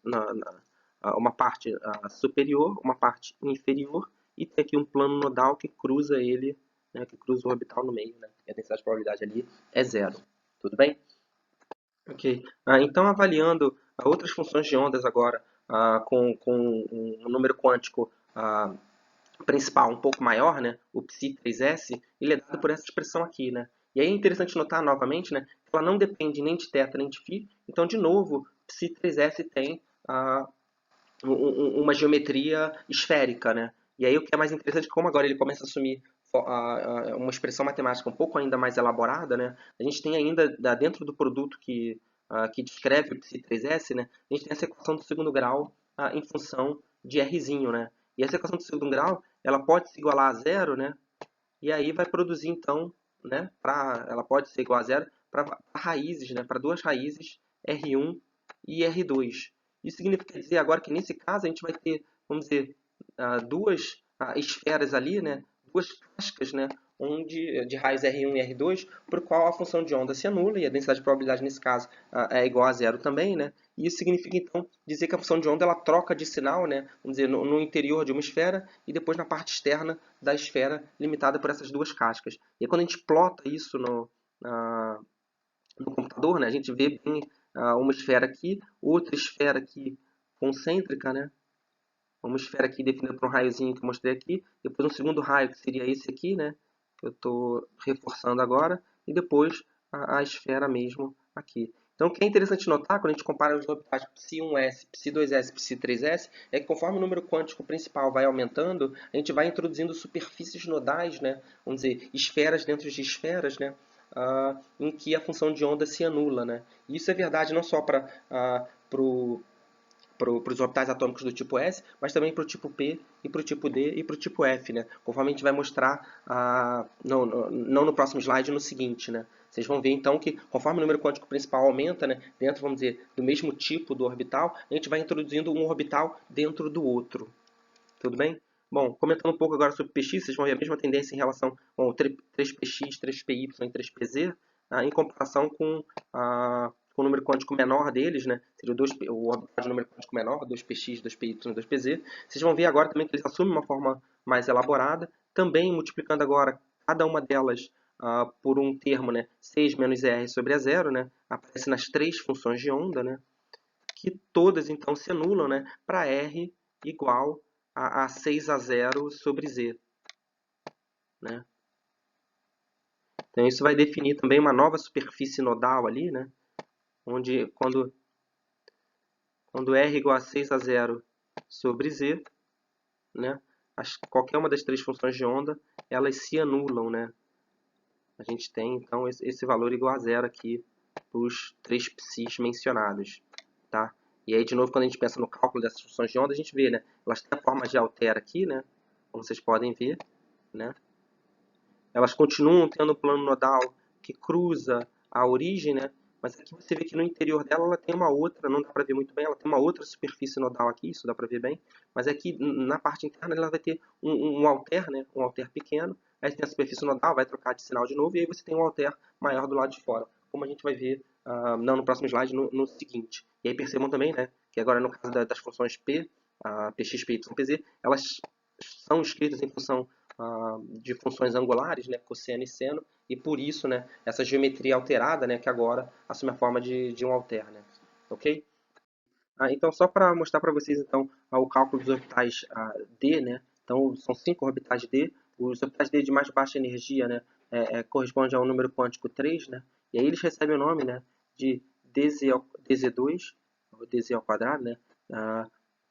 superior, uma parte inferior, e tem aqui um plano nodal que cruza ele, né, que cruza o orbital no meio, né, e a densidade de probabilidade ali é zero. Tudo bem? Ok. Então, avaliando outras funções de ondas agora, com um número quântico principal um pouco maior, né, o psi3s, ele é dado por essa expressão aqui, né? E aí é interessante notar novamente, né, que ela não depende nem de θ nem de φ. Então, de novo, psi3s tem uma geometria esférica, né? E aí o que é mais interessante é que como agora ele começa a assumir uma expressão matemática um pouco ainda mais elaborada, né? A gente tem ainda dentro do produto que descreve o psi3s, né? A gente tem essa equação do segundo grau em função de rzinho, né? E essa equação do segundo grau, ela pode se igualar a zero, né? E aí vai produzir então, né? Ela pode ser igual a zero para raízes, né? Para duas raízes R1 e R2. Isso significa dizer agora que nesse caso a gente vai ter, vamos dizer, duas esferas ali, né? Duas cascas, né? De raiz R1 e R2, por qual a função de onda se anula e a densidade de probabilidade nesse caso é igual a zero também, né? E isso significa então dizer que a função de onda ela troca de sinal, né? Vamos dizer, no interior de uma esfera e depois na parte externa da esfera limitada por essas duas cascas. E aí, quando a gente plota isso no computador, né, a gente vê bem uma esfera aqui, outra esfera aqui concêntrica, né? Uma esfera aqui definida por um raiozinho que eu mostrei aqui, depois um segundo raio que seria esse aqui, né? Que eu estou reforçando agora, e depois a esfera mesmo aqui. Então, o que é interessante notar quando a gente compara os orbitais Psi1s, Psi2s, Psi3s, é que conforme o número quântico principal vai aumentando, a gente vai introduzindo superfícies nodais, né? Vamos dizer, esferas dentro de esferas, né? Em que a função de onda se anula, né? E isso é verdade não só para os orbitais atômicos do tipo S, mas também para o tipo P, e para o tipo D e para o tipo F, né? Conforme a gente vai mostrar, não no próximo slide, no seguinte, né? Vocês vão ver então que conforme o número quântico principal aumenta, né, dentro, vamos dizer, do mesmo tipo do orbital, a gente vai introduzindo um orbital dentro do outro. Tudo bem? Bom, comentando um pouco agora sobre PX, vocês vão ver a mesma tendência em relação ao 3px, 3py e 3pz, em comparação com o número quântico menor deles, né? Seria o orbital de número quântico menor, 2px, 2py e 2pz. Vocês vão ver agora também que eles assumem uma forma mais elaborada, também multiplicando agora cada uma delas por um termo, né? 6 menos r sobre a zero, né? Aparece nas três funções de onda, né? Que todas então se anulam, né? Para r igual a 6 a 0 sobre z, né? Então isso vai definir também uma nova superfície nodal ali, né? Onde quando quando R igual a 6 a 0 sobre Z, né, qualquer uma das três funções de onda, elas se anulam, né? A gente tem, então, esse valor igual a zero aqui para os três psis mencionados, tá? E aí, de novo, quando a gente pensa no cálculo dessas funções de onda, a gente vê, né? Elas têm a forma de altera aqui, né? Como vocês podem ver, né? Elas continuam tendo um plano nodal que cruza a origem, né? Mas aqui você vê que no interior dela ela tem uma outra, não dá para ver muito bem, ela tem uma outra superfície nodal aqui, isso dá para ver bem, mas aqui na parte interna ela vai ter um alter, né? Um alter pequeno, aí tem a superfície nodal, vai trocar de sinal de novo, e aí você tem um alter maior do lado de fora, como a gente vai ver não no próximo slide, no seguinte. E aí percebam também, né, que agora no caso das funções P, Px, Py, Pz, elas são escritas em função de funções angulares, né, cosseno e seno, e por isso, né, essa geometria alterada, né, que agora assume a forma de um alter, né, ok? Então, só para mostrar para vocês, então, o cálculo dos orbitais D, né, então, são 5 orbitais D, os orbitais D de mais baixa energia, né, corresponde ao número quântico 3, né, e aí eles recebem o nome, né, de DZ2, ou DZ ao quadrado, né,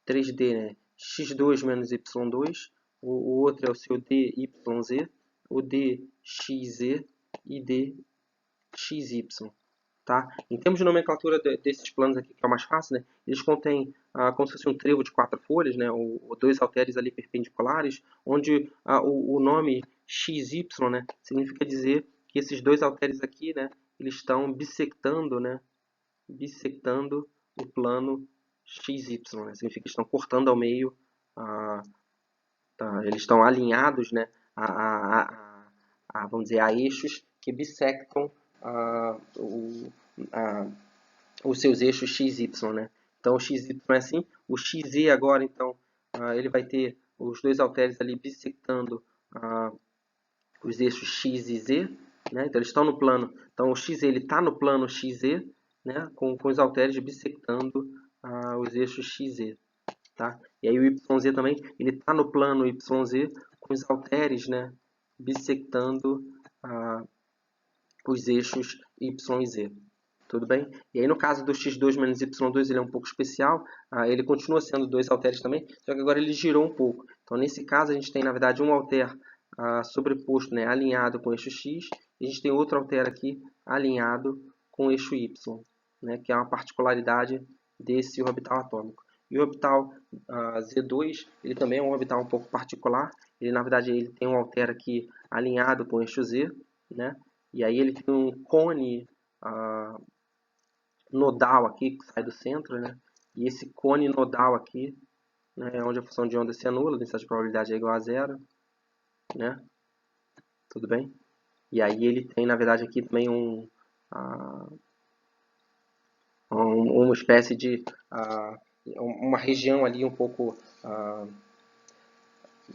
3D, né, x2 menos y2, o outro é o seu DYZ, o DXZ e DXY. Tá? Em termos de nomenclatura desses planos aqui, que é o mais fácil, né, eles contêm como se fosse um trevo de 4 folhas, né, ou dois halteres ali perpendiculares, onde o nome XY, né, significa dizer que esses dois halteres aqui, né, eles estão bissectando, né, bissectando o plano XY, né, significa que estão cortando ao meio, eles estão alinhados, né, vamos dizer, a eixos que bissectam os seus eixos x, y, né? Então o x, y é assim, o xz agora, então, ele vai ter os dois halteres ali bissectando os eixos x e z, né? Então eles estão no plano, então o x ele está no plano xz, né? Com os halteres bissectando os eixos xz, tá? E aí o YZ também, ele está no plano YZ com os halteres, né, bissectando os eixos Y e Z. Tudo bem? E aí no caso do x2 menos y2 ele é um pouco especial, ele continua sendo dois halteres também, só que agora ele girou um pouco. Então nesse caso a gente tem na verdade um halter sobreposto, né, alinhado com o eixo x, e a gente tem outro halter aqui alinhado com o eixo y, né, que é uma particularidade desse orbital atômico. E o orbital Z2, ele também é um orbital um pouco particular. Ele, na verdade, ele tem um halter aqui alinhado com o eixo Z, né? E aí ele tem um cone nodal aqui que sai do centro, né? E esse cone nodal aqui, né, é onde a função de onda se anula, a densidade de probabilidade é igual a zero, né? Tudo bem? E aí ele tem, na verdade, aqui também uma espécie de uma região ali um pouco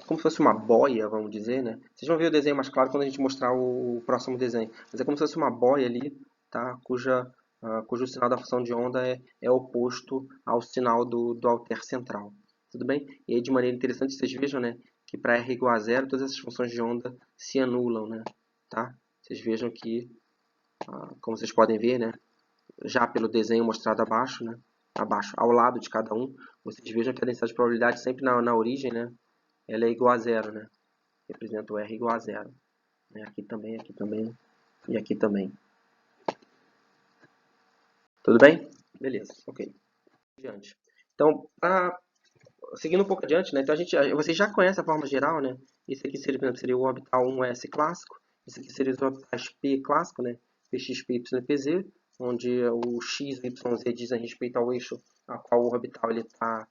como se fosse uma boia, vamos dizer, né? Vocês vão ver o desenho mais claro quando a gente mostrar o próximo desenho. Mas é como se fosse uma boia ali, tá? Cujo sinal da função de onda é oposto ao sinal do halter central. Tudo bem? E aí, de maneira interessante, vocês vejam, né, que para R igual a zero, todas essas funções de onda se anulam, né? Tá? Vocês vejam que, como vocês podem ver, né, já pelo desenho mostrado abaixo, né, abaixo, ao lado de cada um, vocês vejam que a densidade de probabilidade sempre na origem, né, ela é igual a zero, né? Representa o R igual a zero. Né? Aqui também e aqui também. Tudo bem? Beleza, ok. Adiante. Então, seguindo um pouco adiante, né? Então vocês já conhecem a forma geral, né? Esse aqui seria, por exemplo, seria o orbital 1s clássico. Esse aqui seria os orbitais P clássico, né? Px, Py, Pz, onde o x e y, z dizem respeito ao eixo a qual o orbital ele está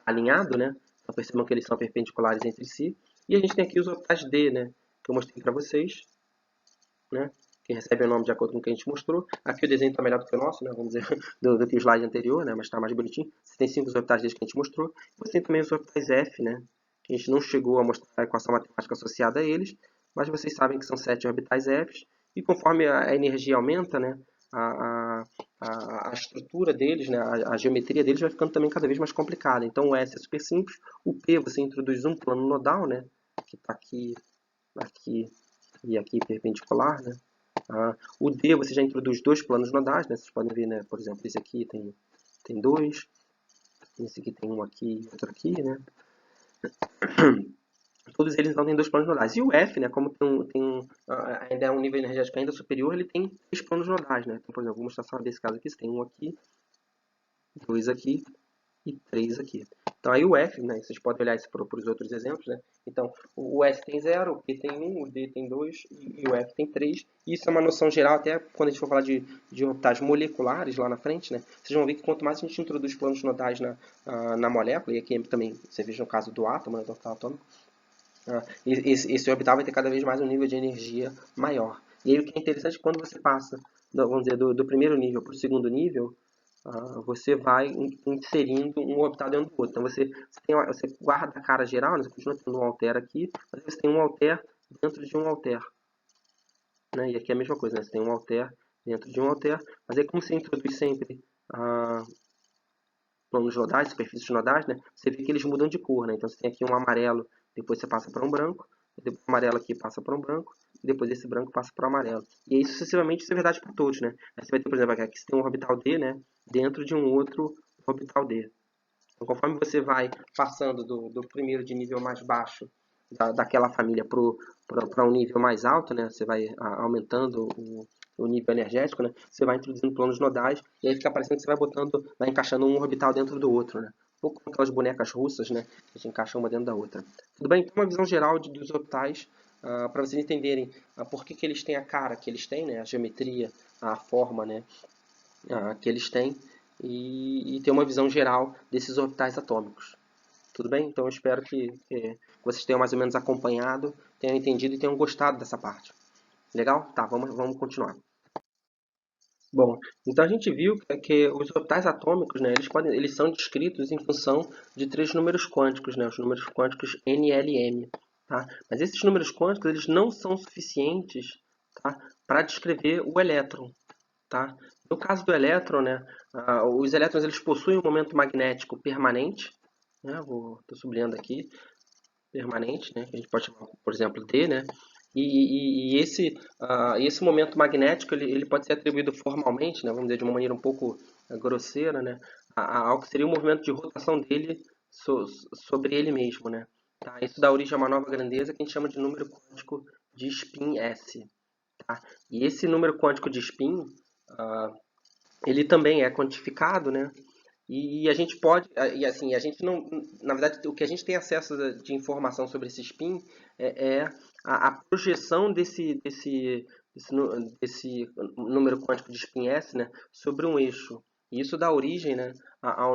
alinhado, né? Então percebam que eles são perpendiculares entre si. E a gente tem aqui os orbitais D, né? Que eu mostrei para vocês, né? Que recebem o nome de acordo com o que a gente mostrou. Aqui o desenho está melhor do que o nosso, né? Vamos dizer, do que o slide anterior, né? Mas está mais bonitinho. Você tem 5 orbitais D que a gente mostrou. Você tem também os orbitais F, né? Que a gente não chegou a mostrar a equação matemática associada a eles, mas vocês sabem que são 7 orbitais F. E conforme a energia aumenta, né? A estrutura deles, né, a geometria deles vai ficando também cada vez mais complicada. Então o S é super simples, o P você introduz um plano nodal, né, que está aqui e aqui perpendicular, né, O D você já introduz dois planos nodais, né? Vocês podem ver, né? Por exemplo, esse aqui tem dois, esse aqui tem um aqui e outro aqui, né? Todos eles então têm dois planos nodais. E o F, né, como ainda é um nível energético ainda superior, ele tem três planos nodais, né? Então, por exemplo, vou mostrar só desse caso aqui, você tem um aqui, dois aqui e três aqui. Então aí o F, né, vocês podem olhar isso para os outros exemplos, né? Então o S tem 0, o P tem 1, o D tem 2 e o F tem 3. Isso é uma noção geral, até quando a gente for falar de orbitais moleculares lá na frente, né? Vocês vão ver que quanto mais a gente introduz planos nodais na molécula, e aqui também você veja no caso do átomo, né, do orbital atômico, esse orbital vai ter cada vez mais um nível de energia maior. E aí o que é interessante é que quando você passa, vamos dizer, do primeiro nível para o segundo nível, você vai inserindo um orbital dentro do outro. Então você guarda a cara geral, né? Você continua tendo um alter aqui, mas você tem um alter dentro de um alter. Né? E aqui é a mesma coisa, né? Você tem um alter dentro de um alter, mas aí como você introduz sempre planos nodais, superfícies nodais, né? Você vê que eles mudam de cor, né? Então você tem aqui um amarelo, depois você passa para um branco, depois o amarelo aqui passa para um branco, depois esse branco passa para o amarelo. E aí sucessivamente isso é verdade para todos, né? Aí você vai ter, por exemplo, aqui você tem um orbital D, né? Dentro de um outro orbital D. Então, conforme você vai passando do primeiro de nível mais baixo daquela família para um nível mais alto, né? Você vai aumentando o nível energético, né? Você vai introduzindo planos nodais e aí fica parecendo que você vai encaixando um orbital dentro do outro, né? Um pouco como aquelas bonecas russas, né? Que a gente encaixa uma dentro da outra. Tudo bem? Então, uma visão geral dos orbitais para vocês entenderem por que eles têm a cara que eles têm, né? A geometria, a forma, né? Que eles têm e ter uma visão geral desses orbitais atômicos. Tudo bem? Então eu espero que vocês tenham mais ou menos acompanhado, tenham entendido e tenham gostado dessa parte. Legal? Tá, vamos continuar. Bom, então a gente viu que os orbitais atômicos, né, eles são descritos em função de três números quânticos, né, os números quânticos N, L e M. Tá? Mas esses números quânticos eles não são suficientes, tá, para descrever o elétron. Tá? No caso do elétron, né, os elétrons eles possuem um momento magnético permanente, né, estou sublinhando aqui, permanente, né, que a gente pode chamar, por exemplo, D, né, e esse momento magnético ele pode ser atribuído formalmente, né, vamos dizer de uma maneira um pouco grosseira, né, ao que seria o movimento de rotação dele sobre ele mesmo. Né, tá? Isso dá origem a uma nova grandeza que a gente chama de número quântico de spin S. Tá? E esse número quântico de spin, ele também é quantificado, né? E a gente pode, e assim, a gente não, na verdade, o que a gente tem acesso de informação sobre esse spin é a projeção desse número quântico de spin S, né, sobre um eixo. E isso dá origem, né, a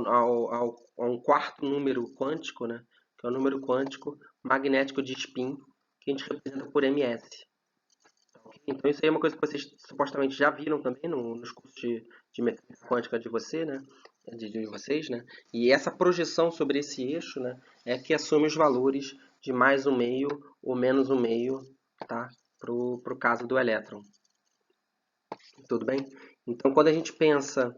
um quarto número quântico, né, que é o número quântico magnético de spin, que a gente representa por ms. Então isso aí é uma coisa que vocês supostamente já viram também nos cursos de mecânica quântica de você, né? De vocês, né? E essa projeção sobre esse eixo, né, é que assume os valores de mais um meio ou menos um meio, tá? Pro caso do elétron. Tudo bem? Então quando a gente pensa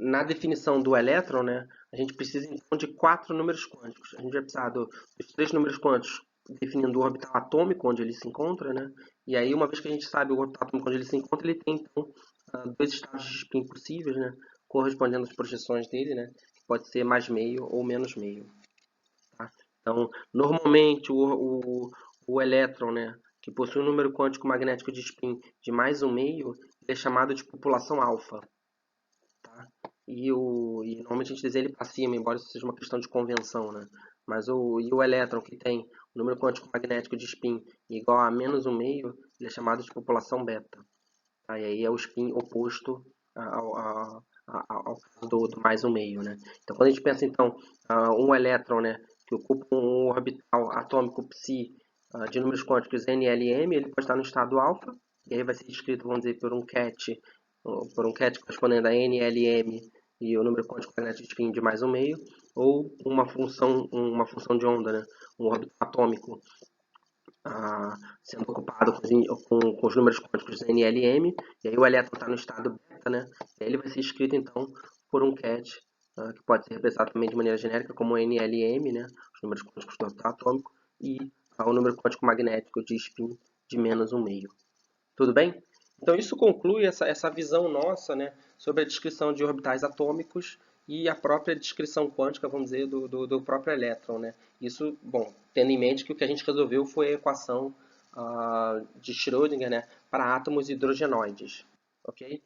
na definição do elétron, né, a gente precisa então de quatro números quânticos. A gente vai precisar dos três números quânticos definindo o orbital atômico onde ele se encontra, né? E aí, uma vez que a gente sabe o orbital atômico onde ele se encontra, ele tem então dois estados de spin possíveis, né? Correspondendo às projeções dele, né? Que pode ser mais meio ou menos meio. Tá? Então, normalmente o elétron, né, que possui um número quântico magnético de spin de mais um meio, é chamado de população alfa. Tá? E normalmente a gente desenha ele para cima, embora isso seja uma questão de convenção, né? Mas o elétron que tem o número quântico magnético de spin igual a menos um meio, ele é chamado de população beta. Tá? E aí é o spin oposto ao caso do mais um meio, né? Então quando a gente pensa então um elétron, né, que ocupa um orbital atômico psi de números quânticos N, L e M, ele pode estar no estado alfa, e aí vai ser descrito, vamos dizer, por um cat correspondendo a N, L, M e o número quântico magnético de spin de mais um meio, ou uma função de onda, né? Um orbital atômico sendo ocupado com os números quânticos N, L e M, e aí o elétron está no estado beta, né? E aí ele vai ser escrito então por um cat que pode ser representado também de maneira genérica como N, L e M, né? Os números quânticos do orbital atômico, e o número quântico magnético de spin de menos um meio. Tudo bem? Então isso conclui essa visão nossa, né, sobre a descrição de orbitais atômicos e a própria descrição quântica, vamos dizer, do próprio elétron, né? Isso, bom, tendo em mente que o que a gente resolveu foi a equação de Schrödinger, né, para átomos hidrogenoides, ok?